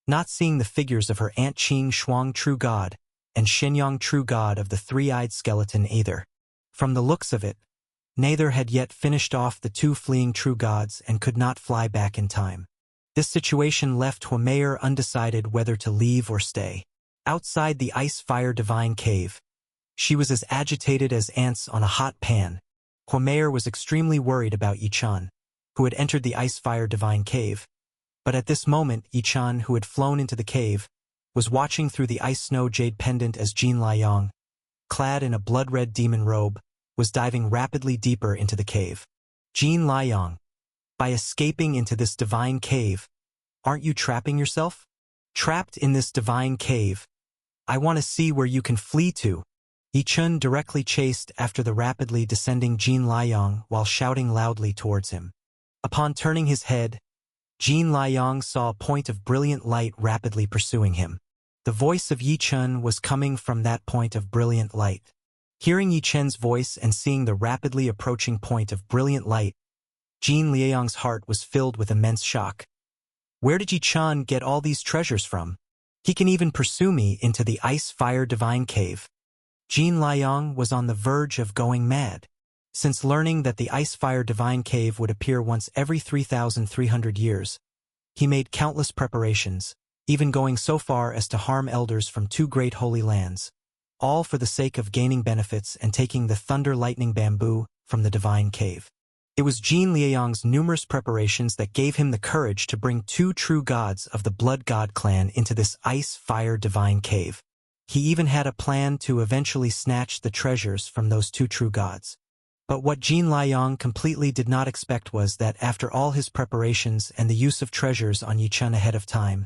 not seeing the figures of her Aunt Qing Shuang True God and Shenyang True God of the Three-Eyed Skeleton either. From the looks of it, neither had yet finished off the two fleeing true gods and could not fly back in time. This situation left Huomeyer undecided whether to leave or stay. Outside the Ice-Fire Divine Cave, she was as agitated as ants on a hot pan. Huomeyer was extremely worried about Yi Chun, who had entered the Ice-Fire Divine Cave. But at this moment, Yi Chun, who had flown into the cave, was watching through the ice-snow jade pendant as Jin Liang, clad in a blood-red demon robe, was diving rapidly deeper into the cave. Jin Liang, by escaping into this divine cave, aren't you trapping yourself? Trapped in this divine cave, I want to see where you can flee to. Yi Chun directly chased after the rapidly descending Jin Liang while shouting loudly towards him. Upon turning his head, Jin Liang saw a point of brilliant light rapidly pursuing him. The voice of Yi Chun was coming from that point of brilliant light. Hearing Yi Chun's voice and seeing the rapidly approaching point of brilliant light, Jin Liang's heart was filled with immense shock. Where did Yi Chun get all these treasures from? He can even pursue me into the Ice-Fire Divine Cave. Jin Liang was on the verge of going mad. Since learning that the Ice-Fire Divine Cave would appear once every 3,300 years, he made countless preparations, even going so far as to harm elders from two great holy lands, all for the sake of gaining benefits and taking the thunder lightning bamboo from the divine cave. It was Jin Liang's numerous preparations that gave him the courage to bring two true gods of the Blood God clan into this Ice-Fire Divine Cave. He even had a plan to eventually snatch the treasures from those two true gods. But what Jin Liang completely did not expect was that after all his preparations and the use of treasures on Yi Chun ahead of time,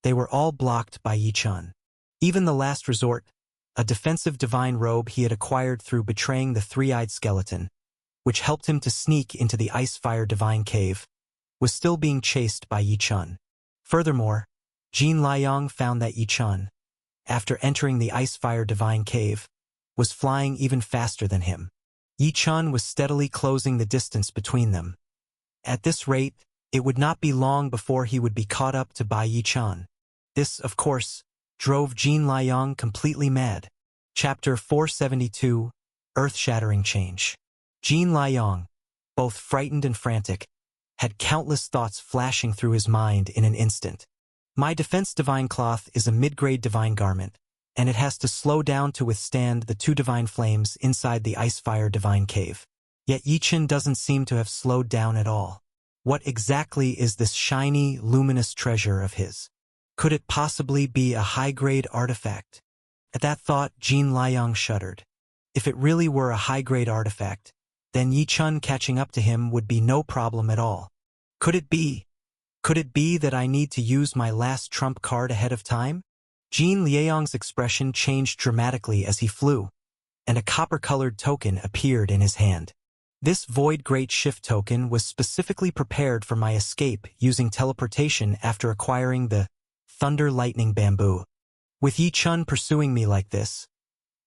they were all blocked by Yi Chun. Even the last resort, a defensive divine robe he had acquired through betraying the Three-Eyed Skeleton, which helped him to sneak into the Ice-Fire Divine Cave, was still being chased by Yi Chun. Furthermore, Jin Liang found that Yi Chun, after entering the Ice-Fire Divine Cave, was flying even faster than him. Yi Chun was steadily closing the distance between them. At this rate, it would not be long before he would be caught up to by Yi Chun. This, of course, drove Jin Liang completely mad. Chapter 472, Earth-Shattering Change. Jin Liang, both frightened and frantic, had countless thoughts flashing through his mind in an instant. My defense divine cloth is a mid-grade divine garment, and it has to slow down to withstand the two divine flames inside the Ice-Fire Divine Cave. Yet Yi Chun doesn't seem to have slowed down at all. What exactly is this shiny, luminous treasure of his? Could it possibly be a high-grade artifact? At that thought, Jin Liang shuddered. If it really were a high-grade artifact, then Yi Chun catching up to him would be no problem at all. Could it be? Could it be that I need to use my last trump card ahead of time? Jin Liang's expression changed dramatically as he flew, and a copper-colored token appeared in his hand. This Void Great Shift token was specifically prepared for my escape using teleportation after acquiring the Thunder Lightning Bamboo. With Yi Chun pursuing me like this,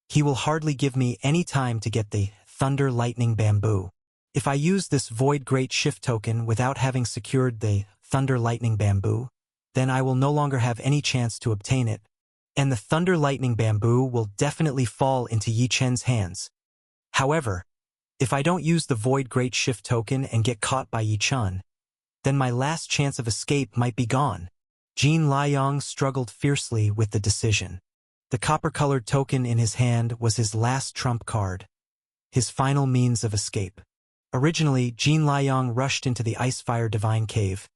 he will hardly give me any time to get the Thunder Lightning Bamboo. If I use this Void Great Shift token without having secured the Thunder Lightning Bamboo, then I will no longer have any chance to obtain it, and the Thunder Lightning Bamboo will definitely fall into Yi Chun's hands. However, if I don't use the Void Great Shift token and get caught by Yi Chun, then my last chance of escape might be gone. Jin Liang struggled fiercely with the decision. The copper-colored token in his hand was his last trump card, his final means of escape. Originally, Jin Liang rushed into the Ice-Fire Divine Cave,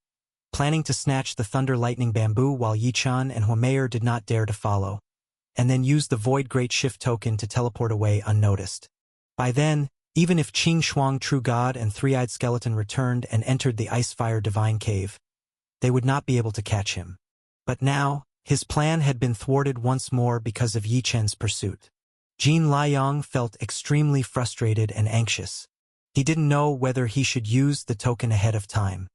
planning to snatch the Thunder Lightning Bamboo while Yi-chan and Huomeyer did not dare to follow, and then use the Void Great Shift token to teleport away unnoticed. By then, even if Qing Shuang True God and Three-Eyed Skeleton returned and entered the Ice-Fire Divine Cave, they would not be able to catch him. But now, his plan had been thwarted once more because of Yi Chen's pursuit. Jin Liang felt extremely frustrated and anxious. He didn't know whether he should use the token ahead of time.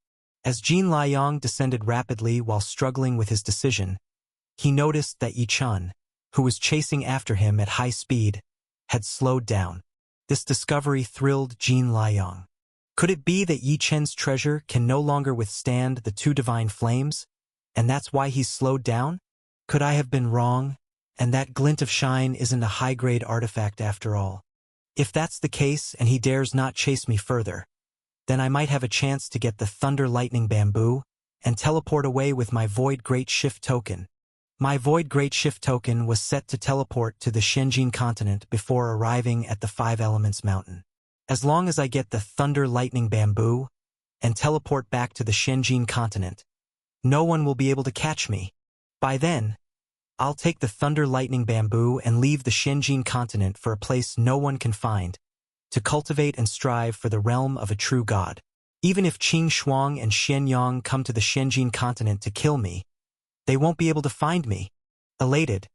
As Jin Liang descended rapidly while struggling with his decision, he noticed that Yi Chen, who was chasing after him at high speed, had slowed down. This discovery thrilled Jin Liang. Could it be that Yi Chen's treasure can no longer withstand the two divine flames, and that's why he's slowed down? Could I have been wrong, and that glint of shine isn't a high-grade artifact after all? If that's the case and he dares not chase me further, then I might have a chance to get the Thunder Lightning Bamboo and teleport away with my Void Great Shift token. My Void Great Shift token was set to teleport to the Shenjin continent before arriving at the Five Elements Mountain. As long as I get the Thunder Lightning Bamboo and teleport back to the Shenjin continent, no one will be able to catch me. By then, I'll take the Thunder Lightning Bamboo and leave the Shenjin continent for a place no one can find, to cultivate and strive for the realm of a true god. Even if Qing Shuang and Shenyang come to the Shenjin continent to kill me, they won't be able to find me. Elated,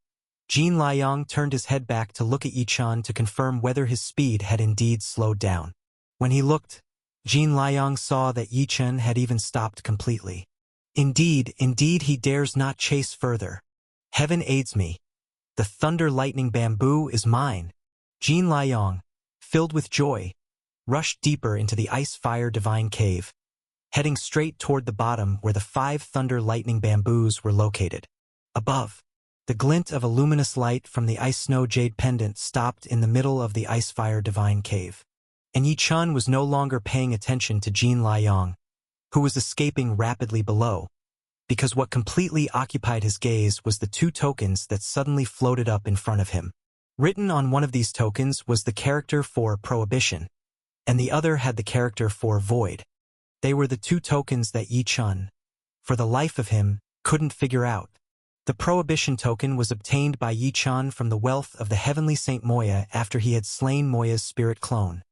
Jin Liang turned his head back to look at Yi Chen to confirm whether his speed had indeed slowed down. When he looked, Jin Liang saw that Yi Chen had even stopped completely. Indeed, he dares not chase further. Heaven aids me. The Thunder Lightning Bamboo is mine. Jin Liang, filled with joy, rushed deeper into the Ice-Fire Divine Cave, heading straight toward the bottom where the 5 Thunder Lightning Bamboos were located. Above, the glint of a luminous light from the Ice-Snow Jade Pendant stopped in the middle of the Ice-Fire Divine Cave. And Yi Chen was no longer paying attention to Jin Liang, who was escaping rapidly below, because what completely occupied his gaze was the 2 tokens that suddenly floated up in front of him. Written on one of these tokens was the character for Prohibition, and the other had the character for Void. They were the 2 tokens that Yi Chen, for the life of him, couldn't figure out. The Prohibition token was obtained by Yi Chen from the wealth of the Heavenly Saint Moya after he had slain Moya's spirit clone.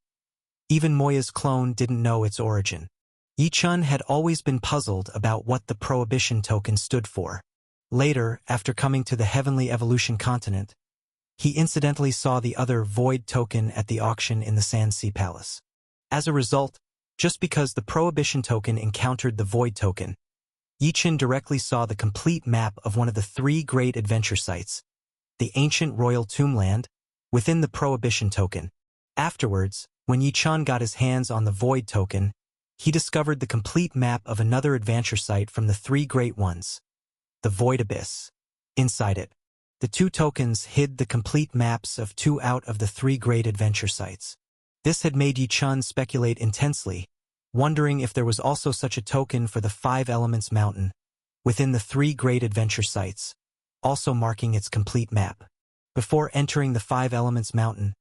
Even Moya's clone didn't know its origin. Yi Chen had always been puzzled about what the Prohibition token stood for. Later, after coming to the Heavenly Evolution continent, he incidentally saw the other Void token at the auction in the Sandsea Palace. As a result, just because the Prohibition token encountered the Void token, Yi Chen directly saw the complete map of one of the 3 great adventure sites, the ancient royal tombland, within the Prohibition token. Afterwards, when Yi Chen got his hands on the Void token, he discovered the complete map of another adventure site from the 3 great ones, the Void Abyss. Inside it, the 2 tokens hid the complete maps of 2 out of the 3 great adventure sites. This had made Yi Chen speculate intensely, wondering if there was also such a token for the 5 Elements Mountain, within the 3 great adventure sites, also marking its complete map. Before entering the 5 Elements Mountain,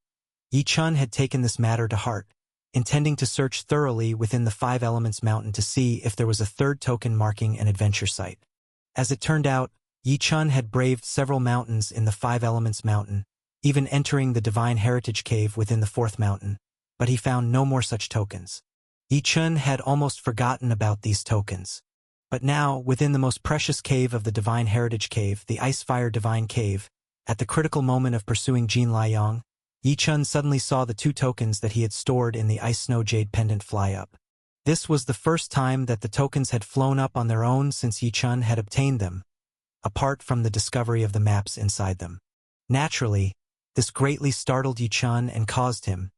Yi Chen had taken this matter to heart, intending to search thoroughly within the 5 Elements Mountain to see if there was a 3rd token marking an adventure site. As it turned out, Yi Chen had braved several mountains in the 5 Elements Mountain, even entering the Divine Heritage Cave within the 4th mountain, but he found no more such tokens. Yi Chen had almost forgotten about these tokens. But now, within the most precious cave of the Divine Heritage Cave, the Ice-Fire Divine Cave, at the critical moment of pursuing Jin Liang, Yi Chen suddenly saw the 2 tokens that he had stored in the Ice-Snow Jade Pendant fly up. This was the first time that the tokens had flown up on their own since Yi Chen had obtained them, apart from the discovery of the maps inside them. Naturally, this greatly startled Yi Chen and caused him,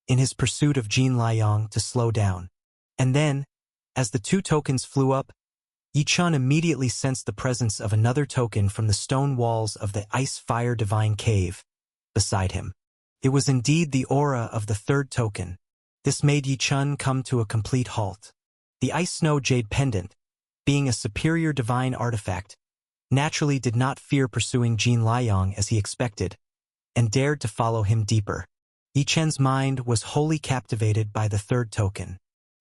in his pursuit of Jin Liang, to slow down. And then, as the 2 tokens flew up, Yi Chen immediately sensed the presence of another token from the stone walls of the Ice-Fire Divine Cave beside him. It was indeed the aura of the 3rd token. This made Yi Chen come to a complete halt. The Ice-Snow Jade Pendant, being a superior divine artifact, naturally did not fear pursuing Jin Liang as he expected, and dared to follow him deeper. Yi Chen's mind was wholly captivated by the third token.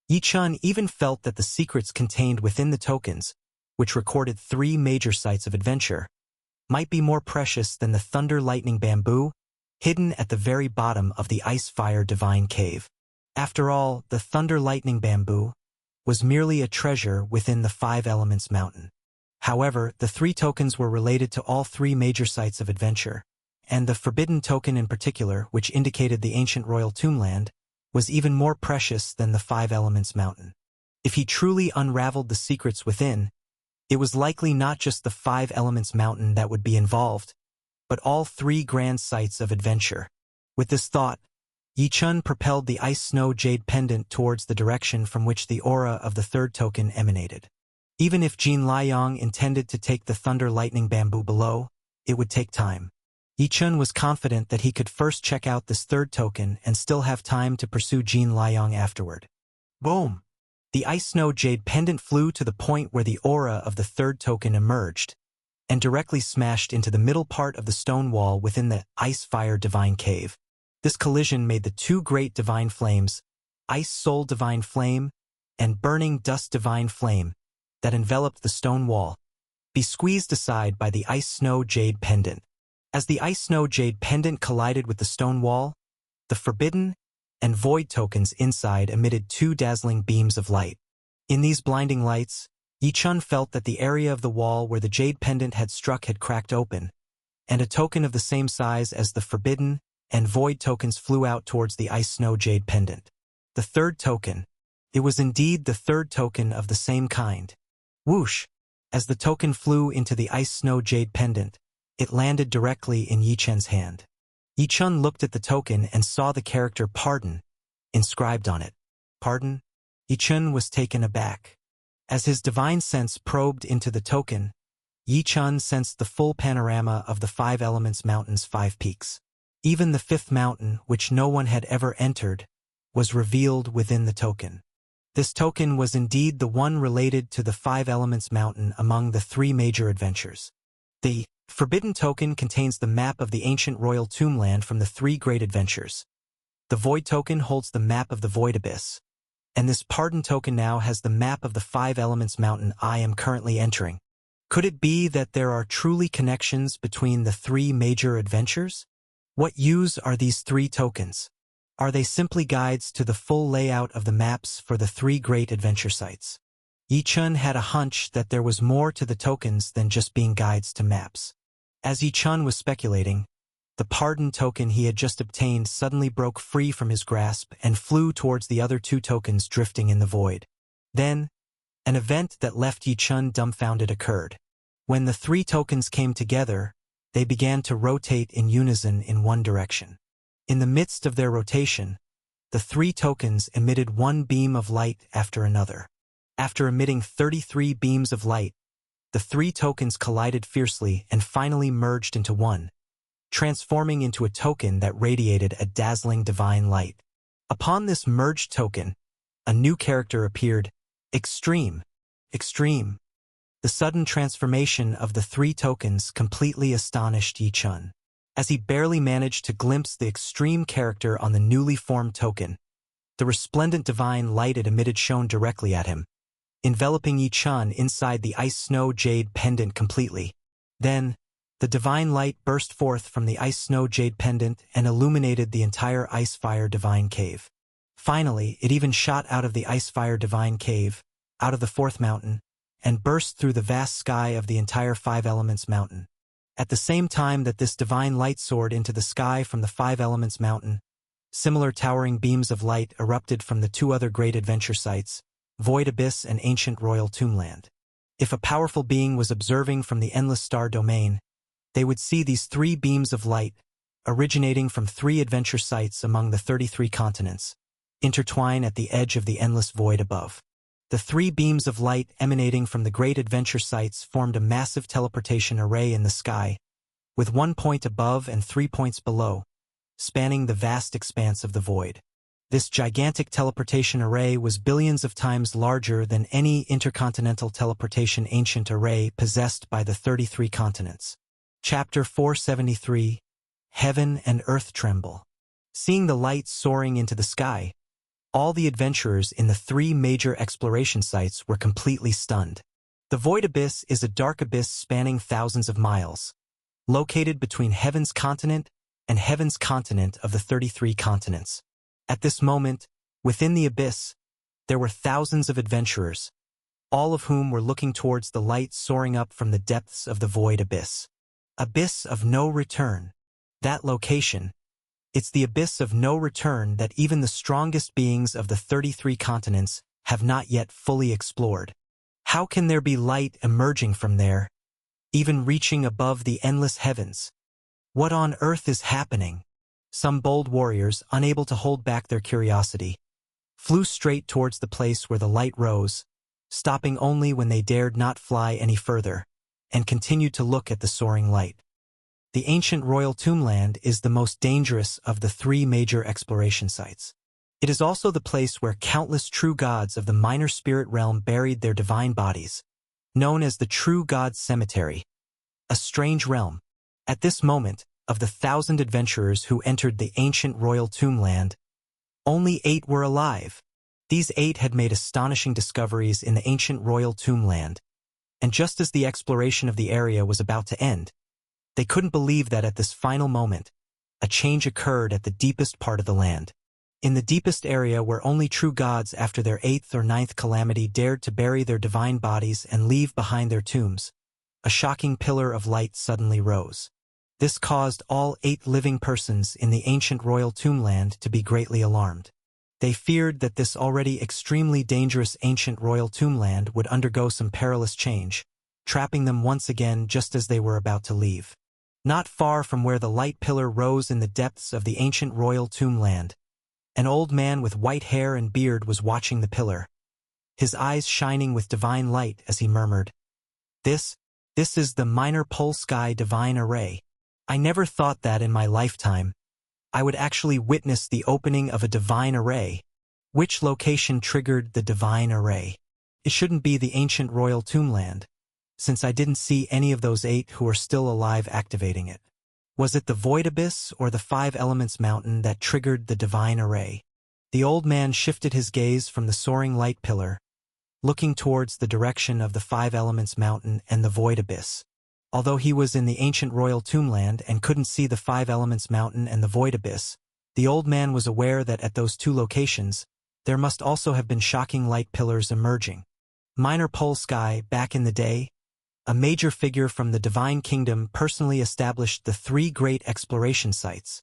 Yi Chen even felt that the secrets contained within the tokens, which recorded 3 major sites of adventure, might be more precious than the thunder lightning bamboo, hidden at the very bottom of the ice-fire divine cave. After all, the thunder lightning bamboo was merely a treasure within the 5 Elements mountain. However, the 3 tokens were related to all 3 major sites of adventure, and the forbidden token in particular, which indicated the ancient royal tombland, was even more precious than the 5 Elements mountain. If he truly unraveled the secrets within, it was likely not just the 5 Elements mountain that would be involved, but all 3 grand sites of adventure. With this thought, Yi Chen propelled the ice snow jade pendant towards the direction from which the aura of the third token emanated. Even if Jin Liang intended to take the thunder lightning bamboo below, it would take time. Yi Chen was confident that he could first check out this third token and still have time to pursue Jin Liang afterward. Boom! The ice snow jade pendant flew to the point where the aura of the third token emerged, and directly smashed into the middle part of the stone wall within the ice-fire divine cave. This collision made the 2 great divine flames, Ice Soul Divine Flame and Burning Dust Divine Flame, that enveloped the stone wall, be squeezed aside by the Ice Snow Jade Pendant. As the Ice Snow Jade Pendant collided with the stone wall, the Forbidden and Void tokens inside emitted 2 dazzling beams of light. In these blinding lights, Yi Chen felt that the area of the wall where the Jade Pendant had struck had cracked open, and a token of the same size as the Forbidden and Void tokens flew out towards the Ice Snow Jade Pendant. The third token. It was indeed the third token of the same kind. Whoosh! As the token flew into the Ice Snow Jade Pendant, it landed directly in Yi Chen's hand. Yi Chen looked at the token and saw the character Pardon inscribed on it. Pardon? Yi Chen was taken aback. As his divine sense probed into the token, Yi Chen sensed the full panorama of the 5 Elements mountain's 5 peaks. Even the 5th mountain, which no one had ever entered, was revealed within the token. This token was indeed the one related to the 5 Elements mountain among the 3 major adventures. The Forbidden token contains the map of the ancient royal tombland from the 3 great adventures. The Void token holds the map of the Void Abyss, and this Pardon token now has the map of the 5 Elements mountain I am currently entering. Could it be that there are truly connections between the 3 major adventures? What use are these 3 tokens? Are they simply guides to the full layout of the maps for the 3 great adventure sites? Yi Chen had a hunch that there was more to the tokens than just being guides to maps. As Yi Chen was speculating, the Pardon token he had just obtained suddenly broke free from his grasp and flew towards the other 2 tokens drifting in the void. Then, an event that left Yi Chen dumbfounded occurred. When the 3 tokens came together, they began to rotate in unison in one direction. In the midst of their rotation, the 3 tokens emitted one beam of light after another. After emitting 33 beams of light, the 3 tokens collided fiercely and finally merged into one, transforming into a token that radiated a dazzling divine light. Upon this merged token, a new character appeared, Extreme. Extreme. The sudden transformation of the 3 tokens completely astonished Yi Chen. As he barely managed to glimpse the extreme character on the newly formed token, the resplendent divine light it emitted shone directly at him, enveloping Yi Chen inside the Ice Snow Jade Pendant completely. Then, the divine light burst forth from the Ice Snow Jade Pendant and illuminated the entire Ice-Fire Divine Cave. Finally, it even shot out of the Ice-Fire Divine Cave, out of the 4th mountain, and burst through the vast sky of the entire 5 Elements mountain. At the same time that this divine light soared into the sky from the 5 Elements mountain, similar towering beams of light erupted from the 2 other great adventure sites, Void Abyss and Ancient Royal Tombland. If a powerful being was observing from the Endless Star Domain, they would see these 3 beams of light, originating from 3 adventure sites among the 33 continents, intertwine at the edge of the endless void above. The 3 beams of light emanating from the great adventure sites formed a massive teleportation array in the sky, with 1 point above and 3 points below, spanning the vast expanse of the void. This gigantic teleportation array was billions of times larger than any intercontinental teleportation ancient array possessed by the 33 continents. Chapter 473, Heaven and Earth Tremble. Seeing the light soaring into the sky, all the adventurers in the 3 major exploration sites were completely stunned. The Void Abyss is a dark abyss spanning thousands of miles, located between Heaven's continent and Heaven's continent of the 33 continents. At this moment, within the abyss, there were thousands of adventurers, all of whom were looking towards the light soaring up from the depths of the Void Abyss. Abyss of no return. That location, it's the abyss of no return that even the strongest beings of the 33 continents have not yet fully explored. How can there be light emerging from there, even reaching above the endless heavens? What on earth is happening? Some bold warriors, unable to hold back their curiosity, flew straight towards the place where the light rose, stopping only when they dared not fly any further, and continued to look at the soaring light. The ancient royal tombland is the most dangerous of the 3 major exploration sites. It is also the place where countless true gods of the minor spirit realm buried their divine bodies, known as the True Gods Cemetery, a strange realm. At this moment, of the 1,000 adventurers who entered the ancient royal tombland, only 8 were alive. These 8 had made astonishing discoveries in the ancient royal tombland, and just as the exploration of the area was about to end, they couldn't believe that at this final moment, a change occurred at the deepest part of the land. In the deepest area where only true gods after their 8th or 9th calamity dared to bury their divine bodies and leave behind their tombs, a shocking pillar of light suddenly rose. This caused all 8 living persons in the ancient royal tombland to be greatly alarmed. They feared that this already extremely dangerous ancient royal tombland would undergo some perilous change, trapping them once again just as they were about to leave. Not far from where the light pillar rose in the depths of the ancient royal tombland, an old man with white hair and beard was watching the pillar, his eyes shining with divine light as he murmured, This is the Minor Pole Sky Divine Array. I never thought that in my lifetime I would actually witness the opening of a divine array. Which location triggered the divine array? It shouldn't be the ancient royal tombland, since I didn't see any of those 8 who are still alive activating it. Was it the Void Abyss or the 5 Elements Mountain that triggered the divine array? The old man shifted his gaze from the soaring light pillar, looking towards the direction of the 5 Elements Mountain and the Void Abyss. Although he was in the ancient royal tombland and couldn't see the 5 Elements Mountain and the Void Abyss, the old man was aware that at those 2 locations, there must also have been shocking light pillars emerging. Minor Pole Sky, back in the day, a major figure from the Divine Kingdom personally established the 3 great exploration sites.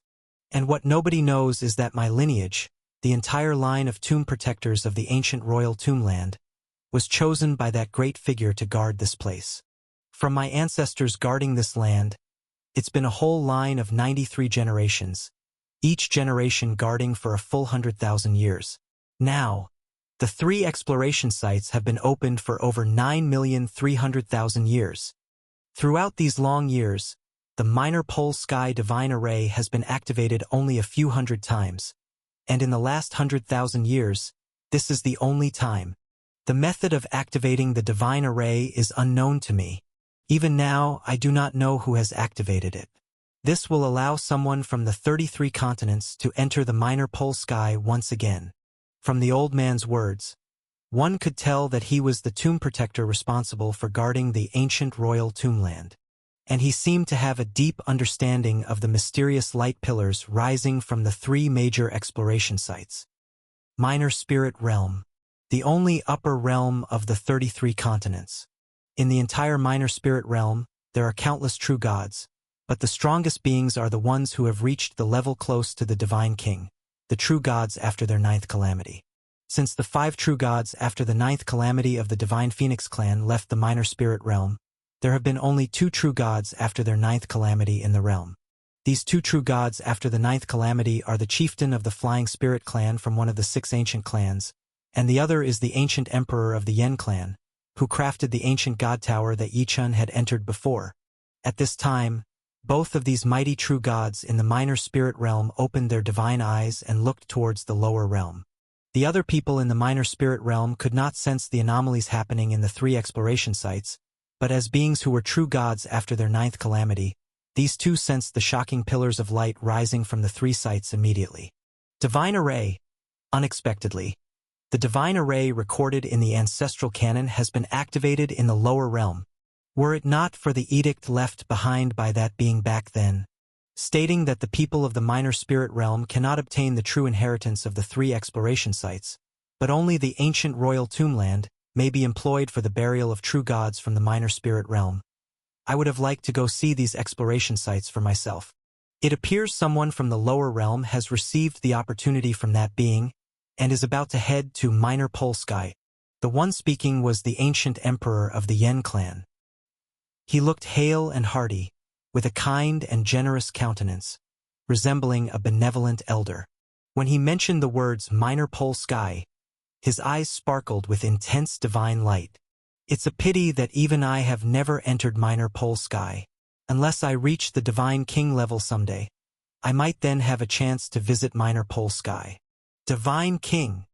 And what nobody knows is that my lineage, the entire line of tomb protectors of the ancient royal tombland, was chosen by that great figure to guard this place. From my ancestors guarding this land, it's been a whole line of 93 generations, each generation guarding for a full 100,000 years. Now, the 3 exploration sites have been opened for over 9,300,000 years. Throughout these long years, the Minor Pole Sky Divine Array has been activated only a few hundred times, and in the last 100,000 years, this is the only time. The method of activating the Divine Array is unknown to me. Even now, I do not know who has activated it. This will allow someone from the 33 continents to enter the Minor Pole Sky once again. From the old man's words, one could tell that he was the tomb protector responsible for guarding the ancient royal tombland, and he seemed to have a deep understanding of the mysterious light pillars rising from the 3 major exploration sites. Minor Spirit Realm, the only upper realm of the 33 continents. In the entire Minor Spirit Realm, there are countless true gods, but the strongest beings are the ones who have reached the level close to the Divine King, the true gods after their 9th calamity. Since the 5 true gods after the 9th calamity of the Divine Phoenix clan left the Minor Spirit Realm, there have been only 2 true gods after their 9th calamity in the realm. These 2 true gods after the 9th calamity are the chieftain of the Flying Spirit clan from one of the 6 ancient clans, and the other is the ancient emperor of the Yen clan, who crafted the ancient god tower that Yichun had entered before. At this time, Both of these mighty true gods in the minor spirit realm opened their divine eyes and looked towards the lower realm. The other people in the minor spirit realm could not sense the anomalies happening in the 3 exploration sites, but as beings who were true gods after their 9th calamity, these two sensed the shocking pillars of light rising from the 3 sites immediately. Divine Array. Unexpectedly, the divine array recorded in the ancestral canon has been activated in the lower realm, were it not for the edict left behind by that being back then, stating that the people of the minor spirit realm cannot obtain the true inheritance of the 3 exploration sites, but only the ancient royal tombland may be employed for the burial of true gods from the minor spirit realm. I would have liked to go see these exploration sites for myself. It appears someone from the lower realm has received the opportunity from that being, and is about to head to Minor Polsky. The one speaking was the ancient emperor of the Yen clan. He looked hale and hearty, with a kind and generous countenance, resembling a benevolent elder. When he mentioned the words Minor Polsky, his eyes sparkled with intense divine light. It's a pity that even I have never entered Minor Polsky. Unless I reach the divine king level someday, I might then have a chance to visit Minor Polsky. Divine King.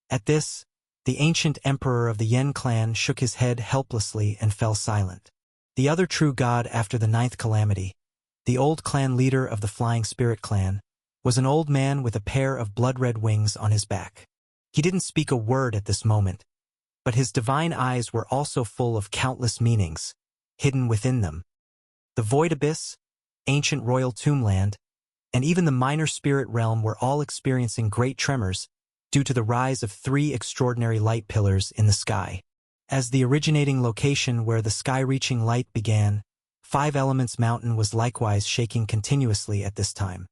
At this, the ancient emperor of the Yen clan shook his head helplessly and fell silent. The other true god after the 9th calamity, the old clan leader of the Flying Spirit clan, was an old man with a pair of blood-red wings on his back. He didn't speak a word at this moment, but his divine eyes were also full of countless meanings, hidden within them. The Void Abyss, ancient royal tombland, and even the minor spirit realm were all experiencing great tremors due to the rise of 3 extraordinary light pillars in the sky. As the originating location where the sky-reaching light began, 5 Elements Mountain was likewise shaking continuously at this time.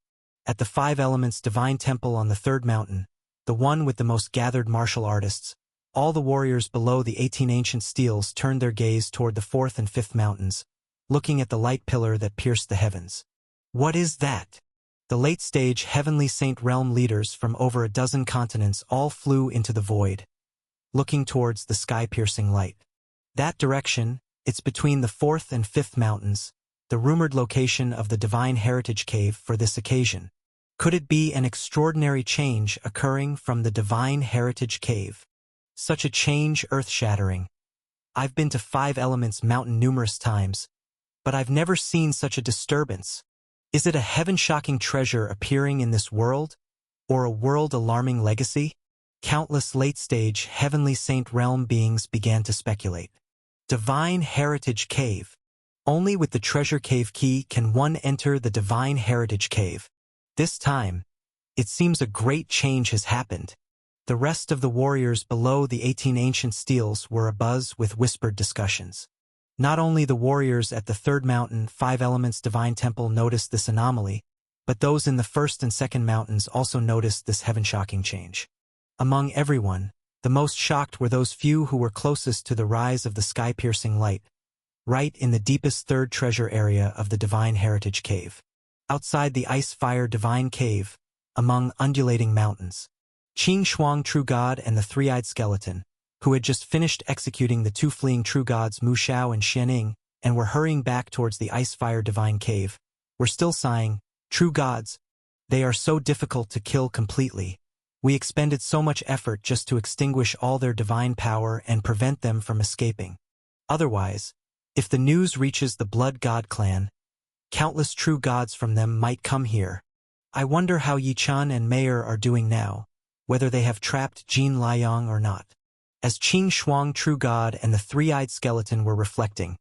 At the 5 Elements Divine Temple on the 3rd mountain, the one with the most gathered martial artists, all the warriors below the 18 ancient steels turned their gaze toward the 4th and 5th mountains, looking at the light pillar that pierced the heavens. What is that? The late-stage heavenly saint realm leaders from over a dozen continents all flew into the void, looking towards the sky-piercing light. That direction, it's between the 4th and 5th mountains, the rumored location of the Divine Heritage Cave for this occasion. Could it be an extraordinary change occurring from the Divine Heritage Cave? Such a change earth-shattering. I've been to 5 Elements Mountain numerous times, but I've never seen such a disturbance. Is it a heaven-shocking treasure appearing in this world, or a world-alarming legacy? Countless late-stage heavenly saint realm beings began to speculate. Divine Heritage Cave. Only with the treasure cave key can one enter the Divine Heritage Cave. This time, it seems a great change has happened. The rest of the warriors below the 18 ancient steels were abuzz with whispered discussions. Not only the warriors at the 3rd mountain 5 Elements Divine Temple noticed this anomaly, but those in the 1st and 2nd mountains also noticed this heaven-shocking change. Among everyone, the most shocked were those few who were closest to the rise of the sky-piercing light, right in the deepest 3rd treasure area of the Divine Heritage Cave. Outside the Ice-Fire Divine Cave, among undulating mountains, Qing Shuang True God and the 3-eyed skeleton, who had just finished executing the 2 fleeing true gods Mu Shao and Xianing and were hurrying back towards the Ice-Fire Divine Cave, were still sighing, "True gods, they are so difficult to kill completely. We expended so much effort just to extinguish all their divine power and prevent them from escaping. Otherwise, if the news reaches the Blood God clan, countless true gods from them might come here. I wonder how Yi Chun and Mayer are doing now, whether they have trapped Jin Liang or not." As Qing Shuang True God and the 3-eyed skeleton were reflecting,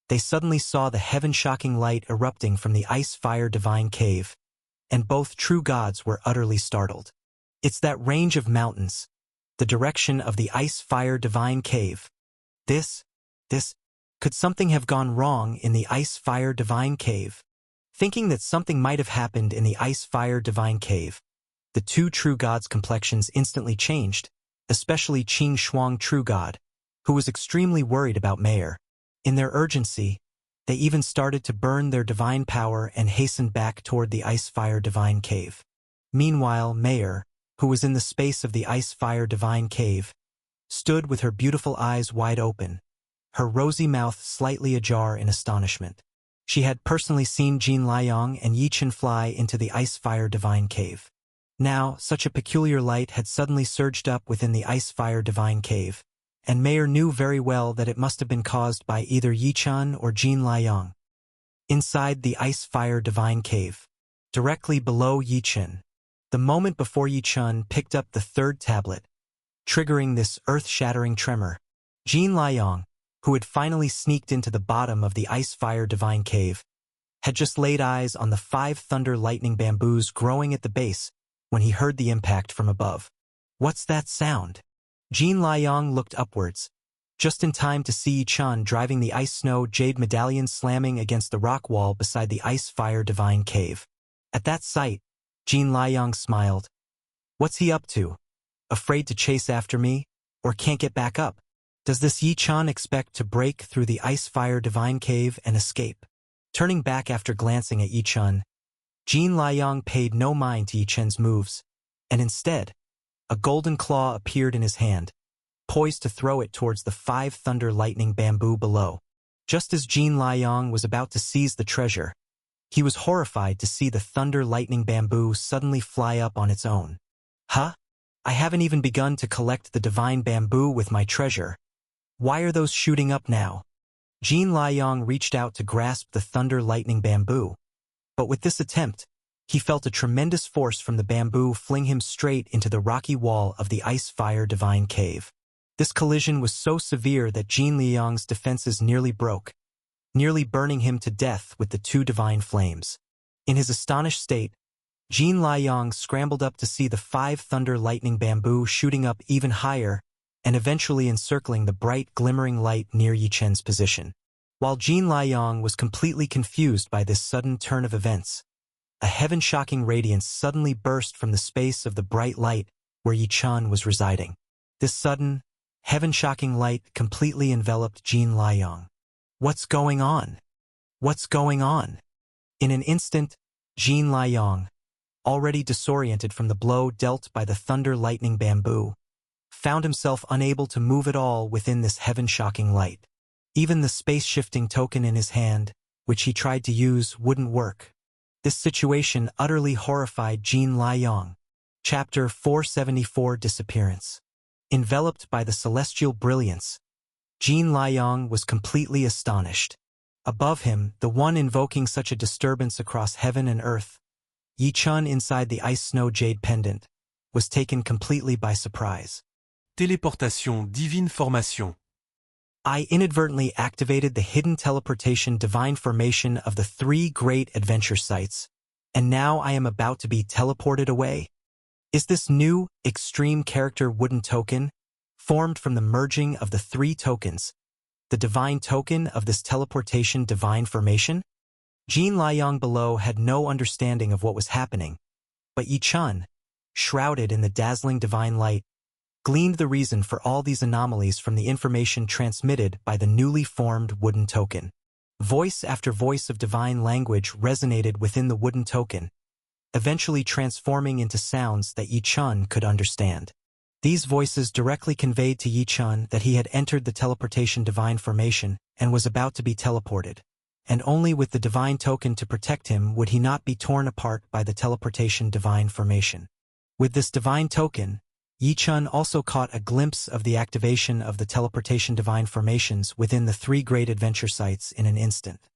they suddenly saw the heaven-shocking light erupting from the Ice-Fire Divine Cave, and both true gods were utterly startled. It's that range of mountains, the direction of the Ice-Fire Divine Cave. This, could something have gone wrong in the Ice-Fire Divine Cave? Thinking that something might have happened in the Ice-Fire Divine Cave, the 2 true gods' complexions instantly changed, especially Qing Shuang True God, who was extremely worried about Mayer. In their urgency, they even started to burn their divine power and hastened back toward the Ice-Fire Divine Cave. Meanwhile, Mayer, who was in the space of the Ice-Fire Divine Cave, stood with her beautiful eyes wide open, her rosy mouth slightly ajar in astonishment. She had personally seen Jin Liang and Yi Chen fly into the Ice-Fire Divine Cave. Now, such a peculiar light had suddenly surged up within the Ice-Fire Divine Cave, and Mayer knew very well that it must have been caused by either Yi Chen or Jin Liang. Inside the Ice-Fire Divine Cave, directly below Yi Chen, the moment before Yi Chen picked up the third tablet, triggering this earth-shattering tremor, Jin Liang, who had finally sneaked into the bottom of the Ice-Fire Divine Cave, had just laid eyes on the 5 thunder lightning bamboos growing at the base when he heard the impact from above. What's that sound? Jin Liang looked upwards, just in time to see Yi Chen driving the ice-snow jade medallion slamming against the rock wall beside the Ice-Fire Divine Cave. At that sight, Jin Liang smiled. What's he up to? Afraid to chase after me? Or can't get back up? Does this Yi Chen expect to break through the Ice-Fire Divine Cave and escape? Turning back after glancing at Yi Chen, Jin Liang paid no mind to Yi Chen's moves, and instead, a golden claw appeared in his hand, poised to throw it towards the 5 thunder lightning bamboo below. Just as Jin Liang was about to seize the treasure, he was horrified to see the thunder lightning bamboo suddenly fly up on its own. Huh? I haven't even begun to collect the divine bamboo with my treasure. Why are those shooting up now? Jin Liang reached out to grasp the thunder lightning bamboo, but with this attempt, he felt a tremendous force from the bamboo fling him straight into the rocky wall of the Ice-Fire Divine Cave. This collision was so severe that Jin Liang's defenses nearly broke, nearly burning him to death with the 2 divine flames. In his astonished state, Jin Liang scrambled up to see the 5 thunder lightning bamboo shooting up even higher and eventually encircling the bright glimmering light near Yi Chen's position. While Jin Liang was completely confused by this sudden turn of events, a heaven-shocking radiance suddenly burst from the space of the bright light where Yi Chen was residing. This sudden, heaven-shocking light completely enveloped Jin Liang. What's going on? What's going on? In an instant, Jin Liang, already disoriented from the blow dealt by the thunder lightning bamboo, found himself unable to move at all within this heaven-shocking light. Even the space-shifting token in his hand, which he tried to use, wouldn't work. This situation utterly horrified Jin Liang. Chapter 474 Disappearance. Enveloped by the celestial brilliance, Jin Liang was completely astonished. Above him, the one invoking such a disturbance across heaven and earth, Yi Chen inside the ice-snow jade pendant, was taken completely by surprise. Téléportation divine formation. I inadvertently activated the hidden teleportation divine formation of the 3 great adventure sites, and now I am about to be teleported away. Is this new, extreme character wooden token, formed from the merging of the 3 tokens, the divine token of this teleportation divine formation? Jin Liang below had no understanding of what was happening, but Yi Chen, shrouded in the dazzling divine light, gleaned the reason for all these anomalies from the information transmitted by the newly formed wooden token. Voice after voice of divine language resonated within the wooden token, eventually transforming into sounds that Yi Chen could understand. These voices directly conveyed to Yi Chen that he had entered the teleportation divine formation and was about to be teleported, and only with the divine token to protect him would he not be torn apart by the teleportation divine formation. With this divine token, Yi Chen also caught a glimpse of the activation of the teleportation divine formations within the 3 great adventure sites in an instant.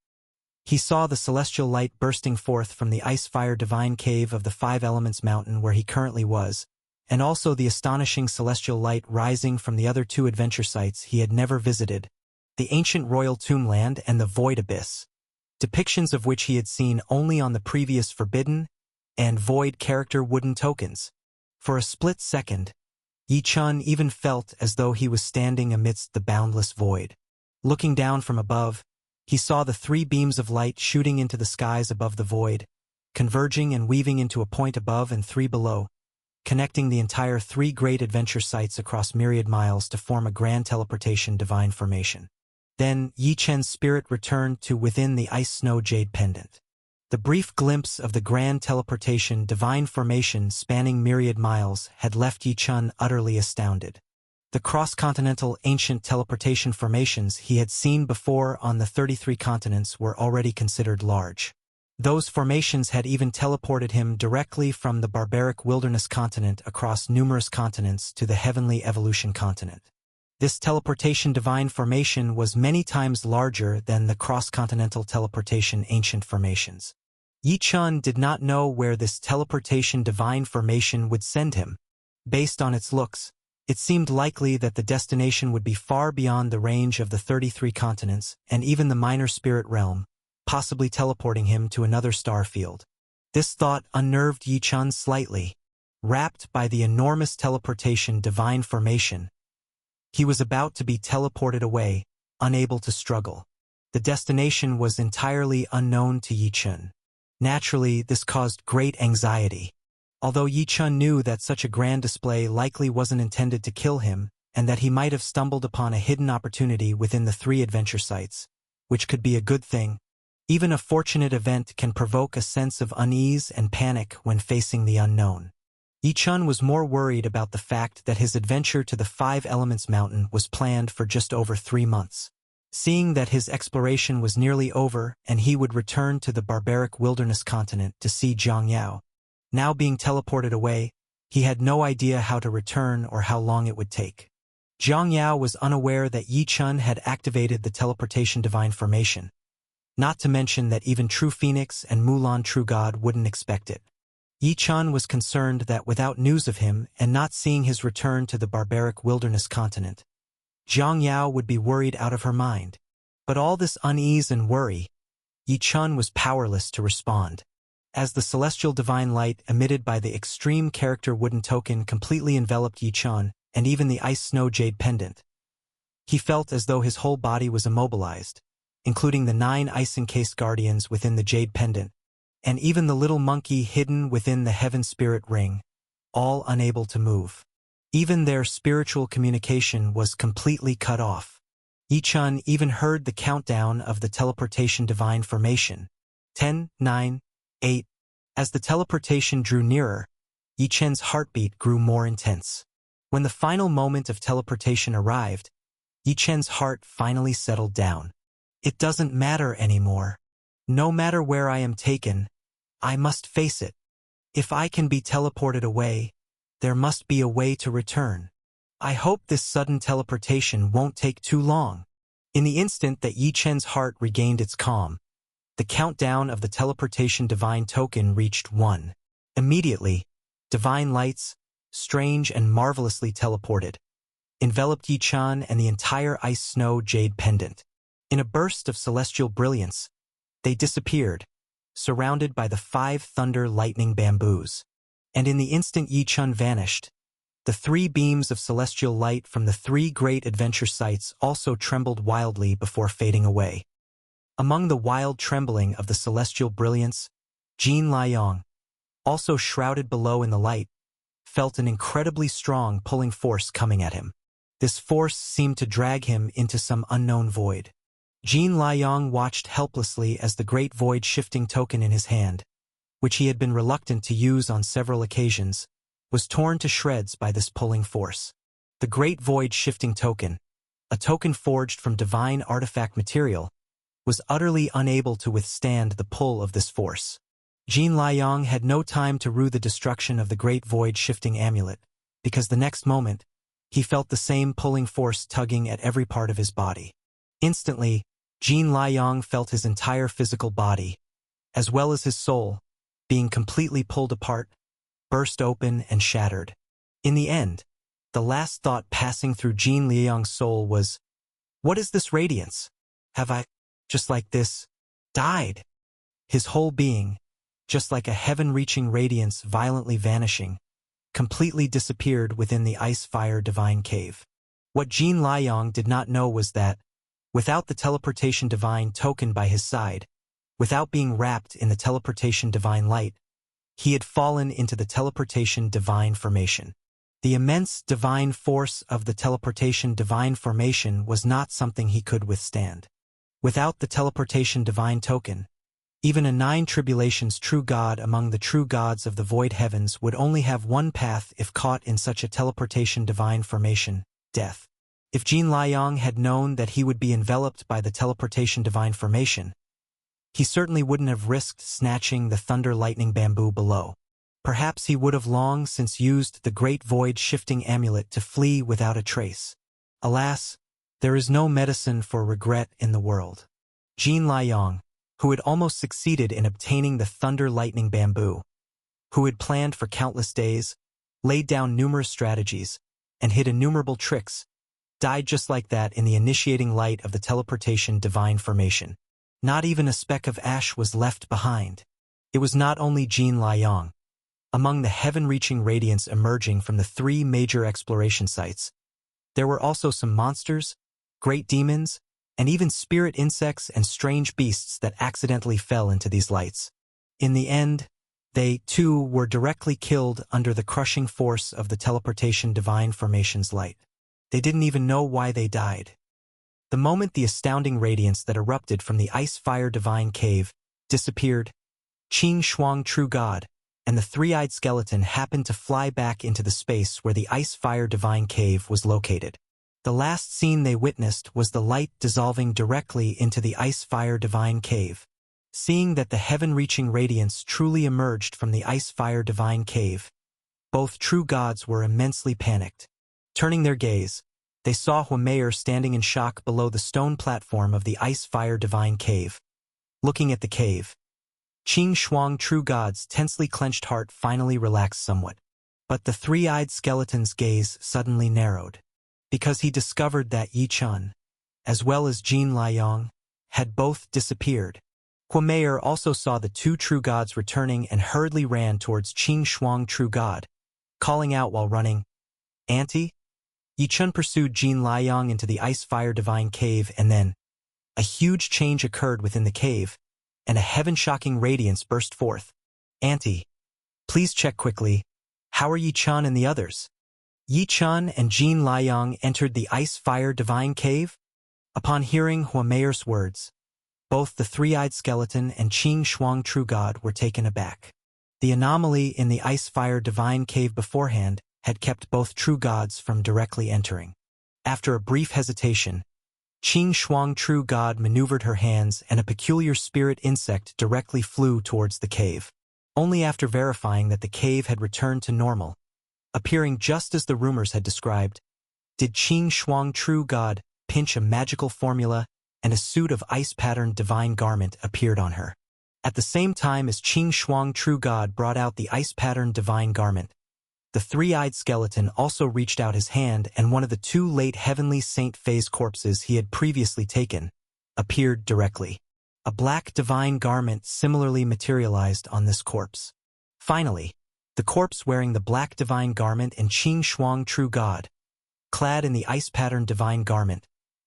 He saw the celestial light bursting forth from the ice-fire divine cave of the 5 Elements Mountain where he currently was, and also the astonishing celestial light rising from the other 2 adventure sites he had never visited, the ancient royal tombland and the void abyss, depictions of which he had seen only on the previous forbidden and void character wooden tokens. For a split second, Yi Chen even felt as though he was standing amidst the boundless void. Looking down from above, he saw the 3 beams of light shooting into the skies above the void, converging and weaving into a point above and 3 below, connecting the entire 3 great adventure sites across myriad miles to form a grand teleportation divine formation. Then Yi Chen's spirit returned to within the ice-snow jade pendant. The brief glimpse of the grand teleportation divine formation spanning myriad miles had left Yi Chen utterly astounded. The cross-continental ancient teleportation formations he had seen before on the 33 continents were already considered large. Those formations had even teleported him directly from the barbaric wilderness continent across numerous continents to the heavenly evolution continent. This teleportation divine formation was many times larger than the cross-continental teleportation ancient formations. Yi Chun did not know where this teleportation divine formation would send him. Based on its looks, it seemed likely that the destination would be far beyond the range of the 33 continents and even the minor spirit realm, possibly teleporting him to another star field. This thought unnerved Yi Chun slightly. Wrapped by the enormous teleportation divine formation, he was about to be teleported away, unable to struggle. The destination was entirely unknown to Yi Chun. Naturally, this caused great anxiety. Although Yi Chun knew that such a grand display likely wasn't intended to kill him, and that he might have stumbled upon a hidden opportunity within the 3 adventure sites, which could be a good thing, even a fortunate event can provoke a sense of unease and panic when facing the unknown. Yi Chun was more worried about the fact that his adventure to the 5 Elements Mountain was planned for just over 3 months. Seeing that his exploration was nearly over and he would return to the barbaric wilderness continent to see Zhang Yao, now being teleported away, he had no idea how to return or how long it would take. Zhang Yao was unaware that Yi Chun had activated the teleportation divine formation. Not to mention that even True Phoenix and Mulan True God wouldn't expect it. Yi Chun was concerned that without news of him and not seeing his return to the barbaric wilderness continent, Zhang Yao would be worried out of her mind. But all this unease and worry, Yi Chun was powerless to respond. As the celestial divine light emitted by the extreme character wooden token completely enveloped Yi Chun and even the ice snow jade pendant, he felt as though his whole body was immobilized, including the 9 ice-encased guardians within the jade pendant, and even the little monkey hidden within the heaven spirit ring, all unable to move. Even their spiritual communication was completely cut off. Yi Chun even heard the countdown of the teleportation divine formation. 10, 9, 8. As the teleportation drew nearer, Yi Chun's heartbeat grew more intense. When the final moment of teleportation arrived, Yi Chun's heart finally settled down. It doesn't matter anymore. No matter where I am taken, I must face it. If I can be teleported away, there must be a way to return. I hope this sudden teleportation won't take too long. In the instant that Yi Chun's heart regained its calm, the countdown of the teleportation divine token reached 1. Immediately, divine lights, strange and marvelously teleported, enveloped Yi Chun and the entire ice snow jade pendant. In a burst of celestial brilliance, they disappeared, surrounded by the 5 thunder lightning bamboos. And in the instant Yi Chun vanished, the 3 beams of celestial light from the 3 great adventure sites also trembled wildly before fading away. Among the wild trembling of the celestial brilliance, Jin Liang, also shrouded below in the light, felt an incredibly strong pulling force coming at him. This force seemed to drag him into some unknown void. Jin Liang watched helplessly as the great void shifting token in his hand, which he had been reluctant to use on several occasions, was torn to shreds by this pulling force. The great void shifting token, a token forged from divine artifact material, was utterly unable to withstand the pull of this force. Jin Liang had no time to rue the destruction of the great void shifting amulet, because the next moment, he felt the same pulling force tugging at every part of his body. Instantly, Jin Liang felt his entire physical body, as well as his soul, being completely pulled apart, burst open and shattered. In the end, the last thought passing through Jin Liang's soul was, "What is this radiance? Have I, just like this, died?" His whole being, just like a heaven-reaching radiance violently vanishing, completely disappeared within the ice-fire divine cave. What Jin Liang did not know was that, without the teleportation divine token by his side, without being wrapped in the teleportation divine light, he had fallen into the teleportation divine formation. The immense divine force of the teleportation divine formation was not something he could withstand. Without the teleportation divine token, even a 9 tribulations true god among the true gods of the void heavens would only have one path if caught in such a teleportation divine formation: death. If Jin Liang had known that he would be enveloped by the teleportation divine formation, he certainly wouldn't have risked snatching the thunder lightning bamboo below. Perhaps he would have long since used the great void-shifting amulet to flee without a trace. Alas, there is no medicine for regret in the world. Jin Liang, who had almost succeeded in obtaining the thunder lightning bamboo, who had planned for countless days, laid down numerous strategies, and hid innumerable tricks, died just like that in the initiating light of the teleportation divine formation. Not even a speck of ash was left behind. It was not only Jin Liang. Among the heaven-reaching radiance emerging from the 3 major exploration sites, there were also some monsters, great demons, and even spirit insects and strange beasts that accidentally fell into these lights. In the end, they, too, were directly killed under the crushing force of the teleportation divine formation's light. They didn't even know why they died. The moment the astounding radiance that erupted from the ice-fire divine cave disappeared, Qing Shuang True God and the 3-eyed skeleton happened to fly back into the space where the ice-fire divine cave was located. The last scene they witnessed was the light dissolving directly into the ice-fire divine cave. Seeing that the heaven-reaching radiance truly emerged from the ice-fire divine cave, both true gods were immensely panicked. Turning their gaze, they saw Huameyer standing in shock below the stone platform of the ice-fire divine cave. Looking at the cave, Qing Shuang True God's tensely clenched heart finally relaxed somewhat. But the 3-eyed skeleton's gaze suddenly narrowed, because he discovered that Yi Chun, as well as Jin Liang, had both disappeared. Huameyer also saw the 2 true gods returning and hurriedly ran towards Qing Shuang True God, calling out while running, "Auntie?" Yi Chun pursued Jin Liang into the ice-fire divine cave, and then a huge change occurred within the cave, and a heaven-shocking radiance burst forth. "Auntie, please check quickly. How are Yi Chun and the others?" Yi Chun and Jin Liang entered the ice-fire divine cave. Upon hearing Huameyer's words, both the 3-eyed skeleton and Qing Shuang True God were taken aback. The anomaly in the ice-fire divine cave beforehand had kept both true gods from directly entering. After a brief hesitation, Qing Shuang True God maneuvered her hands and a peculiar spirit insect directly flew towards the cave. Only after verifying that the cave had returned to normal, appearing just as the rumors had described, did Qing Shuang True God pinch a magical formula and a suit of ice-patterned divine garment appeared on her. At the same time as Qing Shuang True God brought out the ice-patterned divine garment, the 3-eyed skeleton also reached out his hand, and one of the 2 late heavenly Saint Faye's corpses he had previously taken appeared directly. A black divine garment similarly materialized on this corpse. Finally, the corpse wearing the black divine garment and Qing Shuang True God, clad in the ice-patterned divine garment,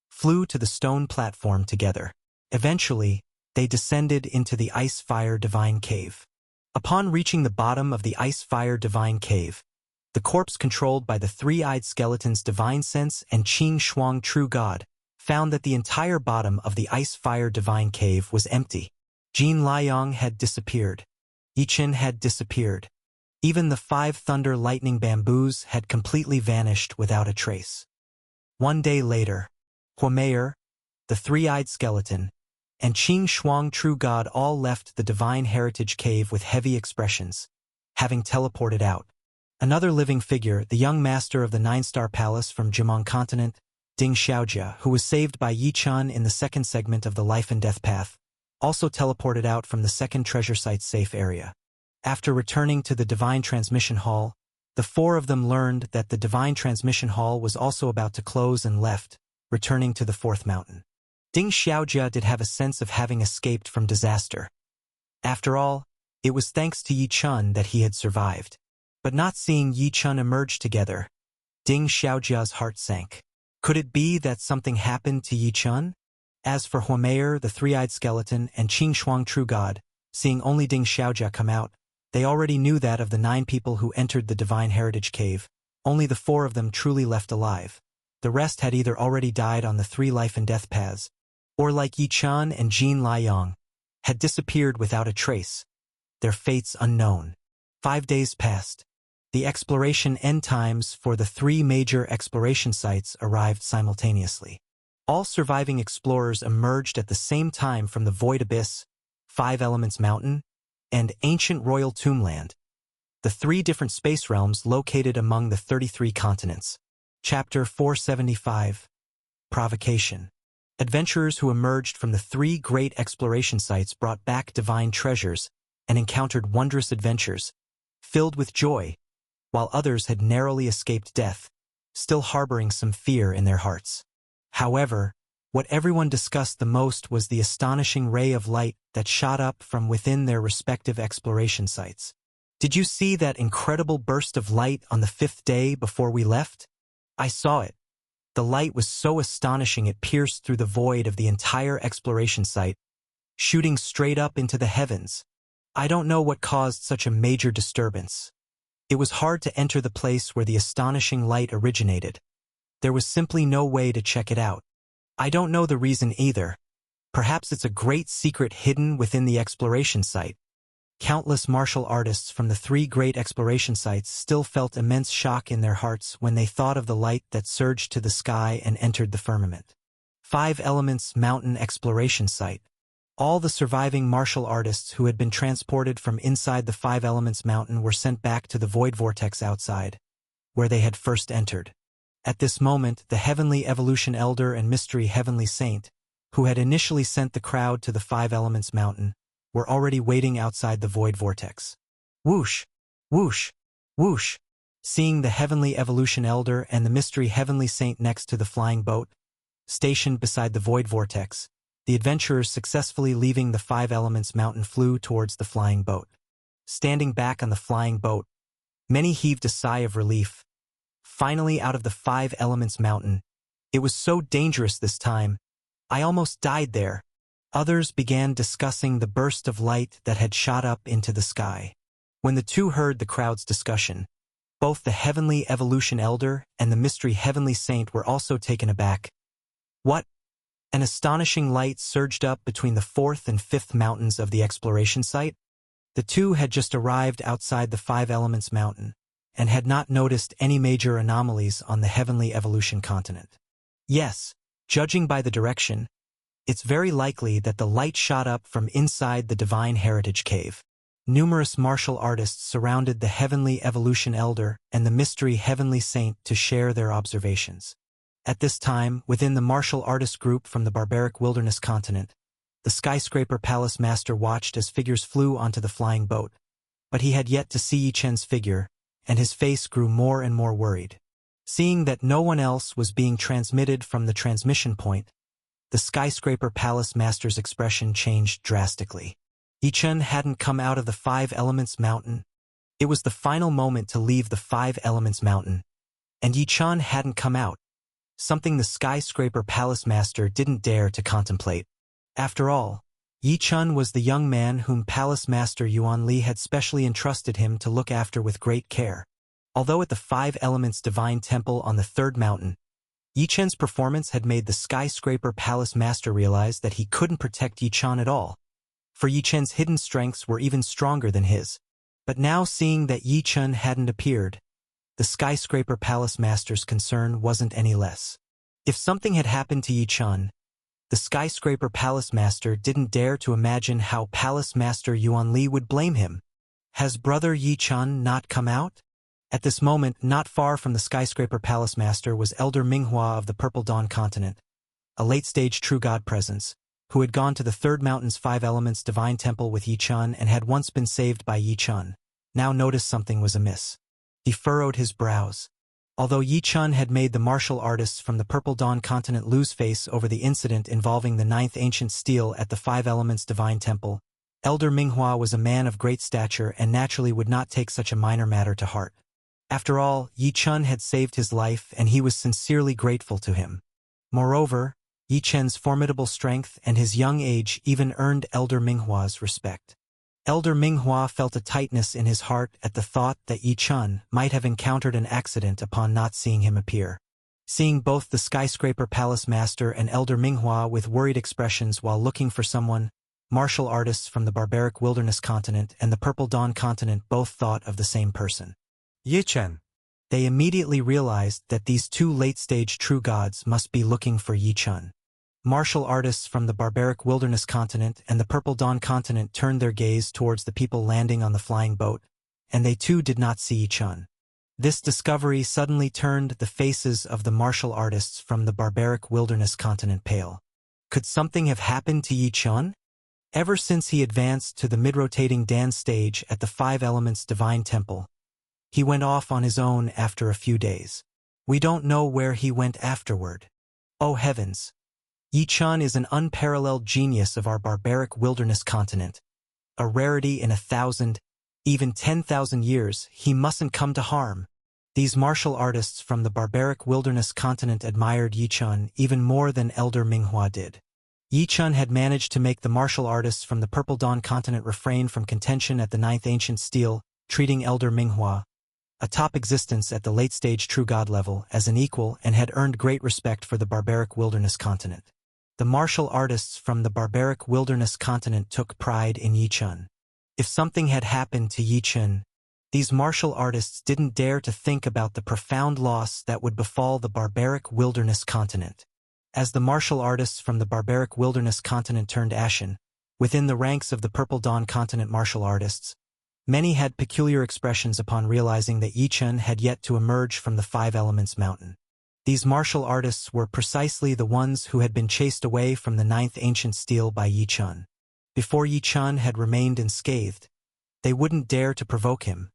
flew to the stone platform together. Eventually, they descended into the ice-fire divine cave. Upon reaching the bottom of the ice-fire divine cave, the corpse controlled by the 3-eyed skeleton's divine sense and Qing Shuang True God found that the entire bottom of the ice-fire divine cave was empty. Jin Liang had disappeared. Yi Chun had disappeared. Even the 5 thunder lightning bamboos had completely vanished without a trace. One day later, Huameyer, the 3-eyed skeleton, and Qing Shuang True God all left the divine heritage cave with heavy expressions, having teleported out. Another living figure, the young master of the 9-star palace from Jimong continent, Ding Xiaojia, who was saved by Yi Chun in the 2nd segment of the life and death path, also teleported out from the 2nd treasure site's safe area. After returning to the divine transmission hall, the 4 of them learned that the divine transmission hall was also about to close and left, returning to the 4th mountain. Ding Xiaojia did have a sense of having escaped from disaster. After all, it was thanks to Yi Chun that he had survived. But not seeing Yi Chun emerge together, Ding Xiaojia's heart sank. Could it be that something happened to Yi Chun? As for Huameyer, the 3-eyed skeleton, and Qing Shuang True God, seeing only Ding Xiaojia come out, they already knew that of the 9 people who entered the divine heritage cave, only the 4 of them truly left alive. The rest had either already died on the 3 life and death paths, or like Yi Chun and Jin Liang, had disappeared without a trace, their fates unknown. 5 days passed. The exploration end times for the three major exploration sites arrived simultaneously. All surviving explorers emerged at the same time from the Void Abyss, Five Elements Mountain, and Ancient Royal Tombland, the three different space realms located among the 33 continents. Chapter 475. Provocation. Adventurers who emerged from the three great exploration sites brought back divine treasures and encountered wondrous adventures, filled with joy, while others had narrowly escaped death, still harboring some fear in their hearts. However, what everyone discussed the most was the astonishing ray of light that shot up from within their respective exploration sites. Did you see that incredible burst of light on the fifth day before we left? I saw it. The light was so astonishing it pierced through the void of the entire exploration site, shooting straight up into the heavens. I don't know what caused such a major disturbance. It was hard to enter the place where the astonishing light originated. There was simply no way to check it out. I don't know the reason either. Perhaps it's a great secret hidden within the exploration site. Countless martial artists from the three great exploration sites still felt immense shock in their hearts when they thought of the light that surged to the sky and entered the firmament. Five Elements Mountain Exploration Site. All the surviving martial artists who had been transported from inside the Five Elements Mountain were sent back to the void vortex outside, where they had first entered. At this moment, the Heavenly Evolution Elder and Mystery Heavenly Saint, who had initially sent the crowd to the Five Elements Mountain, were already waiting outside the void vortex. Whoosh! Whoosh! Whoosh! Seeing the Heavenly Evolution Elder and the Mystery Heavenly Saint next to the flying boat, stationed beside the void vortex, the adventurers successfully leaving the Five Elements Mountain flew towards the flying boat. Standing back on the flying boat, many heaved a sigh of relief. Finally out of the Five Elements Mountain. It was so dangerous this time. I almost died there. Others began discussing the burst of light that had shot up into the sky. When the two heard the crowd's discussion, both the Heavenly Evolution Elder and the Mystery Heavenly Saint were also taken aback. What? An astonishing light surged up between the fourth and fifth mountains of the exploration site? The two had just arrived outside the Five Elements Mountain, and had not noticed any major anomalies on the Heavenly Evolution continent. Yes, judging by the direction, it's very likely that the light shot up from inside the Divine Heritage Cave. Numerous martial artists surrounded the Heavenly Evolution Elder and the Mystery Heavenly Saint to share their observations. At this time, within the martial artist group from the barbaric wilderness continent, the skyscraper palace master watched as figures flew onto the flying boat, but he had yet to see Yi Chen's figure, and his face grew more and more worried. Seeing that no one else was being transmitted from the transmission point, the skyscraper palace master's expression changed drastically. Yi Chen hadn't come out of the Five Elements Mountain. It was the final moment to leave the Five Elements Mountain, and Yi Chen hadn't come out, something the skyscraper palace master didn't dare to contemplate. After all, Yi Chen was the young man whom Palace Master Yuan Li had specially entrusted him to look after with great care. Although at the Five Elements Divine Temple on the third mountain, Yi Chen's performance had made the skyscraper palace master realize that he couldn't protect Yi Chen at all, for Yi Chen's hidden strengths were even stronger than his. But now seeing that Yi Chen hadn't appeared, the skyscraper palace master's concern wasn't any less. If something had happened to Yi Chen, the skyscraper palace master didn't dare to imagine how Palace Master Yuan Li would blame him. Has brother Yi Chen not come out? At this moment, not far from the skyscraper palace master was Elder Minghua of the Purple Dawn continent, a late-stage true god presence, who had gone to the Third Mountain's Five Elements Divine Temple with Yi Chen and had once been saved by Yi Chen. Now noticed something was amiss. He furrowed his brows. Although Yi Chen had made the martial artists from the Purple Dawn continent lose face over the incident involving the ninth ancient steel at the Five Elements Divine Temple, Elder Minghua was a man of great stature and naturally would not take such a minor matter to heart. After all, Yi Chen had saved his life and he was sincerely grateful to him. Moreover, Yi Chen's formidable strength and his young age even earned Elder Minghua's respect. Elder Minghua felt a tightness in his heart at the thought that Yi Chen might have encountered an accident upon not seeing him appear. Seeing both the skyscraper palace master and Elder Minghua with worried expressions while looking for someone, martial artists from the barbaric wilderness continent and the Purple Dawn continent both thought of the same person. Yi-chan. They immediately realized that these two late-stage true gods must be looking for Yi-chun. Martial artists from the barbaric wilderness continent and the Purple Dawn continent turned their gaze towards the people landing on the flying boat, and they too did not see Yi-chun. This discovery suddenly turned the faces of the martial artists from the barbaric wilderness continent pale. Could something have happened to Yi-chun? Ever since he advanced to the mid-rotating dance stage at the Five Elements Divine Temple, he went off on his own after a few days. We don't know where he went afterward. Oh heavens! Yi-chun is an unparalleled genius of our barbaric wilderness continent. A rarity in 1,000, even 10,000 years. He mustn't come to harm. These martial artists from the barbaric wilderness continent admired Yi-chun even more than Elder Minghua did. Yi-chun had managed to make the martial artists from the Purple Dawn continent refrain from contention at the Ninth Ancient Steel, treating Elder Minghua, a top existence at the late-stage true god level, as an equal, and had earned great respect for the barbaric wilderness continent. The martial artists from the barbaric wilderness continent took pride in Yi-chun. If something had happened to Yi-chun, these martial artists didn't dare to think about the profound loss that would befall the barbaric wilderness continent. As the martial artists from the barbaric wilderness continent turned ashen, within the ranks of the Purple Dawn continent martial artists, many had peculiar expressions upon realizing that Yi-chun had yet to emerge from the Five Elements Mountain. These martial artists were precisely the ones who had been chased away from the Ninth Ancient Steel by Yi-chun. Before Yi-chun had remained unscathed, they wouldn't dare to provoke him,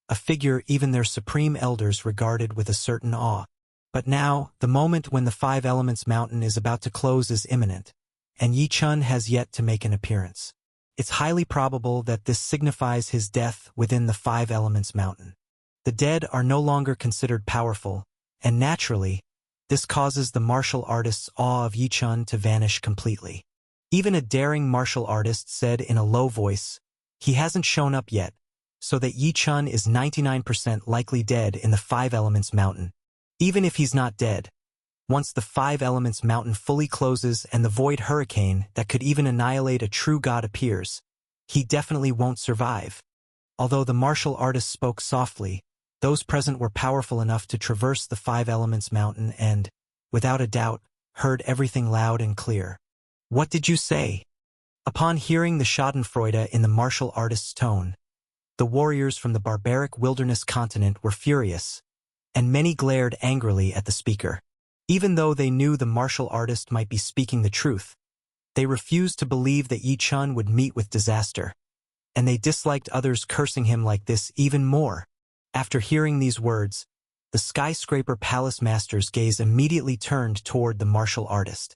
a figure even their supreme elders regarded with a certain awe. But now, the moment when the Five Elements Mountain is about to close is imminent, and Yi-chun has yet to make an appearance. It's highly probable that this signifies his death within the Five Elements Mountain. The dead are no longer considered powerful, and naturally, this causes the martial artist's awe of Yi-chun to vanish completely. Even a daring martial artist said in a low voice, "He hasn't shown up yet," so that Yi-chun is 99% likely dead in the Five Elements Mountain. Even if he's not dead, once the Five Elements Mountain fully closes and the void hurricane that could even annihilate a true god appears, he definitely won't survive. Although the martial artist spoke softly, those present were powerful enough to traverse the Five Elements Mountain and, without a doubt, heard everything loud and clear. "What did you say?" Upon hearing the schadenfreude in the martial artist's tone, the warriors from the barbaric wilderness continent were furious, and many glared angrily at the speaker. Even though they knew the martial artist might be speaking the truth, they refused to believe that Yi-chun would meet with disaster, and they disliked others cursing him like this even more. After hearing these words, the skyscraper palace master's gaze immediately turned toward the martial artist,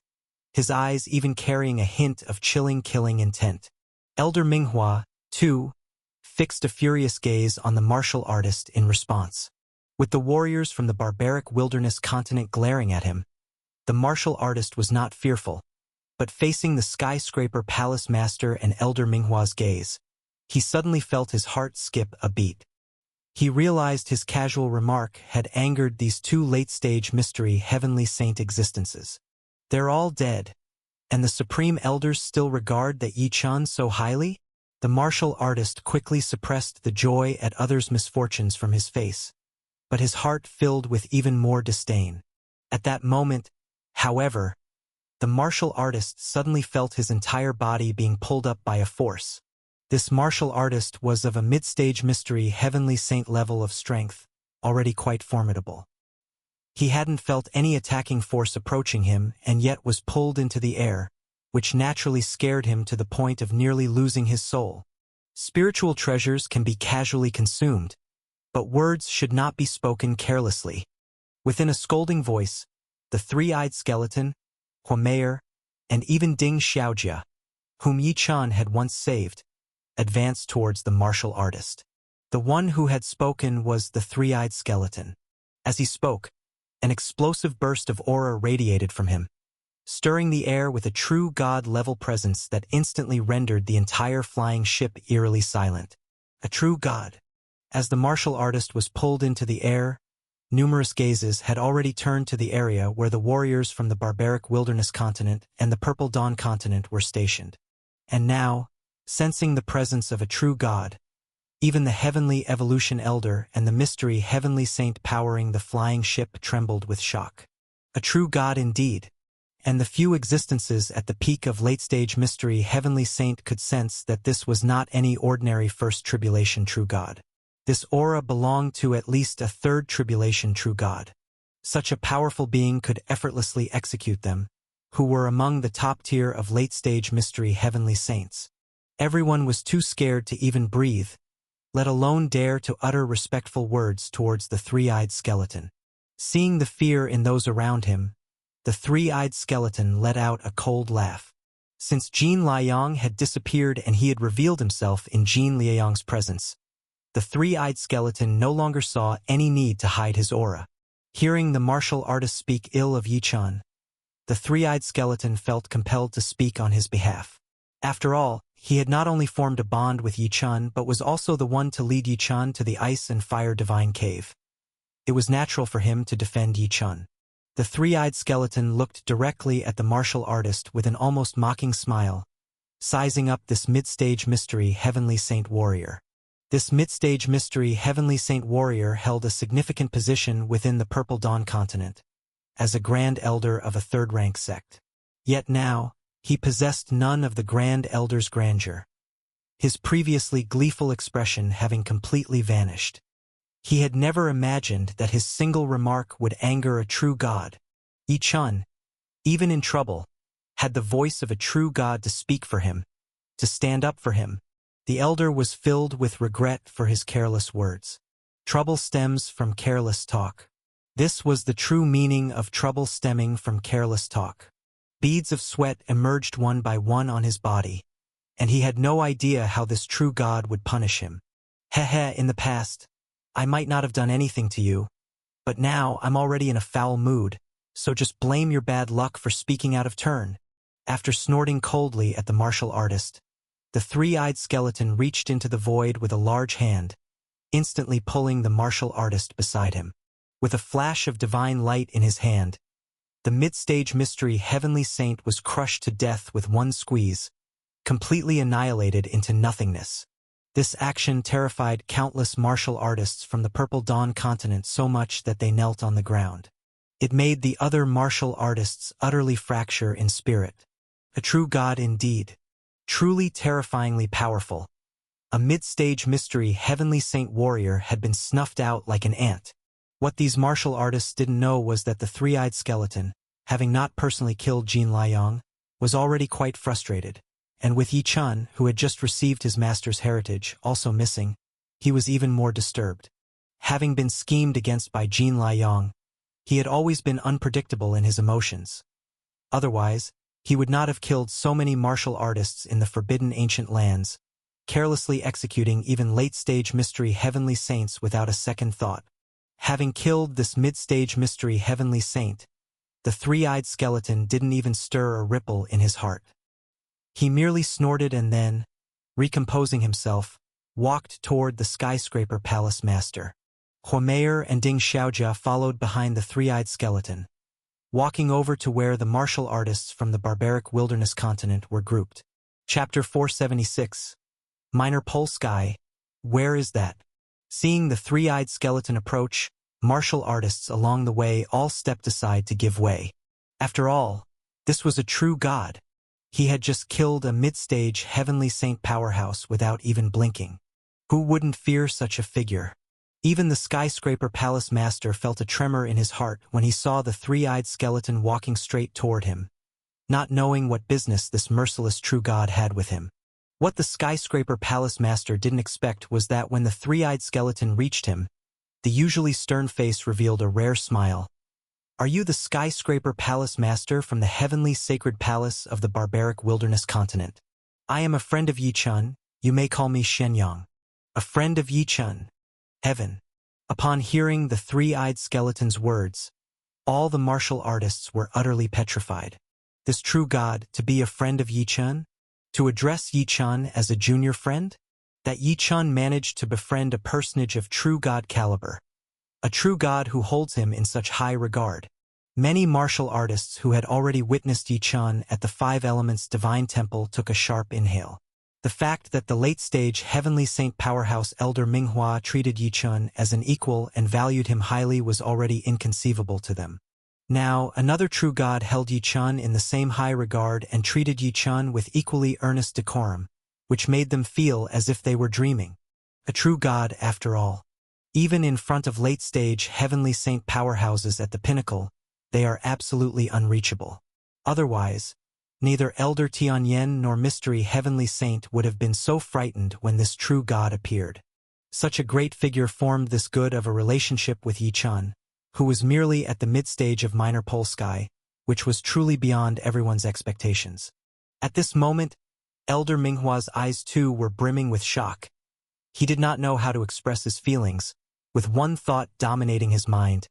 his eyes even carrying a hint of chilling killing intent. Elder Minghua, too, fixed a furious gaze on the martial artist in response. With the warriors from the barbaric wilderness continent glaring at him, the martial artist was not fearful, but facing the skyscraper palace master and Elder Minghua's gaze, he suddenly felt his heart skip a beat. He realized his casual remark had angered these two late-stage mystery heavenly saint existences. They're all dead, and the supreme elders still regard that Yi-chun so highly? The martial artist quickly suppressed the joy at others' misfortunes from his face, but his heart filled with even more disdain. At that moment, however, the martial artist suddenly felt his entire body being pulled up by a force. This martial artist was of a mid-stage mystery heavenly saint level of strength, already quite formidable. He hadn't felt any attacking force approaching him and yet was pulled into the air, which naturally scared him to the point of nearly losing his soul. Spiritual treasures can be casually consumed, but words should not be spoken carelessly. Within a scolding voice, the three-eyed skeleton, Huameyer, and even Ding Xiaojia, whom Yi-chun had once saved, advanced towards the martial artist. The one who had spoken was the three-eyed skeleton. As he spoke, an explosive burst of aura radiated from him, stirring the air with a true god-level presence that instantly rendered the entire flying ship eerily silent. A true god. As the martial artist was pulled into the air, numerous gazes had already turned to the area where the warriors from the barbaric wilderness continent and the Purple Dawn continent were stationed. And now, sensing the presence of a true god, Even the heavenly evolution elder and the mystery heavenly saint powering the flying ship trembled with shock. A true god indeed. And the few existences at the peak of late-stage mystery heavenly saint could sense that this was not any ordinary first tribulation true god. This aura belonged to at least a third tribulation true god. Such a powerful being could effortlessly execute them, who were among the top tier of late-stage mystery heavenly saints. Everyone was too scared to even breathe, let alone dare to utter respectful words towards the three-eyed skeleton. Seeing the fear in those around him, the three-eyed skeleton let out a cold laugh. Since Jin Liang had disappeared and he had revealed himself in Jin Liang's presence, the three-eyed skeleton no longer saw any need to hide his aura. Hearing the martial artist speak ill of Yi-chan, the three-eyed skeleton felt compelled to speak on his behalf. After all, he had not only formed a bond with Yi-chan but was also the one to lead Yi-chan to the ice and fire divine cave. It was natural for him to defend Yi-chan. The three-eyed skeleton looked directly at the martial artist with an almost mocking smile, sizing up this mid-stage mystery heavenly saint warrior. This mid-stage mystery heavenly saint warrior held a significant position within the Purple Dawn continent, as a grand elder of a third-rank sect. Yet now, he possessed none of the Grand Elder's grandeur, his previously gleeful expression having completely vanished. He had never imagined that his single remark would anger a true god. Yi-chan, even in trouble, had the voice of a true god to speak for him, to stand up for him. The elder was filled with regret for his careless words. Trouble stems from careless talk. This was the true meaning of trouble stemming from careless talk. Beads of sweat emerged one by one on his body, and he had no idea how this true god would punish him. Heh, in the past, I might not have done anything to you, but now I'm already in a foul mood, so just blame your bad luck for speaking out of turn. After snorting coldly at the martial artist, the three-eyed skeleton reached into the void with a large hand, instantly pulling the martial artist beside him. With a flash of divine light in his hand, the mid-stage mystery heavenly saint was crushed to death with one squeeze, completely annihilated into nothingness. This action terrified countless martial artists from the Purple Dawn continent so much that they knelt on the ground. It made the other martial artists utterly fracture in spirit. A true god indeed. Truly terrifyingly powerful. A mid-stage mystery heavenly saint warrior had been snuffed out like an ant. What these martial artists didn't know was that the three-eyed skeleton, having not personally killed Jin Liang, was already quite frustrated, and with Yi-chan, who had just received his master's heritage, also missing, he was even more disturbed. Having been schemed against by Jin Liang, he had always been unpredictable in his emotions. Otherwise, he would not have killed so many martial artists in the forbidden ancient lands, carelessly executing even late-stage mystery heavenly saints without a second thought. Having killed this mid-stage mystery heavenly saint, the three-eyed skeleton didn't even stir a ripple in his heart. He merely snorted and then, recomposing himself, walked toward the skyscraper palace master. Huomeier and Ding Xiaojia followed behind the three-eyed skeleton, walking over to where the martial artists from the barbaric wilderness continent were grouped. Chapter 476. Minor Pole Sky, where is that? Seeing the three-eyed skeleton approach, martial artists along the way all stepped aside to give way. After all, this was a true god. He had just killed a mid-stage heavenly saint powerhouse without even blinking. Who wouldn't fear such a figure? Even the skyscraper palace master felt a tremor in his heart when he saw the three-eyed skeleton walking straight toward him, not knowing what business this merciless true god had with him. What the skyscraper palace master didn't expect was that when the three-eyed skeleton reached him, the usually stern face revealed a rare smile. Are you the skyscraper palace master from the heavenly sacred palace of the barbaric wilderness continent? I am a friend of Yi-chan, you may call me Shenyang. A friend of Yi-chan. Heaven. Upon hearing the three-eyed skeleton's words, all the martial artists were utterly petrified. This true god to be a friend of Yi-chan? To address Yi-chan as a junior friend? That Yi-chan managed to befriend a personage of true god caliber. A true god who holds him in such high regard. Many martial artists who had already witnessed Yi-chan at the Five Elements Divine Temple took a sharp inhale. The fact that the late-stage Heavenly Saint powerhouse Elder Minghua treated Yi Chun as an equal and valued him highly was already inconceivable to them. Now, another true god held Yi Chun in the same high regard and treated Yi Chun with equally earnest decorum, which made them feel as if they were dreaming. A true god, after all. Even in front of late-stage Heavenly Saint powerhouses at the pinnacle, they are absolutely unreachable. Otherwise, neither Elder Tianyan nor Mystery Heavenly Saint would have been so frightened when this true god appeared. Such a great figure formed this good of a relationship with Yi Chun, who was merely at the mid-stage of minor pole sky, which was truly beyond everyone's expectations. At this moment, Elder Minghua's eyes too were brimming with shock. He did not know how to express his feelings, with one thought dominating his mind.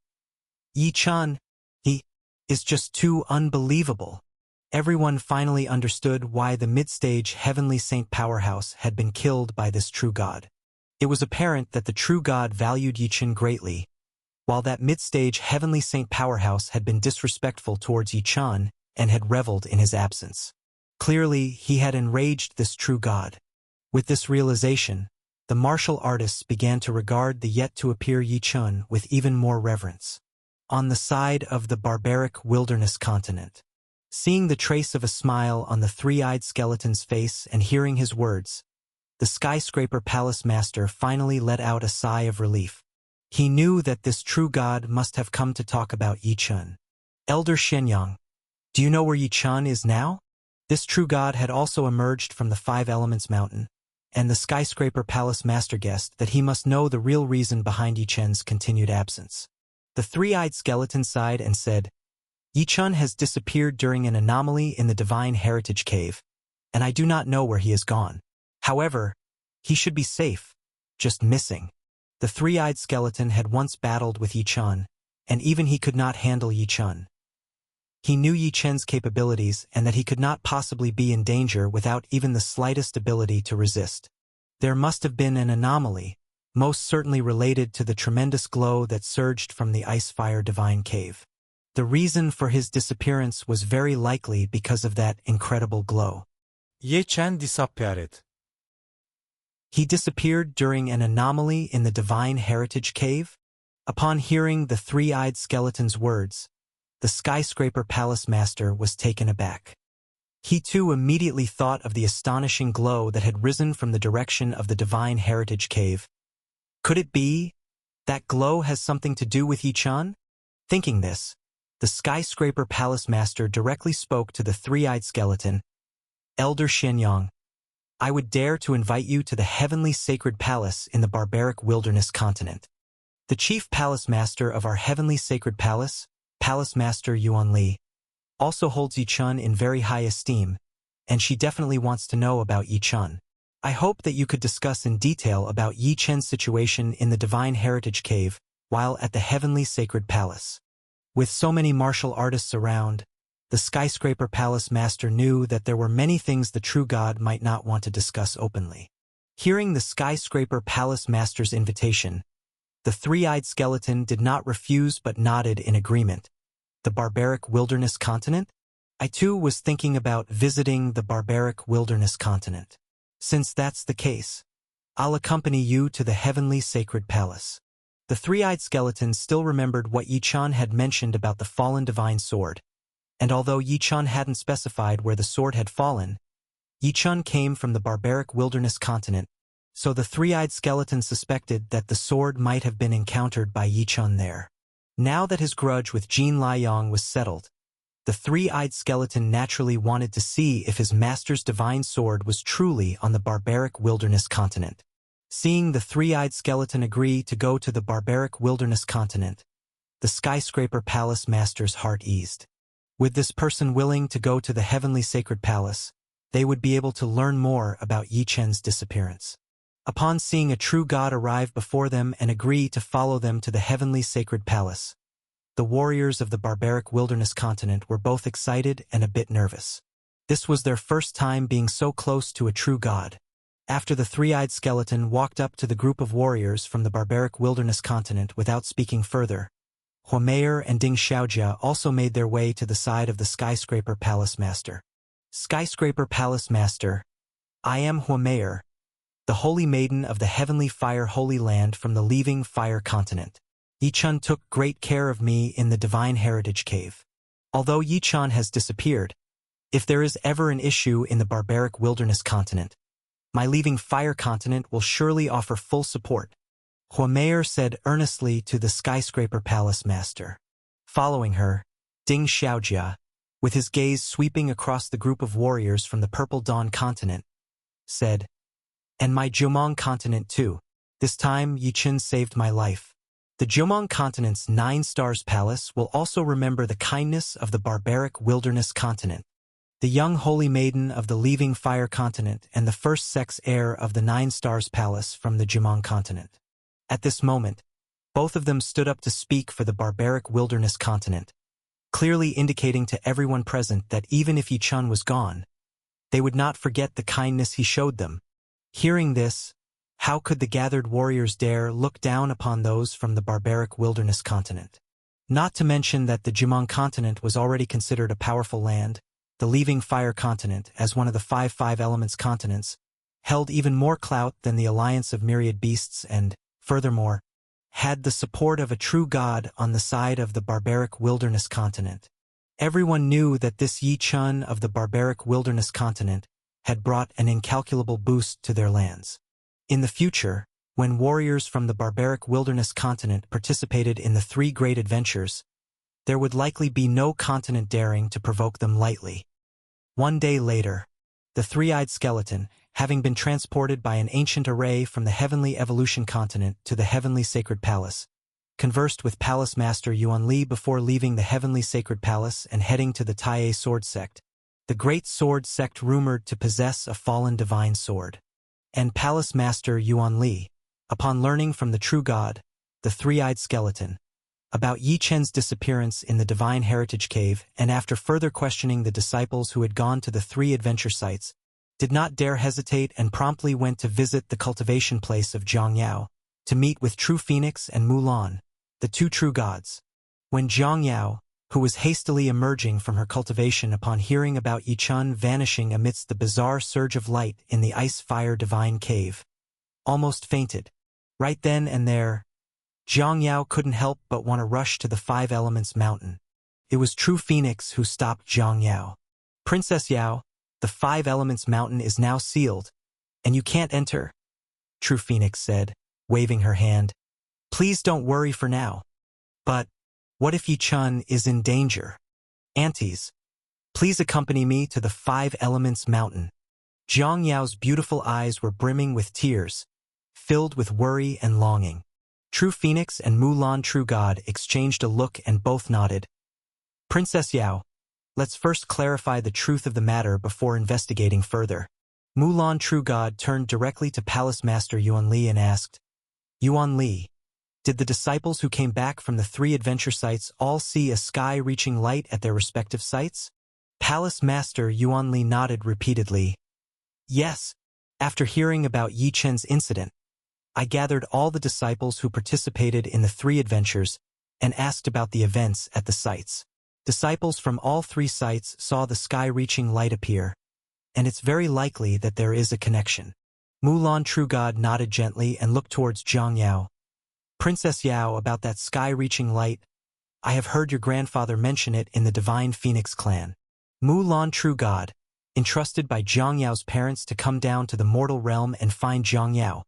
Yi Chun, he is just too unbelievable. Everyone finally understood why the mid-stage Heavenly Saint powerhouse had been killed by this true god. It was apparent that the true god valued Yi Chun greatly, while that mid-stage Heavenly Saint powerhouse had been disrespectful towards Yi Chun and had reveled in his absence. Clearly, he had enraged this true god. With this realization, the martial artists began to regard the yet-to-appear Yi Chun with even more reverence. On the side of the barbaric wilderness continent, seeing the trace of a smile on the three-eyed skeleton's face and hearing his words, the skyscraper palace master finally let out a sigh of relief. He knew that this true god must have come to talk about Yi Chun. Elder Shenyang, do you know where Yi Chun is now? This true god had also emerged from the Five Elements Mountain, and the skyscraper palace master guessed that he must know the real reason behind Yi Chun's continued absence. The three-eyed skeleton sighed and said, Yi Chun has disappeared during an anomaly in the Divine Heritage Cave, and I do not know where he has gone. However, he should be safe, just missing. The three-eyed skeleton had once battled with Yi Chun, and even he could not handle Yi Chun. He knew Yi Chun's capabilities and that he could not possibly be in danger without even the slightest ability to resist. There must have been an anomaly, most certainly related to the tremendous glow that surged from the Icefire Divine Cave. The reason for his disappearance was very likely because of that incredible glow. Yi Chun disappeared. He disappeared during an anomaly in the Divine Heritage Cave? Upon hearing the three-eyed skeleton's words, the skyscraper palace master was taken aback. He too immediately thought of the astonishing glow that had risen from the direction of the Divine Heritage Cave. Could it be that glow has something to do with Yi Chun? Thinking this, the skyscraper palace master directly spoke to the three-eyed skeleton. Elder Shenyang, I would dare to invite you to the heavenly sacred palace in the barbaric wilderness continent. The chief palace master of our heavenly sacred palace, Palace Master Yuan Li, also holds Yi Chun in very high esteem, and she definitely wants to know about Yi Chun. I hope that you could discuss in detail about Yi Chun's situation in the Divine Heritage Cave while at the Heavenly Sacred Palace. With so many martial artists around, the skyscraper palace master knew that there were many things the true god might not want to discuss openly. Hearing the skyscraper palace master's invitation, the three-eyed skeleton did not refuse but nodded in agreement. The barbaric wilderness continent? I too was thinking about visiting the barbaric wilderness continent. Since that's the case, I'll accompany you to the heavenly sacred palace. The three-eyed skeleton still remembered what Yi Chun had mentioned about the fallen divine sword, and although Yi Chun hadn't specified where the sword had fallen, Yi Chun came from the barbaric wilderness continent, so the three-eyed skeleton suspected that the sword might have been encountered by Yi Chun there. Now that his grudge with Jin Liang was settled, the three-eyed skeleton naturally wanted to see if his master's divine sword was truly on the barbaric wilderness continent. Seeing the three-eyed skeleton agree to go to the barbaric wilderness continent, the skyscraper palace master's heart eased. With this person willing to go to the heavenly sacred palace, they would be able to learn more about Yi Chun's disappearance. Upon seeing a true god arrive before them and agree to follow them to the heavenly sacred palace, the warriors of the barbaric wilderness continent were both excited and a bit nervous. This was their first time being so close to a true god. After the three-eyed skeleton walked up to the group of warriors from the barbaric wilderness continent without speaking further, Huameyer and Ding Xiaojia also made their way to the side of the skyscraper palace master. Skyscraper palace master, I am Huameyer, the holy maiden of the heavenly fire holy land from the leaving fire continent. Yichun took great care of me in the divine heritage cave. Although Yichun has disappeared, if there is ever an issue in the barbaric wilderness continent, my leaving fire continent will surely offer full support, Huameyer said earnestly to the skyscraper palace master. Following her, Ding Xiaojia, with his gaze sweeping across the group of warriors from the Purple Dawn continent, said, "And my Jiumeng continent too. This time Yichun saved my life. The Jiumeng continent's 9 Stars Palace will also remember the kindness of the barbaric wilderness continent. The young holy maiden of the leaving fire continent and the first sex heir of the 9 Stars Palace from the Jiumeng continent." At this moment, both of them stood up to speak for the barbaric wilderness continent, clearly indicating to everyone present that even if Yichun was gone, they would not forget the kindness he showed them. Hearing this, how could the gathered warriors dare look down upon those from the barbaric wilderness continent? Not to mention that the Jiumeng continent was already considered a powerful land, the leaving fire continent, as one of the five elements continents, held even more clout than the alliance of myriad beasts and, furthermore, had the support of a true god on the side of the barbaric wilderness continent. Everyone knew that this Yichun of the barbaric wilderness continent had brought an incalculable boost to their lands. In the future, when warriors from the barbaric wilderness continent participated in the 3 great adventures, there would likely be no continent daring to provoke them lightly. One day later, the 3-eyed skeleton, having been transported by an ancient array from the heavenly evolution continent to the heavenly sacred palace, conversed with Palace Master Yuan Li before leaving the heavenly sacred palace and heading to the Tai sword sect, the great sword sect rumored to possess a fallen divine sword. And Palace Master Yuan Li, upon learning from the true god, the 3-eyed skeleton, about Yichun's disappearance in the divine heritage cave, and after further questioning the disciples who had gone to the 3 adventure sites, did not dare hesitate and promptly went to visit the cultivation place of Zhongyao, to meet with True Phoenix and Mulan, the 2 true gods. When Zhongyao, who was hastily emerging from her cultivation upon hearing about Yichun vanishing amidst the bizarre surge of light in the ice-fire divine cave, almost fainted. Right then and there, Zhongyao couldn't help but want to rush to the 5 Elements mountain. It was True Phoenix who stopped Zhongyao. "Princess Yao, the 5 Elements mountain is now sealed, and you can't enter," True Phoenix said, waving her hand. "Please don't worry for now. But what if Yichun is in danger? Aunties, please accompany me to the 5 Elements mountain." Zhang Yao's beautiful eyes were brimming with tears, filled with worry and longing. True Phoenix and Mulan True God exchanged a look and both nodded. "Princess Yao, let's first clarify the truth of the matter before investigating further." Mulan True God turned directly to Palace Master Yuan Li and asked, "Yuan Li, did the disciples who came back from the 3 adventure sites all see a sky-reaching light at their respective sites?" Palace Master Yuan Li nodded repeatedly. "Yes, after hearing about Yichun's incident, I gathered all the disciples who participated in the 3 adventures and asked about the events at the sites. Disciples from all 3 sites saw the sky-reaching light appear, and it's very likely that there is a connection." Mulan True God nodded gently and looked towards Zhang Yao. "Princess Yao, about that sky-reaching light, I have heard your grandfather mention it in the Divine Phoenix clan." Mulan True God, entrusted by Zhang Yao's parents to come down to the mortal realm and find Zhang Yao,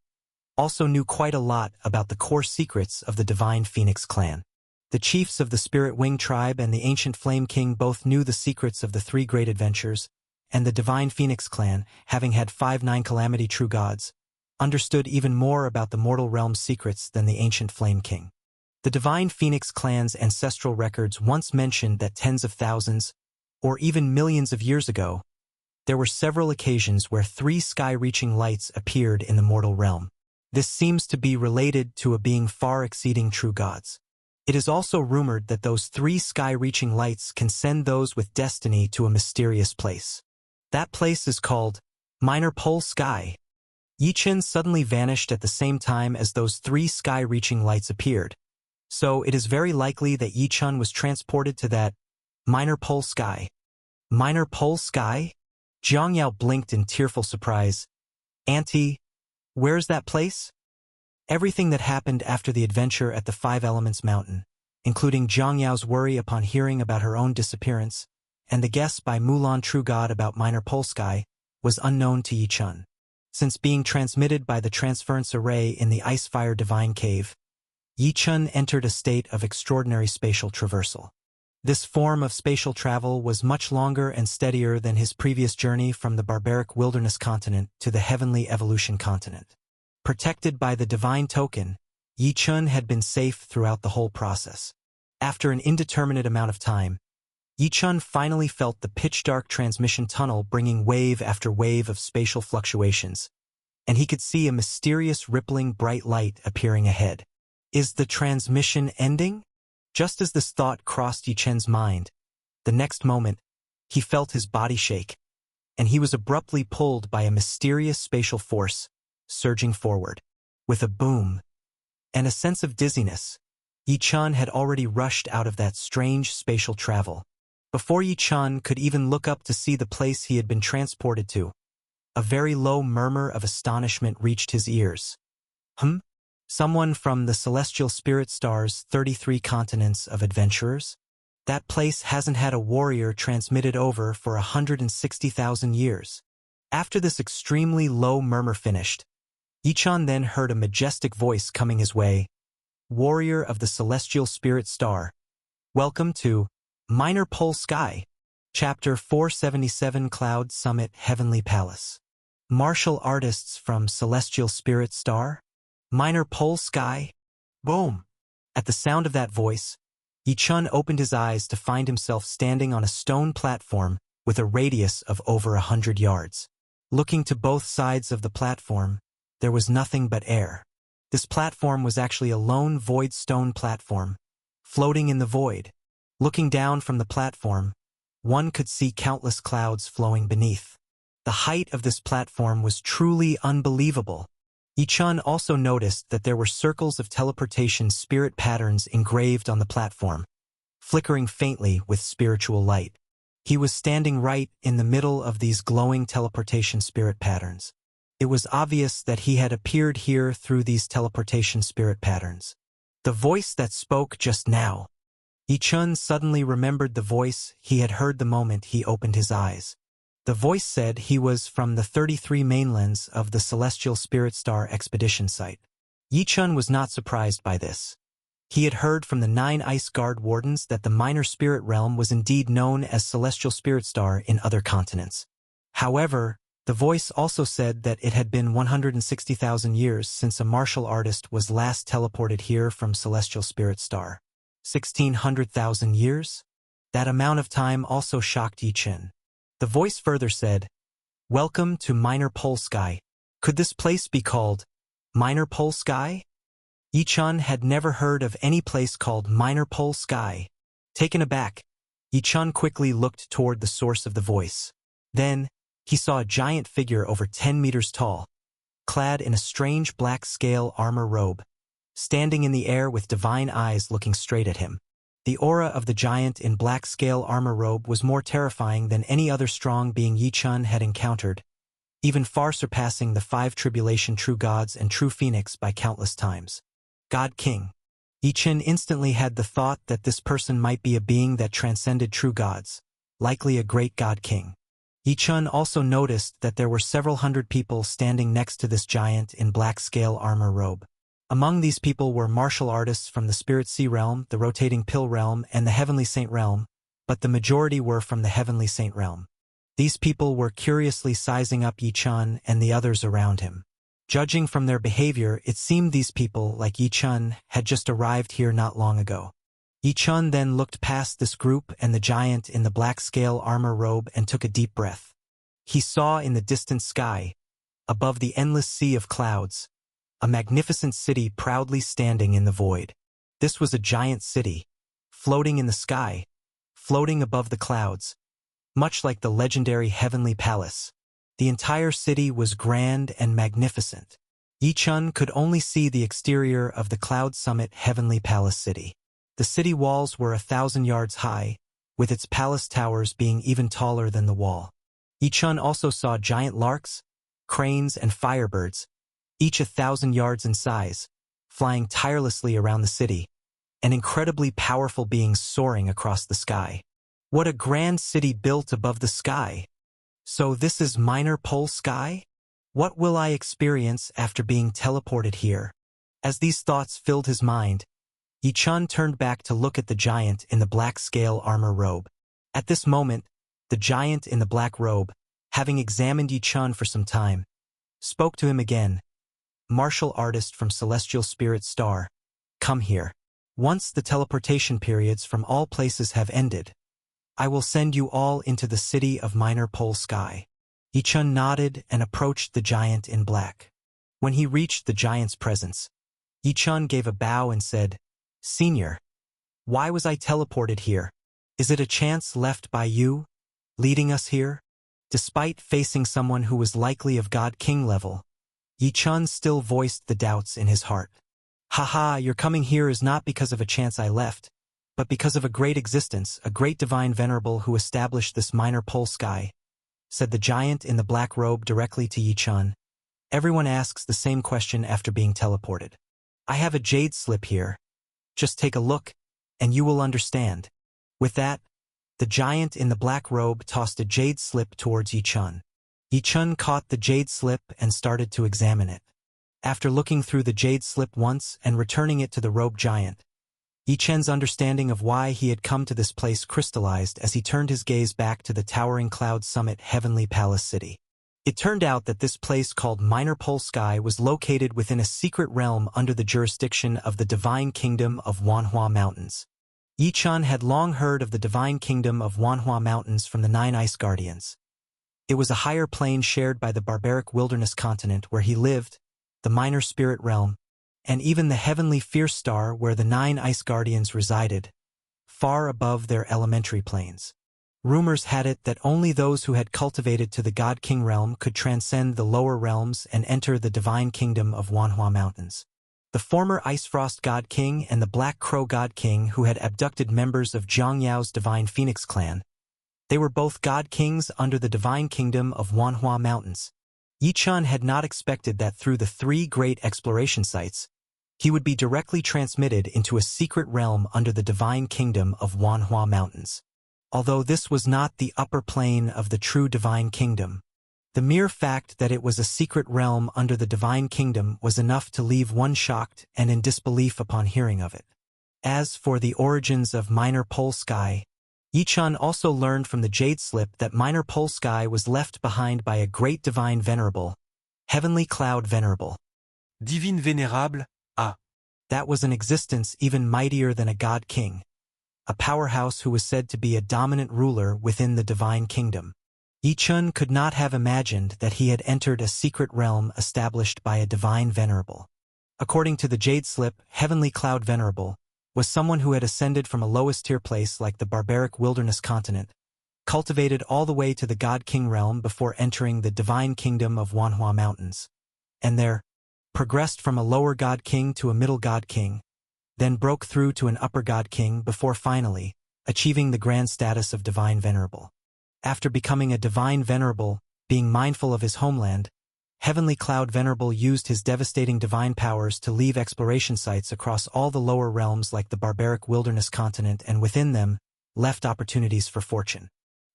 also knew quite a lot about the core secrets of the Divine Phoenix clan. The chiefs of the Spirit Wing tribe and the ancient Flame King both knew the secrets of the 3 great adventures, and the Divine Phoenix clan, having had 5 Calamity True Gods, understood even more about the mortal realm's secrets than the ancient Flame King. The Divine Phoenix clan's ancestral records once mentioned that tens of thousands, or even millions of years ago, there were several occasions where 3 sky-reaching lights appeared in the mortal realm. This seems to be related to a being far exceeding true gods. It is also rumored that those 3 sky-reaching lights can send those with destiny to a mysterious place. That place is called Minor Pole Sky. Yichun suddenly vanished at the same time as those 3 sky-reaching lights appeared, so it is very likely that Yichun was transported to that Minor Pole Sky. Minor Pole Sky? Jiang Yao blinked in tearful surprise. Auntie, where's that place? Everything that happened after the adventure at the Five Elements Mountain, including Jiang Yao's worry upon hearing about her own disappearance, and the guess by Mulan True God about Minor Pole Sky, was unknown to Yi Chun. Since being transmitted by the transference array in the Icefire Divine Cave, Yi Chun entered a state of extraordinary spatial traversal. This form of spatial travel was much longer and steadier than his previous journey from the barbaric wilderness continent to the heavenly evolution continent. Protected by the divine token, Yi Chun had been safe throughout the whole process. After an indeterminate amount of time, Yi Chun finally felt the pitch-dark transmission tunnel bringing wave after wave of spatial fluctuations, and he could see a mysterious rippling bright light appearing ahead. Is the transmission ending? Just as this thought crossed Yi Chun's mind, the next moment, he felt his body shake, and he was abruptly pulled by a mysterious spatial force, surging forward. With a boom and a sense of dizziness, Yi Chun had already rushed out of that strange spatial travel. Before Yi Chun could even look up to see the place he had been transported to, a very low murmur of astonishment reached his ears. Someone from the Celestial Spirit Star's 33 continents of adventurers? That place hasn't had a warrior transmitted over for 160,000 years. After this extremely low murmur finished, Yi Chun then heard a majestic voice coming his way. Warrior of the Celestial Spirit Star, welcome to Minor Pole Sky, Chapter 477 Cloud Summit Heavenly Palace. Martial artists from Celestial Spirit Star? Minor Pole Sky? Boom! At the sound of that voice, Yi Chun opened his eyes to find himself standing on a stone platform with a radius of over 100 yards. Looking to both sides of the platform, there was nothing but air. This platform was actually a lone void stone platform, floating in the void. Looking down from the platform, one could see countless clouds flowing beneath. The height of this platform was truly unbelievable. Yi Chun also noticed that there were circles of teleportation spirit patterns engraved on the platform, flickering faintly with spiritual light. He was standing right in the middle of these glowing teleportation spirit patterns. It was obvious that he had appeared here through these teleportation spirit patterns. The voice that spoke just now. Yi Chun suddenly remembered the voice he had heard the moment he opened his eyes. The voice said he was from the 33 mainlands of the Celestial Spirit Star expedition site. Yi Chun was not surprised by this. He had heard from the 9 Ice Guard Wardens that the Minor Spirit Realm was indeed known as Celestial Spirit Star in other continents. However, the voice also said that it had been 160,000 years since a martial artist was last teleported here from Celestial Spirit Star. 1,600,000 years? That amount of time also shocked Yi Chun. The voice further said, welcome to Minor Pole Sky. Could this place be called Minor Pole Sky? Yi Chun had never heard of any place called Minor Pole Sky. Taken aback, Yi Chun quickly looked toward the source of the voice. Then, he saw a giant figure over 10 meters tall, clad in a strange black scale armor robe, standing in the air with divine eyes looking straight at him. The aura of the giant in black scale armor robe was more terrifying than any other strong being Yi Chun had encountered, even far surpassing the 5 tribulation true gods and true phoenix by countless times. God King. Yi Chun instantly had the thought that this person might be a being that transcended true gods, likely a great God King. Yi Chun also noticed that there were several hundred people standing next to this giant in black scale armor robe. Among these people were martial artists from the Spirit Sea Realm, the Rotating Pill Realm, and the Heavenly Saint Realm, but the majority were from the Heavenly Saint Realm. These people were curiously sizing up Yi Chun and the others around him. Judging from their behavior, it seemed these people, like Yi Chun, had just arrived here not long ago. Yi Chun then looked past this group and the giant in the black scale armor robe and took a deep breath. He saw in the distant sky, above the endless sea of clouds, a magnificent city proudly standing in the void. This was a giant city, floating in the sky, floating above the clouds, much like the legendary Heavenly Palace. The entire city was grand and magnificent. Yi Chun could only see the exterior of the Cloud Summit Heavenly Palace city. The city walls were 1,000 yards high, with its palace towers being even taller than the wall. Yichun also saw giant larks, cranes, and firebirds, each 1,000 yards in size, flying tirelessly around the city, and incredibly powerful beings soaring across the sky. What a grand city built above the sky! So this is Minor Pole Sky? What will I experience after being teleported here? As these thoughts filled his mind, Yichun turned back to look at the giant in the black scale armor robe. At this moment, the giant in the black robe, having examined Yichun for some time, spoke to him again. Martial artist from Celestial Spirit Star, come here. Once the teleportation periods from all places have ended, I will send you all into the city of Minor Pole Sky. Yichun nodded and approached the giant in black. When he reached the giant's presence, Yichun gave a bow and said, Senior, why was I teleported here? Is it a chance left by you, leading us here? Despite facing someone who was likely of God King level, Yichun still voiced the doubts in his heart. Haha, your coming here is not because of a chance I left, but because of a great existence, a great divine venerable who established this Minor Pole Sky, said the giant in the black robe directly to Yichun. Everyone asks the same question after being teleported. I have a jade slip here. Just take a look, and you will understand. With that, the giant in the black robe tossed a jade slip towards Yichun. Yichun caught the jade slip and started to examine it. After looking through the jade slip once and returning it to the robe giant, Yichun's understanding of why he had come to this place crystallized as he turned his gaze back to the towering cloud summit Heavenly Palace City. It turned out that this place called Minor Pole Sky was located within a secret realm under the jurisdiction of the Divine Kingdom of Wanhua Mountains. Yichun had long heard of the Divine Kingdom of Wanhua Mountains from the 9 Ice Guardians. It was a higher plane shared by the barbaric wilderness continent where he lived, the minor spirit realm, and even the heavenly fierce star where the 9 Ice Guardians resided, far above their elementary planes. Rumors had it that only those who had cultivated to the God King realm could transcend the lower realms and enter the Divine Kingdom of Wanhua Mountains. The former Ice Frost God King and the Black Crow God King who had abducted members of Zhang Yao's Divine Phoenix clan. They were both God Kings under the Divine Kingdom of Wanhua Mountains. Yichun had not expected that through the 3 great exploration sites, he would be directly transmitted into a secret realm under the Divine Kingdom of Wanhua Mountains. Although this was not the upper plane of the true Divine Kingdom, the mere fact that it was a secret realm under the Divine Kingdom was enough to leave one shocked and in disbelief upon hearing of it. As for the origins of Minor Pole Sky, Yichun also learned from the Jade Slip that Minor Pole Sky was left behind by a great divine venerable, Heavenly Cloud Venerable. Divine Vénérable, A. That was an existence even mightier than a God King, a powerhouse who was said to be a dominant ruler within the Divine Kingdom. Yichun could not have imagined that he had entered a secret realm established by a divine venerable. According to the Jade Slip, Heavenly Cloud Venerable was someone who had ascended from a lowest tier place like the barbaric wilderness continent, cultivated all the way to the God King realm before entering the Divine Kingdom of Wanhua Mountains, and there, progressed from a lower God King to a middle God King, then broke through to an upper God King before finally achieving the grand status of Divine Venerable. After becoming a Divine Venerable, being mindful of his homeland, Heavenly Cloud Venerable used his devastating divine powers to leave exploration sites across all the lower realms like the barbaric wilderness continent and within them, left opportunities for fortune.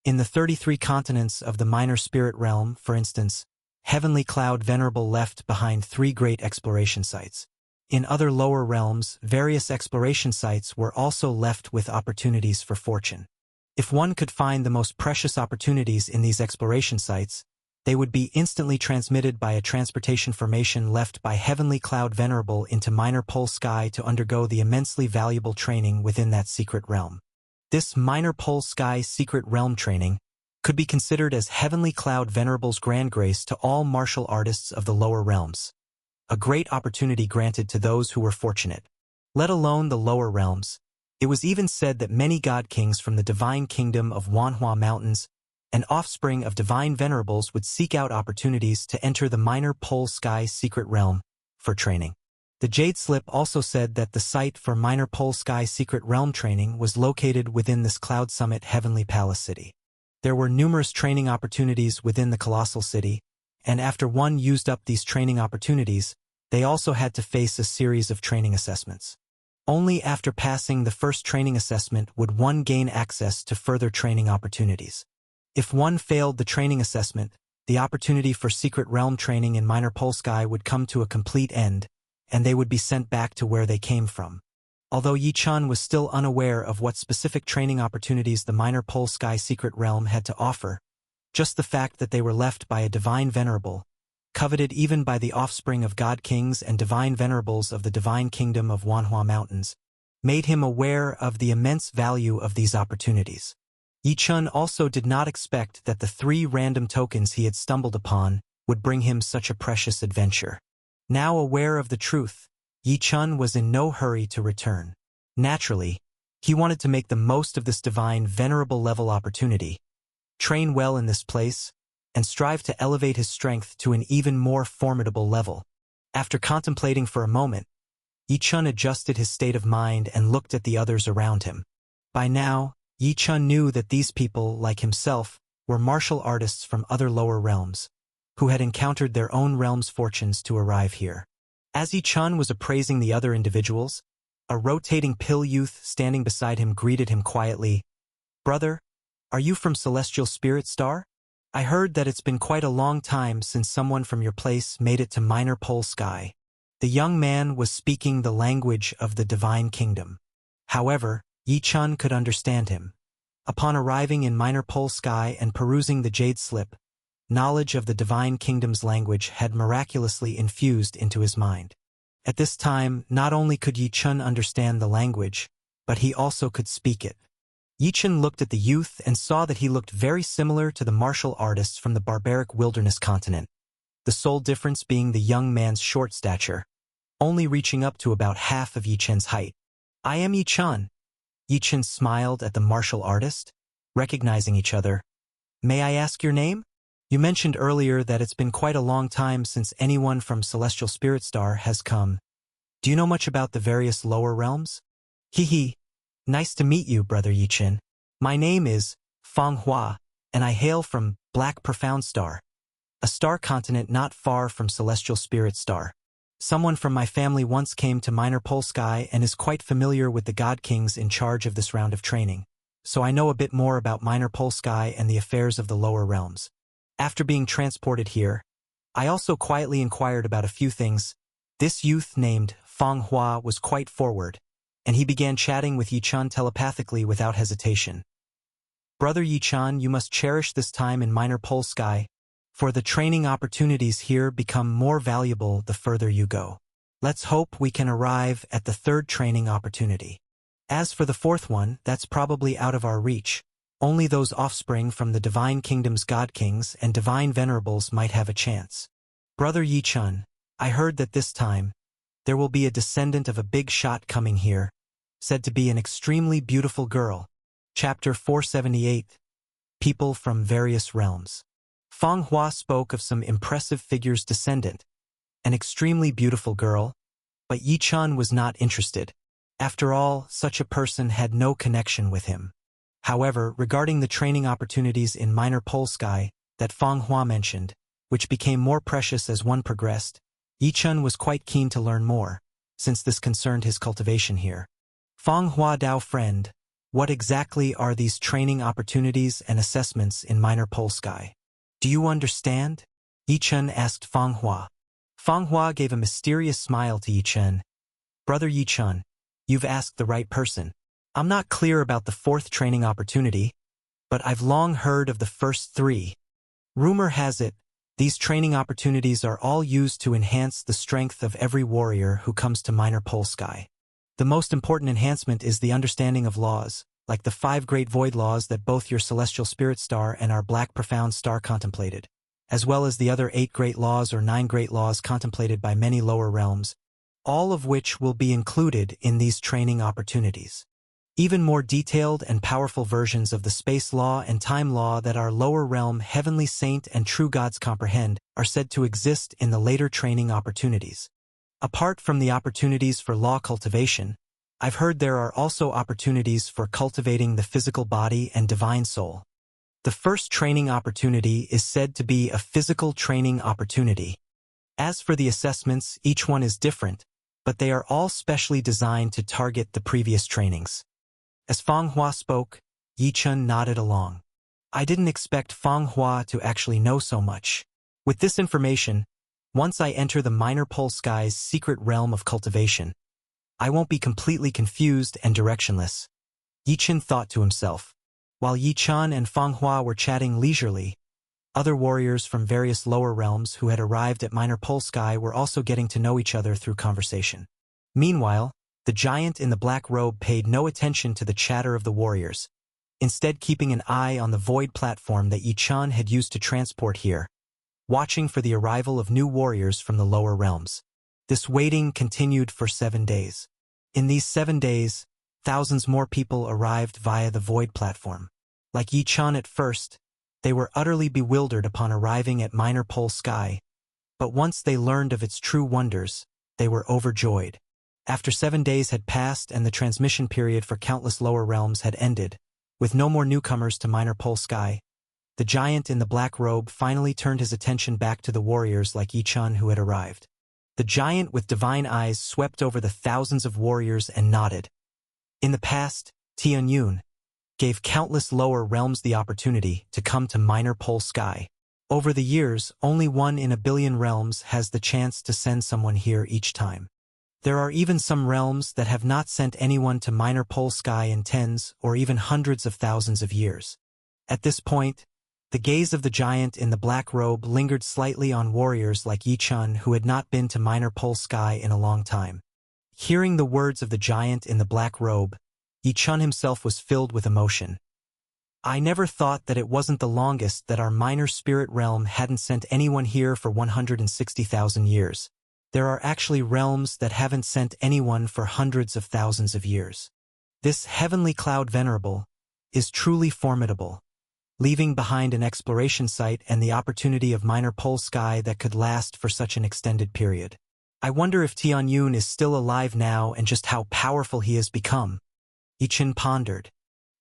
In the 33 continents of the minor spirit realm, for instance, Heavenly Cloud Venerable left behind 3 great exploration sites. In other lower realms, various exploration sites were also left with opportunities for fortune. If one could find the most precious opportunities in these exploration sites, they would be instantly transmitted by a transportation formation left by Heavenly Cloud Venerable into Minor Pole Sky to undergo the immensely valuable training within that secret realm. This Minor Pole Sky secret realm training could be considered as Heavenly Cloud Venerable's grand grace to all martial artists of the lower realms. A great opportunity granted to those who were fortunate. Let alone the lower realms. It was even said that many God Kings from the Divine Kingdom of Wanhua Mountains and offspring of divine venerables would seek out opportunities to enter the Minor Pole Sky secret realm for training. The Jade Slip also said that the site for Minor Pole Sky secret realm training was located within this Cloud Summit Heavenly Palace City. There were numerous training opportunities within the colossal city, and after one used up these training opportunities, they also had to face a series of training assessments. Only after passing the first training assessment would one gain access to further training opportunities. If one failed the training assessment, the opportunity for Secret Realm training in Minor Polsky would come to a complete end, and they would be sent back to where they came from. Although Yi-chan was still unaware of what specific training opportunities the Minor Polsky Secret Realm had to offer, just the fact that they were left by a divine venerable, coveted even by the offspring of god kings and divine venerables of the divine kingdom of Wanhua Mountains, made him aware of the immense value of these opportunities. Yi-chun also did not expect that the 3 random tokens he had stumbled upon would bring him such a precious adventure. Now aware of the truth, Yi-chun was in no hurry to return. Naturally, he wanted to make the most of this divine venerable level opportunity, train well in this place, and strive to elevate his strength to an even more formidable level. After contemplating for a moment, Yi-chun adjusted his state of mind and looked at the others around him. By now, Yi-chun knew that these people, like himself, were martial artists from other lower realms, who had encountered their own realm's fortunes to arrive here. As Yi-chun was appraising the other individuals, a rotating pill youth standing beside him greeted him quietly. "Brother, are you from Celestial Spirit Star? I heard that it's been quite a long time since someone from your place made it to Minor Polsky." The young man was speaking the language of the Divine Kingdom. However, Yi-chun could understand him. Upon arriving in Minor Polsky and perusing the Jade Slip, knowledge of the Divine Kingdom's language had miraculously infused into his mind. At this time, not only could Yi-chun understand the language, but he also could speak it. Yi-chun looked at the youth and saw that he looked very similar to the martial artists from the barbaric wilderness continent, the sole difference being the young man's short stature, only reaching up to about half of Yi-chun's height. "I am Yi-chun." Yi-chun smiled at the martial artist, recognizing each other. "May I ask your name? You mentioned earlier that it's been quite a long time since anyone from Celestial Spirit Star has come. Do you know much about the various lower realms?" "Hee. Nice to meet you, Brother Yi-chun. My name is Feng Hua, and I hail from Black Profound Star, a star continent not far from Celestial Spirit Star. Someone from my family once came to Minor Polsky and is quite familiar with the God Kings in charge of this round of training, so I know a bit more about Minor Polsky and the affairs of the lower realms. After being transported here, I also quietly inquired about a few things." This youth named Feng Hua was quite forward, and he began chatting with Yi-chun telepathically without hesitation. "Brother Yi-chun, you must cherish this time in Minor Polsky, for the training opportunities here become more valuable the further you go. Let's hope we can arrive at the 3rd training opportunity. As for the 4th one, that's probably out of our reach. Only those offspring from the Divine Kingdom's God Kings and Divine Venerables might have a chance. Brother Yi-chun, I heard that this time, there will be a descendant of a big shot coming here, said to be an extremely beautiful girl." Chapter 478. People from Various Realms. Feng Hua spoke of some impressive figure's descendant, an extremely beautiful girl, but Yi-chun was not interested. After all, such a person had no connection with him. However, regarding the training opportunities in Minor Polsky that Feng Hua mentioned, which became more precious as one progressed, Yi-chun was quite keen to learn more, since this concerned his cultivation here. "Feng Hua Dao friend, what exactly are these training opportunities and assessments in Minor Polsky? Do you understand?" Yi-chun asked Feng Hua. Feng Hua gave a mysterious smile to Yi-chun. "Brother Yi-chun, you've asked the right person. I'm not clear about the 4th training opportunity, but I've long heard of the first 3. Rumor has it, these training opportunities are all used to enhance the strength of every warrior who comes to Minor Polsky. The most important enhancement is the understanding of laws, like the 5 great void laws that both your Celestial Spirit Star and our Black Profound Star contemplated, as well as the other 8 great laws or 9 great laws contemplated by many lower realms, all of which will be included in these training opportunities. Even more detailed and powerful versions of the space law and time law that our lower realm heavenly saint and true gods comprehend are said to exist in the later training opportunities. Apart from the opportunities for law cultivation, I've heard there are also opportunities for cultivating the physical body and divine soul. The first training opportunity is said to be a physical training opportunity. As for the assessments, each one is different, but they are all specially designed to target the previous trainings. As Feng Hua spoke, Yi Chun nodded along. I didn't expect Feng Hua to actually know so much. With this information, once I enter the Minor Pole Sky's secret realm of cultivation, I won't be completely confused and directionless. Yi Chun thought to himself. While Yi Chun and Feng Hua were chatting leisurely, other warriors from various lower realms who had arrived at Minor Pole Sky were also getting to know each other through conversation. Meanwhile, the giant in the black robe paid no attention to the chatter of the warriors, instead keeping an eye on the void platform that Yi Chun had used to transport here, watching for the arrival of new warriors from the lower realms. This waiting continued for 7 days. In these 7 days, thousands more people arrived via the void platform. Like Yi Chun at first, they were utterly bewildered upon arriving at Minor Pole Sky, but once they learned of its true wonders, they were overjoyed. After 7 days had passed and the transmission period for countless lower realms had ended, with no more newcomers to Minor Pole Sky, the giant in the black robe finally turned his attention back to the warriors like Yi Chun who had arrived. The giant with divine eyes swept over the thousands of warriors and nodded. In the past, Tianyun gave countless lower realms the opportunity to come to Minor Pole Sky. Over the years, only 1 in a billion realms has the chance to send someone here each time. There are even some realms that have not sent anyone to Minor Pole Sky in tens or even hundreds of thousands of years. At this point, the gaze of the giant in the black robe lingered slightly on warriors like Yi Chun who had not been to Minor Pole Sky in a long time. Hearing the words of the giant in the black robe, Yi Chun himself was filled with emotion. I never thought that it wasn't the longest that our minor spirit realm hadn't sent anyone here for 160,000 years. There are actually realms that haven't sent anyone for hundreds of thousands of years. This heavenly cloud venerable is truly formidable, leaving behind an exploration site and the opportunity of Minor Pole Sky that could last for such an extended period. I wonder if Tianyun is still alive now and just how powerful he has become. Yi Chun pondered.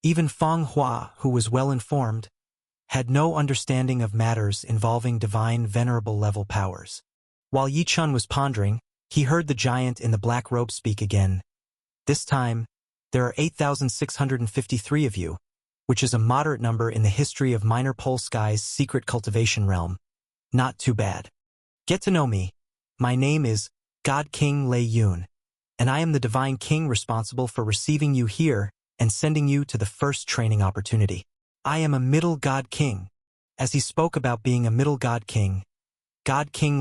Even Feng Hua, who was well informed, had no understanding of matters involving divine venerable level powers. While Yi Chun was pondering, he heard the giant in the black robe speak again. This time, there are 8,653 of you, which is a moderate number in the history of Minor Pole Sky's secret cultivation realm. Not too bad. Get to know me. My name is God King Lei Yun, and I am the Divine King responsible for receiving you here and sending you to the first training opportunity. I am a Middle God King. As he spoke about being a Middle God King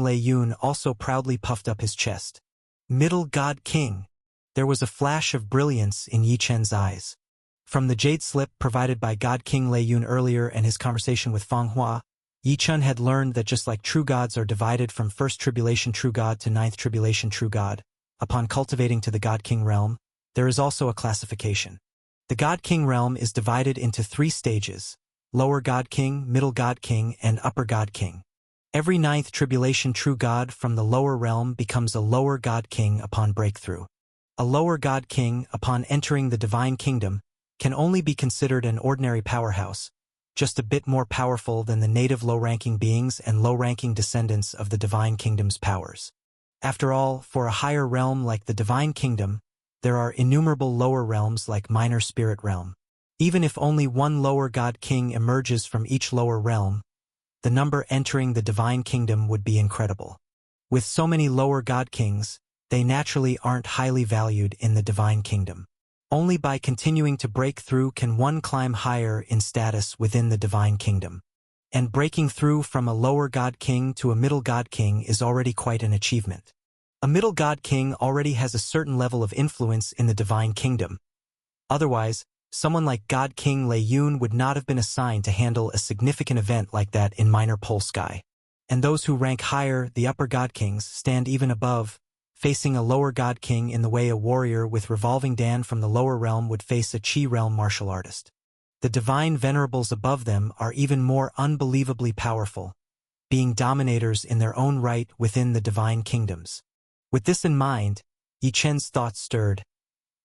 Lei Yun also proudly puffed up his chest. Middle God King. There was a flash of brilliance in Yi Chun's eyes. From the jade slip provided by God King Lei Yun earlier and his conversation with Feng Hua, Yi Chun had learned that just like true gods are divided from first tribulation true god to ninth tribulation true god, upon cultivating to the God King realm, there is also a classification. The God King realm is divided into 3 stages: Lower God King, Middle God King, and Upper God King. Every ninth tribulation true god from the lower realm becomes a Lower God King upon breakthrough. A Lower God King, upon entering the Divine Kingdom, can only be considered an ordinary powerhouse, just a bit more powerful than the native low-ranking beings and low-ranking descendants of the Divine Kingdom's powers. After all, for a higher realm like the Divine Kingdom, there are innumerable lower realms like Minor Spirit Realm. Even if only 1 Lower God King emerges from each lower realm, the number entering the Divine Kingdom would be incredible. With so many Lower God Kings, they naturally aren't highly valued in the Divine Kingdom. Only by continuing to break through can one climb higher in status within the Divine Kingdom. And breaking through from a Lower God King to a Middle God King is already quite an achievement. A Middle God King already has a certain level of influence in the Divine Kingdom. Otherwise, someone like God King Lei Yun would not have been assigned to handle a significant event like that in Minor Pole Sky. And those who rank higher, the Upper God Kings, stand even above, facing a Lower God King in the way a warrior with revolving Dan from the lower realm would face a Chi realm martial artist. The divine venerables above them are even more unbelievably powerful, being dominators in their own right within the divine kingdoms. With this in mind, Yi Chun's thoughts stirred.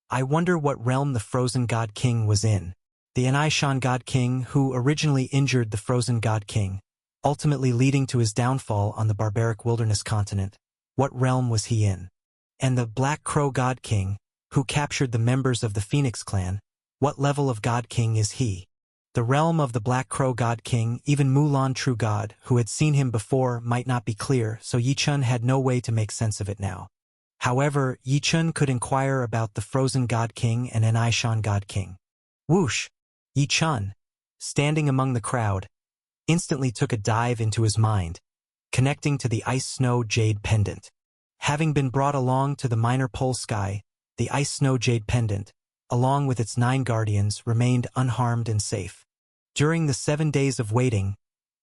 I wonder what realm the Frozen God King was in. the Anishan God King who originally injured the frozen God King, ultimately leading to his downfall on the barbaric wilderness continent. What realm was he in? And the Black Crow God King, who captured the members of the Phoenix clan, what level of God King is he? The realm of the Black Crow God King, even Mulan True God, who had seen him before, might not be clear, so Yi Chun had no way to make sense of it now. However, Yi Chun could inquire about the Frozen God King and Anishan God King. Whoosh! Yi Chun, standing among the crowd, instantly took a dive into his mind, connecting to the Ice Snow Jade Pendant. Having been brought along to the minor pole sky, the Ice Snow Jade Pendant, along with its 9 guardians, remained unharmed and safe. During the 7 days of waiting,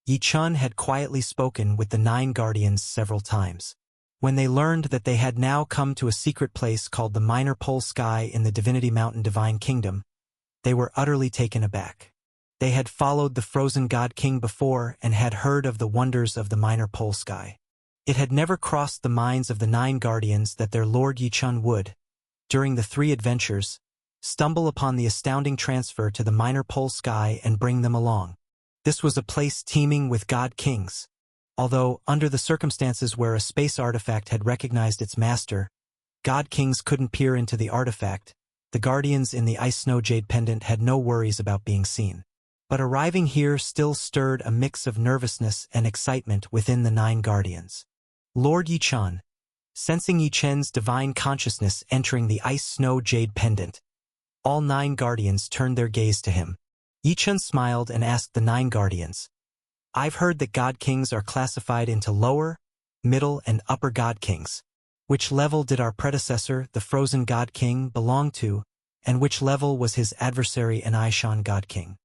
Yi Chun had quietly spoken with the 9 guardians several times. When they learned that they had now come to a secret place called the Minor Pole Sky in the Divinity Mountain Divine Kingdom, they were utterly taken aback. They had followed the Frozen God King before and had heard of the wonders of the Minor Pole Sky. It had never crossed the minds of the 9 guardians that their Lord Yi Chun would, during the 3 adventures, stumble upon the astounding transfer to the Minor Pole Sky and bring them along. This was a place teeming with God Kings. Although, under the circumstances where a space artifact had recognized its master, God Kings couldn't peer into the artifact, the guardians in the Ice Snow Jade Pendant had no worries about being seen. But arriving here still stirred a mix of nervousness and excitement within the 9 guardians. Lord Yi Chun, sensing Yi Chen's divine consciousness entering the Ice Snow Jade Pendant, all 9 guardians turned their gaze to him. Yi Chun smiled and asked the 9 guardians, "I've heard that God Kings are classified into lower, middle, and upper God Kings. Which level did our predecessor, the Frozen God King, belong to, and which level was his adversary Anishan God King?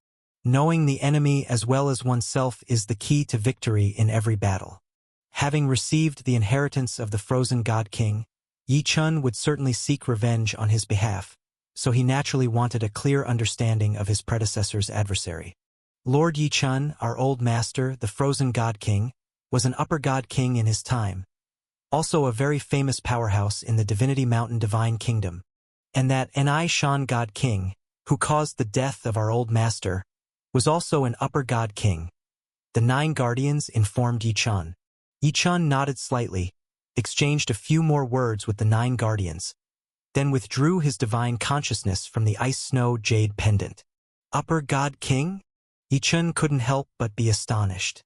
Knowing the enemy as well as oneself is the key to victory in every battle." Having received the inheritance of the Frozen God King, Yi Chun would certainly seek revenge on his behalf, so he naturally wanted a clear understanding of his predecessor's adversary. Lord Yi Chun, our old master, the Frozen God King, was an upper God King in his time, also a very famous powerhouse in the Divinity Mountain Divine Kingdom, and that Anishan God King, who caused the death of our old master, was also an upper God King. The 9 guardians informed Yi Chun. Yi Chun nodded slightly, exchanged a few more words with the 9 guardians, then withdrew his divine consciousness from the Ice Snow Jade Pendant. Upper God King? Yi Chun couldn't help but be astonished.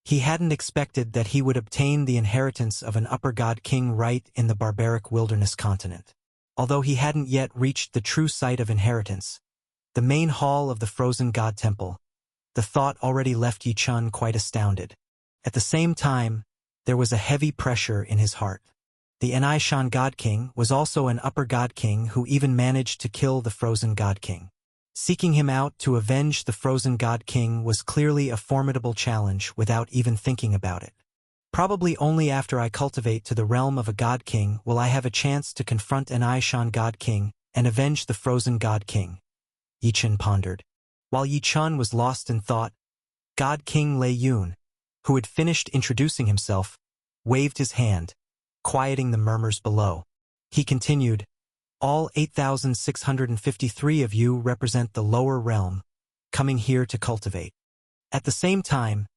He hadn't expected that he would obtain the inheritance of an Upper God King right in the barbaric wilderness continent. Although he hadn't yet reached the true site of inheritance, the main hall of the Frozen God Temple, the thought already left Yi Chun quite astounded. At the same time, there was a heavy pressure in his heart. The Anishan God King was also an Upper God King who even managed to kill the Frozen God King. Seeking him out to avenge the Frozen God King was clearly a formidable challenge without even thinking about it. Probably only after I cultivate to the realm of a God King will I have a chance to confront Anishan God King and avenge the Frozen God King, Yi Chun pondered. While Yi Chun was lost in thought, God King Lei Yun, who had finished introducing himself, waved his hand, quieting the murmurs below. He continued, "All 8,653 of you represent the lower realm, coming here to cultivate. At the same time,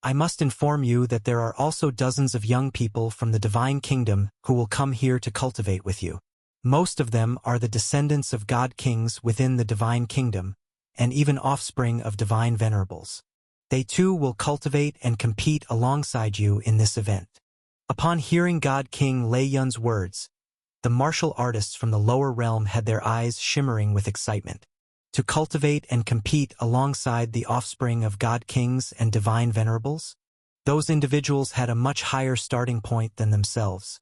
I must inform you that there are also dozens of young people from the Divine Kingdom who will come here to cultivate with you. Most of them are the descendants of God Kings within the Divine Kingdom, and even offspring of Divine Venerables. They too will cultivate and compete alongside you in this event." Upon hearing God King Lei Yun's words, the martial artists from the lower realm had their eyes shimmering with excitement. To cultivate and compete alongside the offspring of God Kings and Divine Venerables? Those individuals had a much higher starting point than themselves.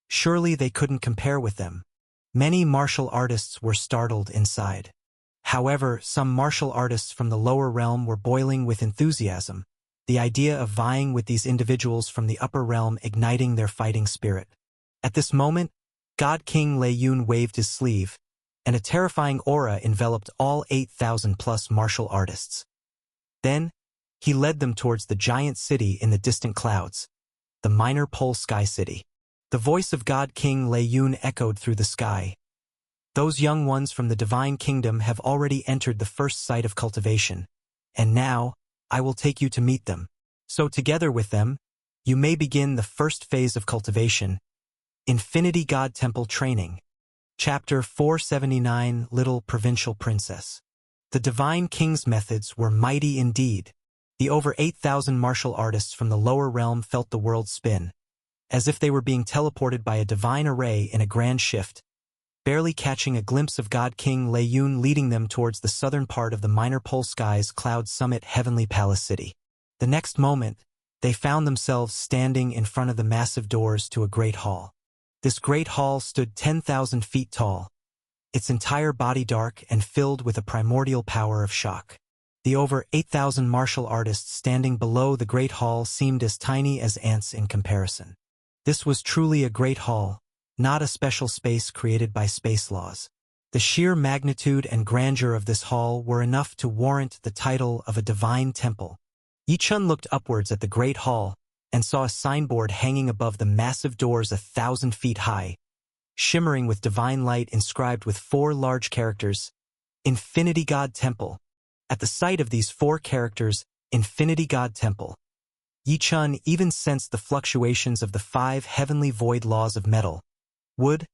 Surely they couldn't compare with them. Many martial artists were startled inside. However, some martial artists from the lower realm were boiling with enthusiasm, the idea of vying with these individuals from the upper realm igniting their fighting spirit. At this moment, God King Lei Yun waved his sleeve, and a terrifying aura enveloped all 8,000+ martial artists. Then, he led them towards the giant city in the distant clouds, the Minor Pole Sky City. The voice of God King Lei Yun echoed through the sky. Those young ones from the divine kingdom have already entered the first site of cultivation, and now I will take you to meet them. So together with them, you may begin the first phase of cultivation, Infinity God Temple Training. Chapter 479, Little Provincial Princess. The Divine King's methods were mighty indeed. The over 8,000 martial artists from the lower realm felt the world spin, as if they were being teleported by a divine array in a grand shift, barely catching a glimpse of God King Lei Yun leading them towards the southern part of the Minor Pole Sky's Cloud Summit Heavenly Palace City. The next moment, they found themselves standing in front of the massive doors to a great hall. This great hall stood 10,000 feet tall, its entire body dark and filled with a primordial power of shock. The over 8,000 martial artists standing below the great hall seemed as tiny as ants in comparison. This was truly a great hall, not a special space created by space laws. The sheer magnitude and grandeur of this hall were enough to warrant the title of a divine temple. Yi Chun looked upwards at the great hall and saw a signboard hanging above the massive doors 1,000 feet high, shimmering with divine light inscribed with 4 large characters, Infinity God Temple. At the sight of these 4 characters, Infinity God Temple, Yi Chun even sensed the fluctuations of the 5 heavenly void laws of metal, wood,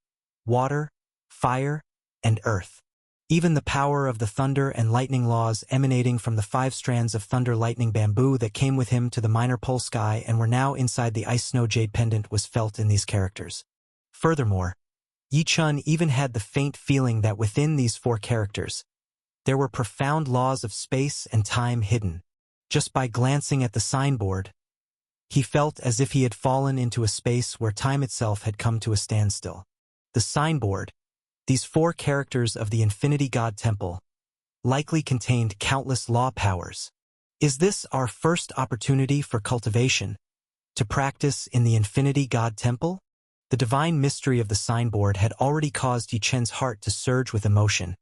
water, fire, and earth. Even the power of the thunder and lightning laws emanating from the 5 strands of thunder lightning bamboo that came with him to the Minor Pole Sky and were now inside the ice snow jade pendant was felt in these characters. Furthermore, Yi Chun even had the faint feeling that within these 4 characters, there were profound laws of space and time hidden. Just by glancing at the signboard, he felt as if he had fallen into a space where time itself had come to a standstill. The signboard, these 4 characters of the Infinity God Temple, likely contained countless law powers. Is this our first opportunity for cultivation, to practice in the Infinity God Temple? The divine mystery of the signboard had already caused Yi Chun's heart to surge with emotion,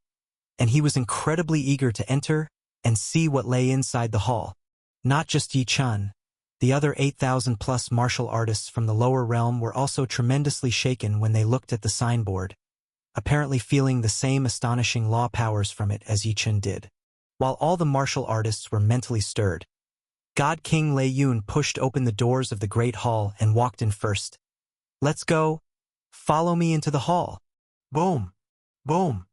and he was incredibly eager to enter and see what lay inside the hall. Not just Yi Chun, the other 8,000-plus martial artists from the lower realm were also tremendously shaken when they looked at the signboard, apparently feeling the same astonishing law powers from it as Yi Chun did. While all the martial artists were mentally stirred, God King Lei Yun pushed open the doors of the great hall and walked in first. "Let's go. Follow me into the hall." Boom! Boom!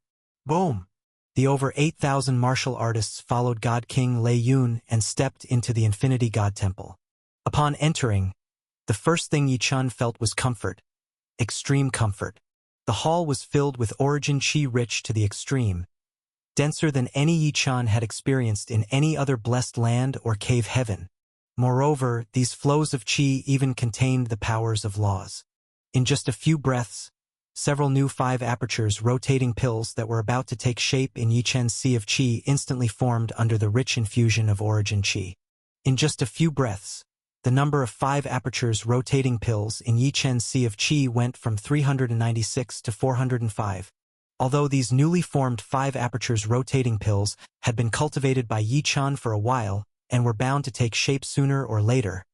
Boom! The over 8,000 martial artists followed God King Lei Yun and stepped into the Infinity God Temple. Upon entering, the first thing Yi Chun felt was comfort, extreme comfort. The hall was filled with origin chi rich to the extreme, denser than any Yi Chun had experienced in any other blessed land or cave heaven. Moreover, these flows of chi even contained the powers of laws. In just a few breaths, several new 5 apertures rotating pills that were about to take shape in Yi Chun's sea of chi instantly formed under the rich infusion of origin chi. In just a few breaths, the number of 5 apertures rotating pills in Yi Chun's sea of chi went from 396 to 405. Although these newly formed 5 apertures rotating pills had been cultivated by Yi Chun for a while and were bound to take shape sooner or later,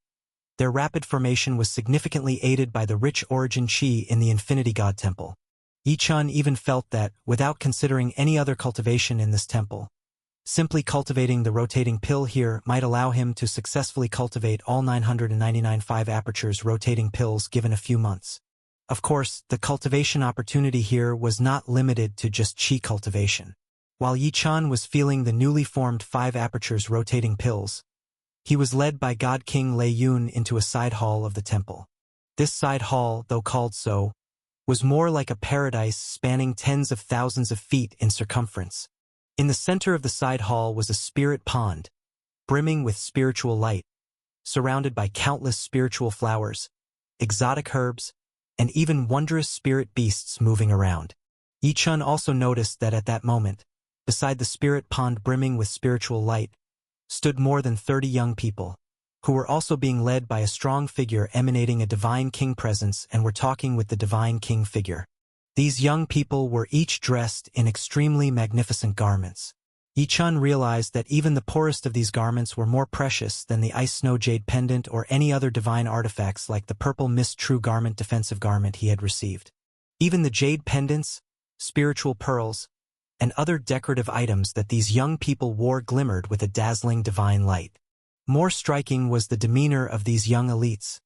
their rapid formation was significantly aided by the rich origin chi in the Infinity God Temple. Yi Chun even felt that, without considering any other cultivation in this temple, simply cultivating the rotating pill here might allow him to successfully cultivate all 999 5 apertures rotating pills given a few months. Of course, the cultivation opportunity here was not limited to just chi cultivation. While Yi Chun was feeling the newly formed 5 apertures rotating pills, he was led by God King Lei Yun into a side hall of the temple. This side hall, though called so, was more like a paradise spanning tens of thousands of feet in circumference. In the center of the side hall was a spirit pond, brimming with spiritual light, surrounded by countless spiritual flowers, exotic herbs, and even wondrous spirit beasts moving around. Yi Chun also noticed that at that moment, beside the spirit pond brimming with spiritual light, stood more than 30 young people, who were also being led by a strong figure emanating a divine king presence and were talking with the divine king figure. These young people were each dressed in extremely magnificent garments. Yi Chun realized that even the poorest of these garments were more precious than the ice snow jade pendant or any other divine artifacts like the purple mist true garment defensive garment he had received. Even the jade pendants, spiritual pearls, and other decorative items that these young people wore glimmered with a dazzling divine light. More striking was the demeanor of these young elites,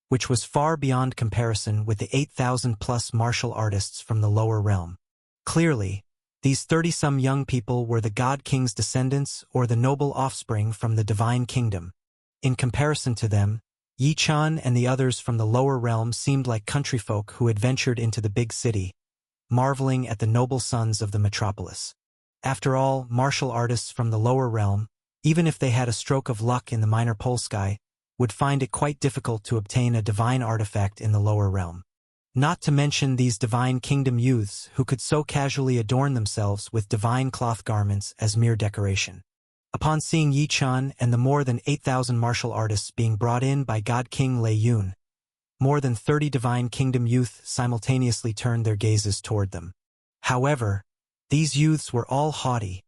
which was far beyond comparison with the 8,000-plus martial artists from the lower realm. Clearly, these 30-some young people were the God King's descendants or the noble offspring from the divine kingdom. In comparison to them, Yi Chun and the others from the lower realm seemed like country folk who had ventured into the big city, marveling at the noble sons of the metropolis. After all, martial artists from the lower realm, even if they had a stroke of luck in the minor pole sky, would find it quite difficult to obtain a divine artifact in the lower realm. Not to mention these divine kingdom youths who could so casually adorn themselves with divine cloth garments as mere decoration. Upon seeing Yi Chun and the more than 8,000 martial artists being brought in by God King Lei Yun, more than 30 divine kingdom youth simultaneously turned their gazes toward them. However, these youths were all haughty,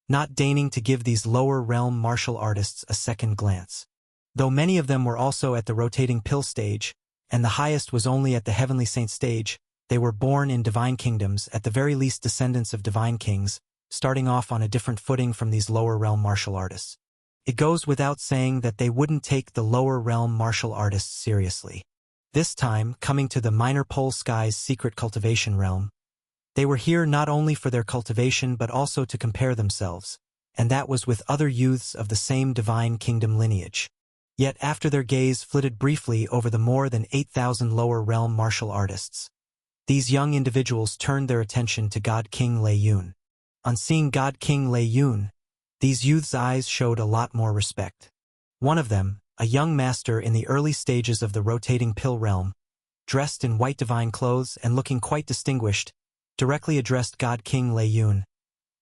not deigning to give these lower realm martial artists a second glance. Though many of them were also at the rotating pill stage, and the highest was only at the heavenly saint stage, they were born in divine kingdoms, at the very least descendants of divine kings, starting off on a different footing from these lower realm martial artists. It goes without saying that they wouldn't take the lower realm martial artists seriously. This time, coming to the minor pole sky's secret cultivation realm, they were here not only for their cultivation but also to compare themselves, and that was with other youths of the same divine kingdom lineage. Yet after their gaze flitted briefly over the more than 8,000 lower realm martial artists, these young individuals turned their attention to God King Lei Yun. On seeing God King Lei Yun, these youths' eyes showed a lot more respect. One of them, a young master in the early stages of the rotating pill realm, dressed in white divine clothes and looking quite distinguished, directly addressed God King Lei Yun.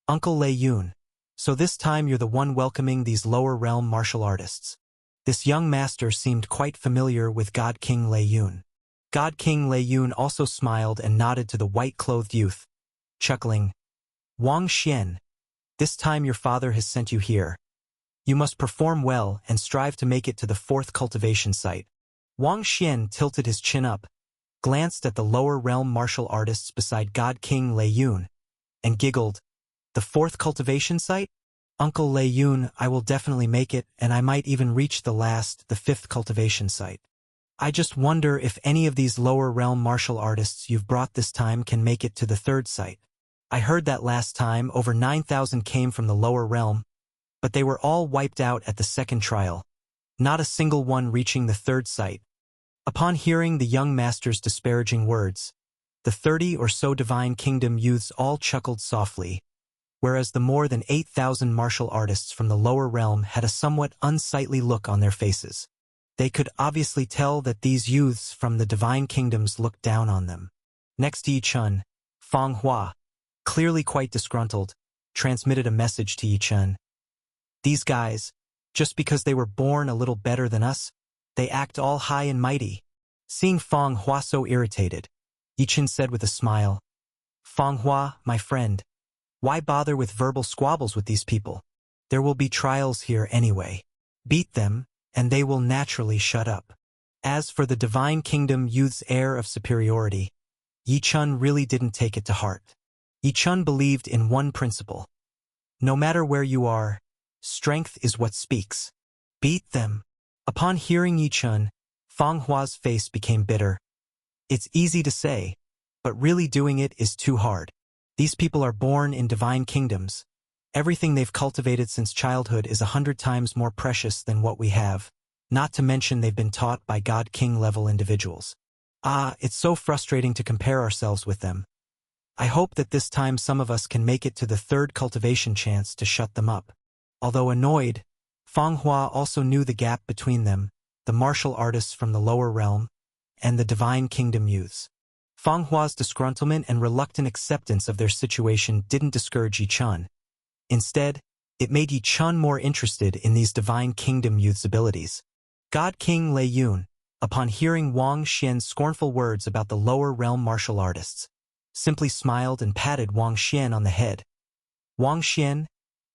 "Uncle Lei Yun, so this time you're the one welcoming these lower realm martial artists." This young master seemed quite familiar with God King Lei Yun. God King Lei Yun also smiled and nodded to the white-clothed youth, chuckling, "Wang Xian, this time your father has sent you here. You must perform well and strive to make it to the 4th cultivation site." Wang Xian tilted his chin up, glanced at the lower realm martial artists beside God King Lei Yun, and giggled, "The 4th cultivation site? Uncle Lei Yun, I will definitely make it, and I might even reach the 5th cultivation site. I just wonder if any of these lower realm martial artists you've brought this time can make it to the 3rd site. I heard that last time over 9,000 came from the lower realm, but they were all wiped out at the 2nd trial, not a single one reaching the 3rd site." Upon hearing the young master's disparaging words, the 30 or so divine kingdom youths all chuckled softly, whereas the more than 8,000 martial artists from the lower realm had a somewhat unsightly look on their faces. They could obviously tell that these youths from the divine kingdoms looked down on them. Next, Yi Chun, Feng Hua, clearly quite disgruntled, transmitted a message to Yi Chun. "These guys, just because they were born a little better than us, they act all high and mighty." Seeing Feng Hua so irritated, Yi Chun said with a smile, "Feng Hua, my friend, why bother with verbal squabbles with these people? There will be trials here anyway. Beat them, and they will naturally shut up." As for the divine kingdom youth's air of superiority, Yi Chun really didn't take it to heart. Yi Chun believed in one principle. No matter where you are, strength is what speaks. Beat them. Upon hearing Yi Chun, Feng Hua's face became bitter. It's easy to say, but really doing it is too hard. These people are born in divine kingdoms. Everything they've cultivated since childhood is 100 times more precious than what we have, not to mention they've been taught by God King level individuals. It's so frustrating to compare ourselves with them. I hope that this time some of us can make it to the 3rd cultivation chance to shut them up. Although annoyed, Feng Hua also knew the gap between them, the martial artists from the lower realm, and the divine kingdom youths. Feng Hua's disgruntlement and reluctant acceptance of their situation didn't discourage Yi Chun. Instead, it made Yi Chun more interested in these divine kingdom youths' abilities. God King Lei Yun, upon hearing Wang Xian's scornful words about the lower realm martial artists, simply smiled and patted Wang Xian on the head. "Wang Xian,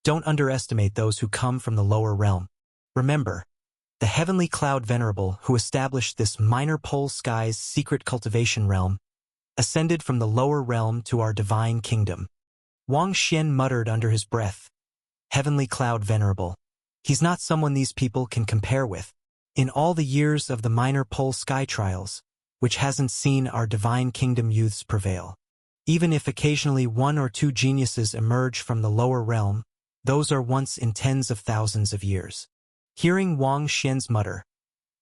don't underestimate those who come from the lower realm. Remember, the heavenly cloud venerable who established this minor pole sky's secret cultivation realm ascended from the lower realm to our divine kingdom. Wang Xian muttered under his breath. Heavenly Cloud Venerable. He's not someone these people can compare with. In all the years of the minor pole sky trials, which hasn't seen our divine kingdom youths prevail. Even if occasionally one or two geniuses emerge from the lower realm, those are once in tens of thousands of years. Hearing Wang Xian's mutter,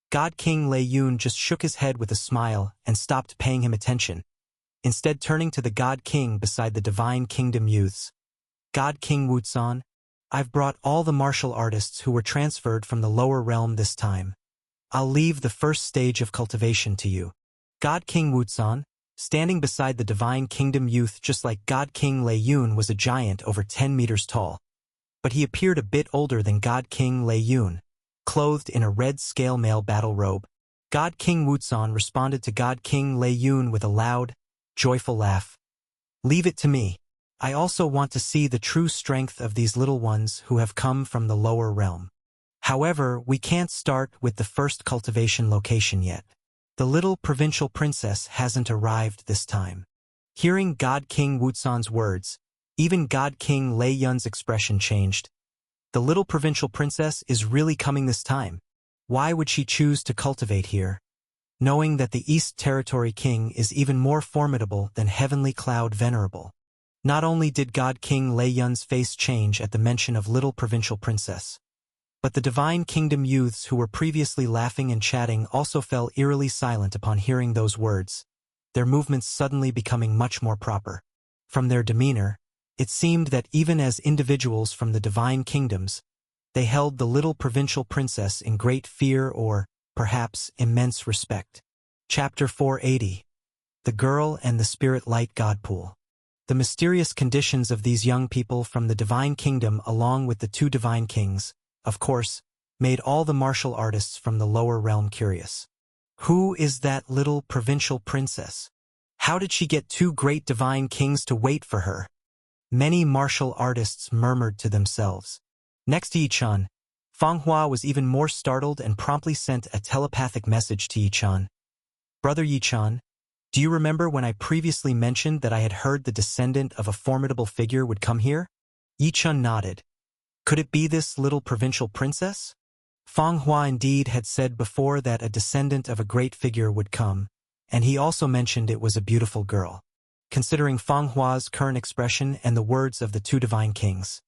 God King Lei Yun just shook his head with a smile and stopped paying him attention, instead turning to the God King beside the divine kingdom youths. God King Wuzan, I've brought all the martial artists who were transferred from the lower realm this time. I'll leave the first stage of cultivation to you. God King Wuzan, standing beside the divine kingdom youth just like God King Lei Yun, was a giant over 10 meters tall. But he appeared a bit older than God King Lei Yun. Clothed in a red scale mail battle robe, God King Wuzan responded to God King Lei Yun with a loud, joyful laugh. Leave it to me. I also want to see the true strength of these little ones who have come from the lower realm. However, we can't start with the first cultivation location yet. The little provincial princess hasn't arrived this time. Hearing God King Wuzan's words, even God King Lei Yun's expression changed. The little provincial princess is really coming this time. Why would she choose to cultivate here? Knowing that the East Territory King is even more formidable than Heavenly Cloud Venerable. Not only did God King Lei Yun's face change at the mention of little provincial princess, but the divine kingdom youths who were previously laughing and chatting also fell eerily silent upon hearing those words, their movements suddenly becoming much more proper. From their demeanor, it seemed that even as individuals from the divine kingdoms, they held the little provincial princess in great fear or, perhaps, immense respect. Chapter 480. The Girl and the Spirit Light God Pool. The mysterious conditions of these young people from the divine kingdom along with the two divine kings, of course, made all the martial artists from the lower realm curious. Who is that little provincial princess? How did she get two great divine kings to wait for her? Many martial artists murmured to themselves. Next to Yichan, Feng Hua was even more startled and promptly sent a telepathic message to Yichan. Brother Yichan, do you remember when I previously mentioned that I had heard the descendant of a formidable figure would come here? Yichan nodded. Could it be this little provincial princess? Feng Hua indeed had said before that a descendant of a great figure would come, and he also mentioned it was a beautiful girl. Considering Feng Hua's current expression and the words of the two divine kings,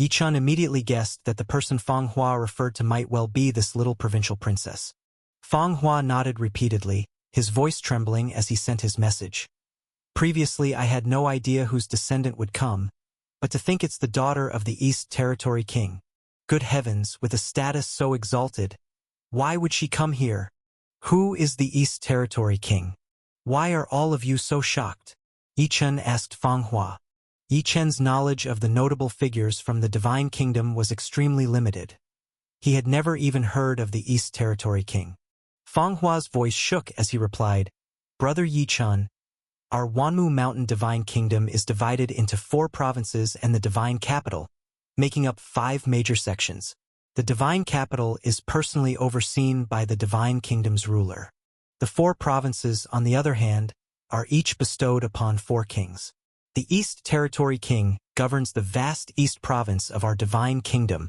Yichan immediately guessed that the person Feng Hua referred to might well be this little provincial princess. Feng Hua nodded repeatedly, his voice trembling as he sent his message. Previously I had no idea whose descendant would come, but to think it's the daughter of the East Territory King. Good heavens, with a status so exalted, why would she come here? Who is the East Territory King? Why are all of you so shocked? Yichen asked Feng Hua. Yichen's knowledge of the notable figures from the Divine Kingdom was extremely limited. He had never even heard of the East Territory King. Feng Hua's voice shook as he replied, Brother Yichen, our Wanmu Mountain Divine Kingdom is divided into 4 provinces and the Divine Capital, making up 5 major sections. The Divine Capital is personally overseen by the Divine Kingdom's ruler. The 4 provinces, on the other hand, are each bestowed upon 4 kings. The East Territory King governs the vast East Province of our Divine Kingdom,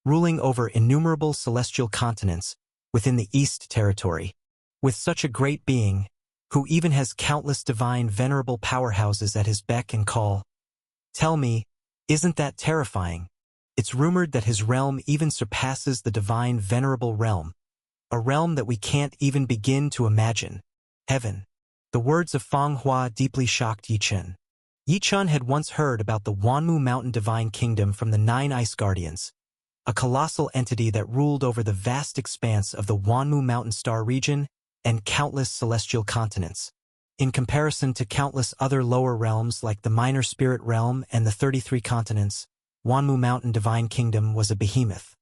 ruling over innumerable celestial continents within the East Territory. With such a great being, who even has countless divine venerable powerhouses at his beck and call. Tell me, isn't that terrifying? It's rumored that his realm even surpasses the divine venerable realm, a realm that we can't even begin to imagine. Heaven. The words of Feng Hua deeply shocked Yichen. Yichen had once heard about the Wanmu Mountain Divine Kingdom from the 9 Ice Guardians, a colossal entity that ruled over the vast expanse of the Wanmu Mountain Star region and countless celestial continents. In comparison to countless other lower realms like the Minor Spirit Realm and the 33 continents, Wanmu Mountain Divine Kingdom was a behemoth.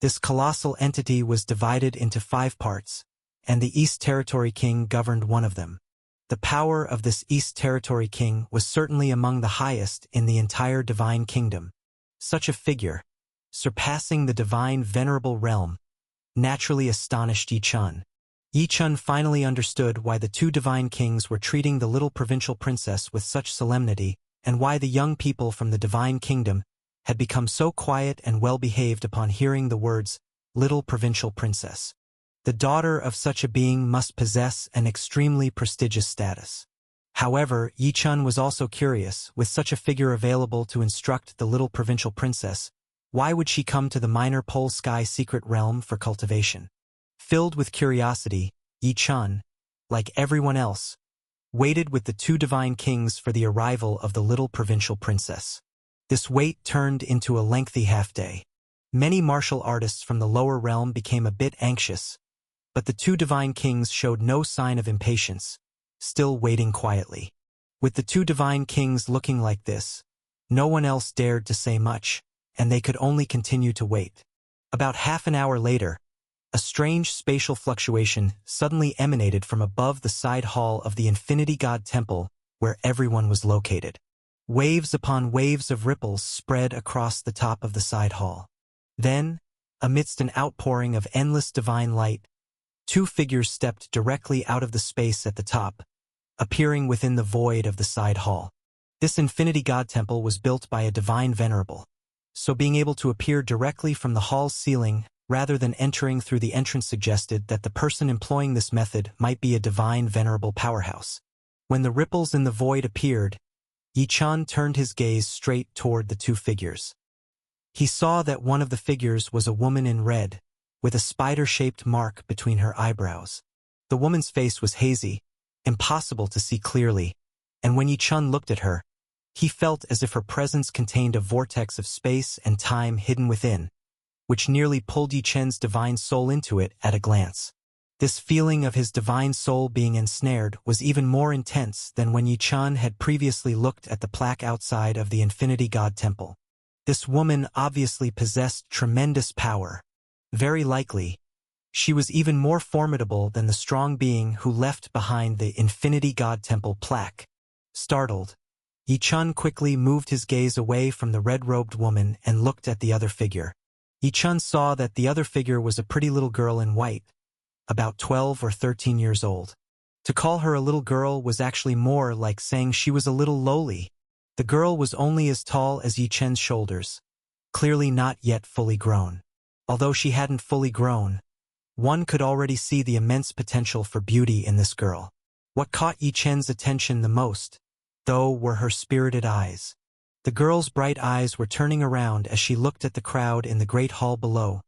This colossal entity was divided into 5 parts, and the East Territory King governed one of them. The power of this East Territory King was certainly among the highest in the entire Divine Kingdom. Such a figure, surpassing the divine venerable realm, naturally astonished Yichen. Yi-chun finally understood why the two divine kings were treating the little provincial princess with such solemnity, and why the young people from the divine kingdom had become so quiet and well-behaved upon hearing the words, little provincial princess. The daughter of such a being must possess an extremely prestigious status. However, Yi-chun was also curious, with such a figure available to instruct the little provincial princess, why would she come to the minor pole sky secret realm for cultivation? Filled with curiosity, Yi-chun, like everyone else, waited with the two divine kings for the arrival of the little provincial princess. This wait turned into a lengthy half-day. Many martial artists from the lower realm became a bit anxious, but the two divine kings showed no sign of impatience, still waiting quietly. With the two divine kings looking like this, no one else dared to say much, and they could only continue to wait. About half an hour later, a strange spatial fluctuation suddenly emanated from above the side hall of the Infinity God Temple where everyone was located. Waves upon waves of ripples spread across the top of the side hall. Then, amidst an outpouring of endless divine light, two figures stepped directly out of the space at the top, appearing within the void of the side hall. This Infinity God Temple was built by a divine venerable, so being able to appear directly from the hall's ceiling rather than entering through the entrance suggested that the person employing this method might be a divine venerable powerhouse. When the ripples in the void appeared, Yi-chun turned his gaze straight toward the two figures. He saw that one of the figures was a woman in red, with a spider-shaped mark between her eyebrows. The woman's face was hazy, impossible to see clearly, and when Yi-chun looked at her, he felt as if her presence contained a vortex of space and time hidden within, which nearly pulled Yi-chun's divine soul into it at a glance. This feeling of his divine soul being ensnared was even more intense than when Yi-chun had previously looked at the plaque outside of the Infinity God Temple. This woman obviously possessed tremendous power. Very likely, she was even more formidable than the strong being who left behind the Infinity God Temple plaque. Startled, Yi-chun quickly moved his gaze away from the red-robed woman and looked at the other figure. Yi-chun saw that the other figure was a pretty little girl in white, about 12 or 13 years old. To call her a little girl was actually more like saying she was a little lowly. The girl was only as tall as Yi-chun's shoulders, clearly not yet fully grown. Although she hadn't fully grown, one could already see the immense potential for beauty in this girl. What caught Yi-chun's attention the most, though, were her spirited eyes. The girl's bright eyes were turning around as she looked at the crowd in the great hall below,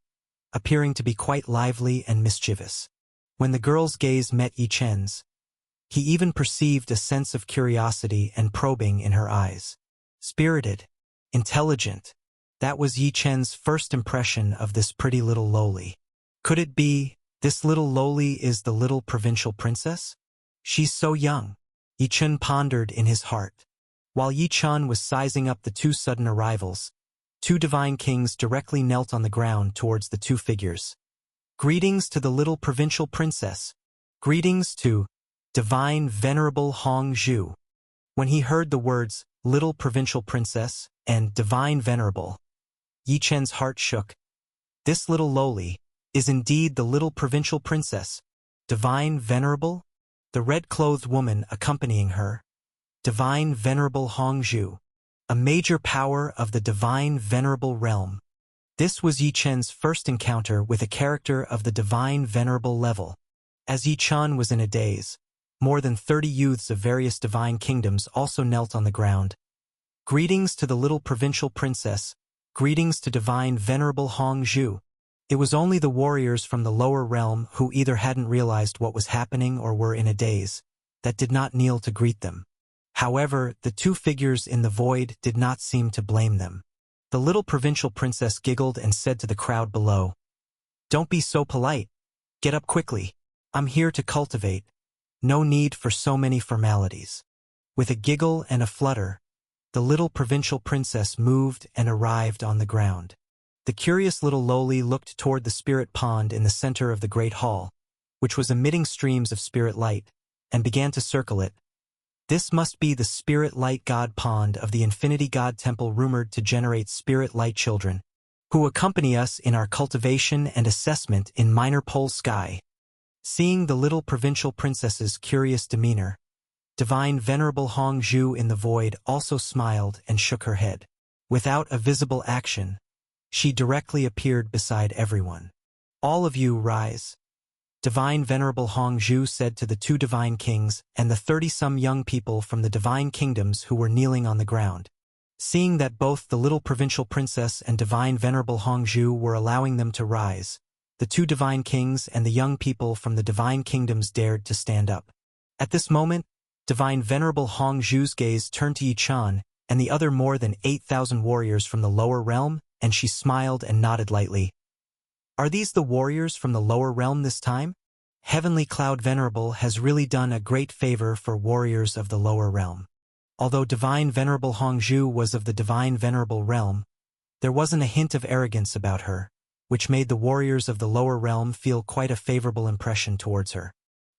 appearing to be quite lively and mischievous. When the girl's gaze met Yi-chun's, he even perceived a sense of curiosity and probing in her eyes. Spirited, intelligent, that was Yi-chun's first impression of this pretty little lowly. Could it be, this little lowly is the little provincial princess? She's so young, Yi-chun pondered in his heart. While Yi-chun was sizing up the two sudden arrivals, two divine kings directly knelt on the ground towards the two figures. Greetings to the little provincial princess. Greetings to divine venerable Hong Zhu. When he heard the words, little provincial princess, and divine venerable, Yi-chun's heart shook. This little lowly is indeed the little provincial princess, divine venerable? The red-clothed woman accompanying her, divine venerable Hong Zhu, a major power of the divine venerable realm. This was Yi-chun's first encounter with a character of the divine venerable level. As Yi-chun was in a daze, more than 30 youths of various divine kingdoms also knelt on the ground. Greetings to the little provincial princess, greetings to divine venerable Hong Zhu. It was only the warriors from the lower realm who either hadn't realized what was happening or were in a daze, that did not kneel to greet them. However, the two figures in the void did not seem to blame them. The little provincial princess giggled and said to the crowd below, "Don't be so polite. Get up quickly. I'm here to cultivate. No need for so many formalities." With a giggle and a flutter, the little provincial princess moved and arrived on the ground. The curious little lowly looked toward the spirit pond in the center of the great hall, which was emitting streams of spirit light, and began to circle it. This must be the spirit light god pond of the Infinity God Temple, rumored to generate spirit light children, who accompany us in our cultivation and assessment in Minor Pole Sky. Seeing the little provincial princess's curious demeanor, Divine Venerable Hong Zhu in the void also smiled and shook her head. Without a visible action, she directly appeared beside everyone. All of you rise. Divine Venerable Hong Zhu said to the 2 divine kings and the 30-some young people from the divine kingdoms who were kneeling on the ground. Seeing that both the little provincial princess and Divine Venerable Hong Zhu were allowing them to rise, the 2 divine kings and the young people from the divine kingdoms dared to stand up. At this moment, Divine Venerable Hong Zhu's gaze turned to Yi Chan and the other more than 8,000 warriors from the lower realm, and she smiled and nodded lightly. Are these the warriors from the lower realm this time? Heavenly Cloud Venerable has really done a great favor for warriors of the lower realm. Although Divine Venerable Hong Zhu was of the Divine Venerable realm, there wasn't a hint of arrogance about her, which made the warriors of the lower realm feel quite a favorable impression towards her.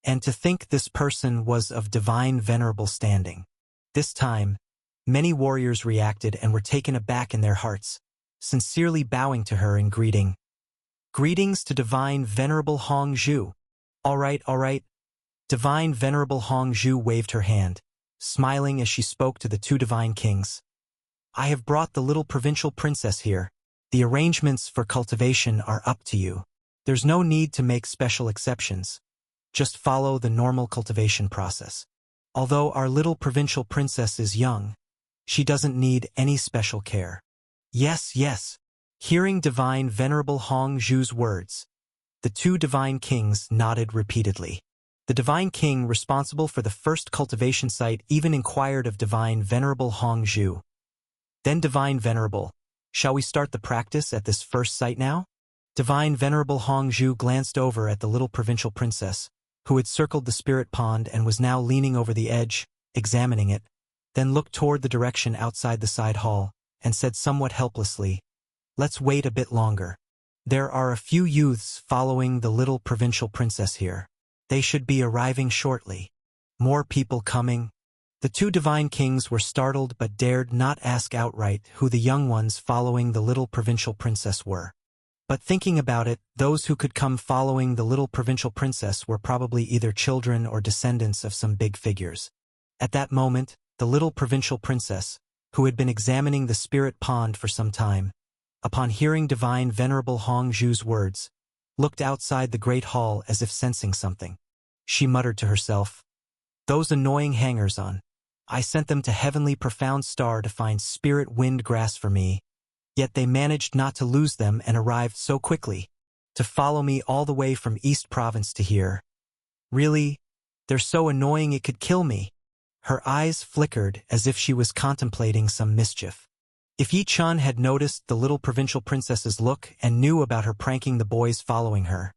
And to think this person was of Divine Venerable standing. This time, many warriors reacted and were taken aback in their hearts, sincerely bowing to her and greeting. Greetings to Divine Venerable Hong Zhu. All right. Divine Venerable Hong Zhu waved her hand, smiling as she spoke to the 2 divine kings. I have brought the little provincial princess here. The arrangements for cultivation are up to you. There's no need to make special exceptions. Just follow the normal cultivation process. Although our little provincial princess is young, she doesn't need any special care. Yes. Hearing Divine Venerable Hong Zhu's words, the 2 divine kings nodded repeatedly. The divine king responsible for the first cultivation site even inquired of Divine Venerable Hong Zhu. Then Divine Venerable, shall we start the practice at this first site now? Divine Venerable Hong Zhu glanced over at the little provincial princess, who had circled the spirit pond and was now leaning over the edge, examining it, then looked toward the direction outside the side hall, and said somewhat helplessly, Let's wait a bit longer. There are a few youths following the little provincial princess here. They should be arriving shortly. More people coming. The 2 divine kings were startled but dared not ask outright who the young ones following the little provincial princess were. But thinking about it, those who could come following the little provincial princess were probably either children or descendants of some big figures. At that moment, the little provincial princess, who had been examining the spirit pond for some time, upon hearing Divine Venerable Hong Zhu's words, looked outside the great hall as if sensing something. She muttered to herself, Those annoying hangers-on. I sent them to Heavenly Profound Star to find spirit wind grass for me, yet they managed not to lose them and arrived so quickly, to follow me all the way from East Province to here. Really, they're so annoying it could kill me. Her eyes flickered as if she was contemplating some mischief. If Yi Chan had noticed the little provincial princess's look and knew about her pranking the boys following her,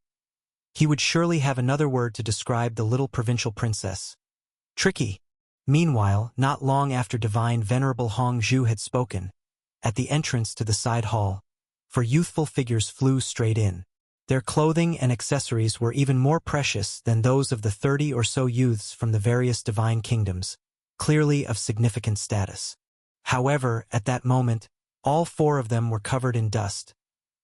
he would surely have another word to describe the little provincial princess. Tricky. Meanwhile, not long after Divine Venerable Hong Zhu had spoken, at the entrance to the side hall, 4 youthful figures flew straight in. Their clothing and accessories were even more precious than those of the 30 or so youths from the various divine kingdoms, clearly of significant status. However, at that moment, all 4 of them were covered in dust,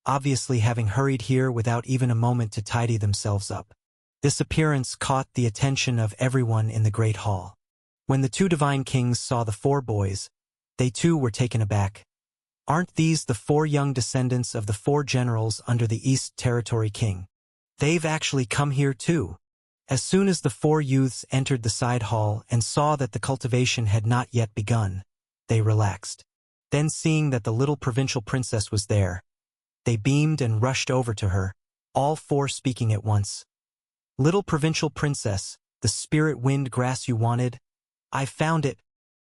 obviously having hurried here without even a moment to tidy themselves up. This appearance caught the attention of everyone in the great hall. When the 2 divine kings saw the 4 boys, they too were taken aback. Aren't these the 4 young descendants of the 4 generals under the East Territory King? They've actually come here too. As soon as the 4 youths entered the side hall and saw that the cultivation had not yet begun, they relaxed. Then seeing that the little provincial princess was there, they beamed and rushed over to her, all 4 speaking at once. Little provincial princess, the spirit wind grass you wanted? I found it.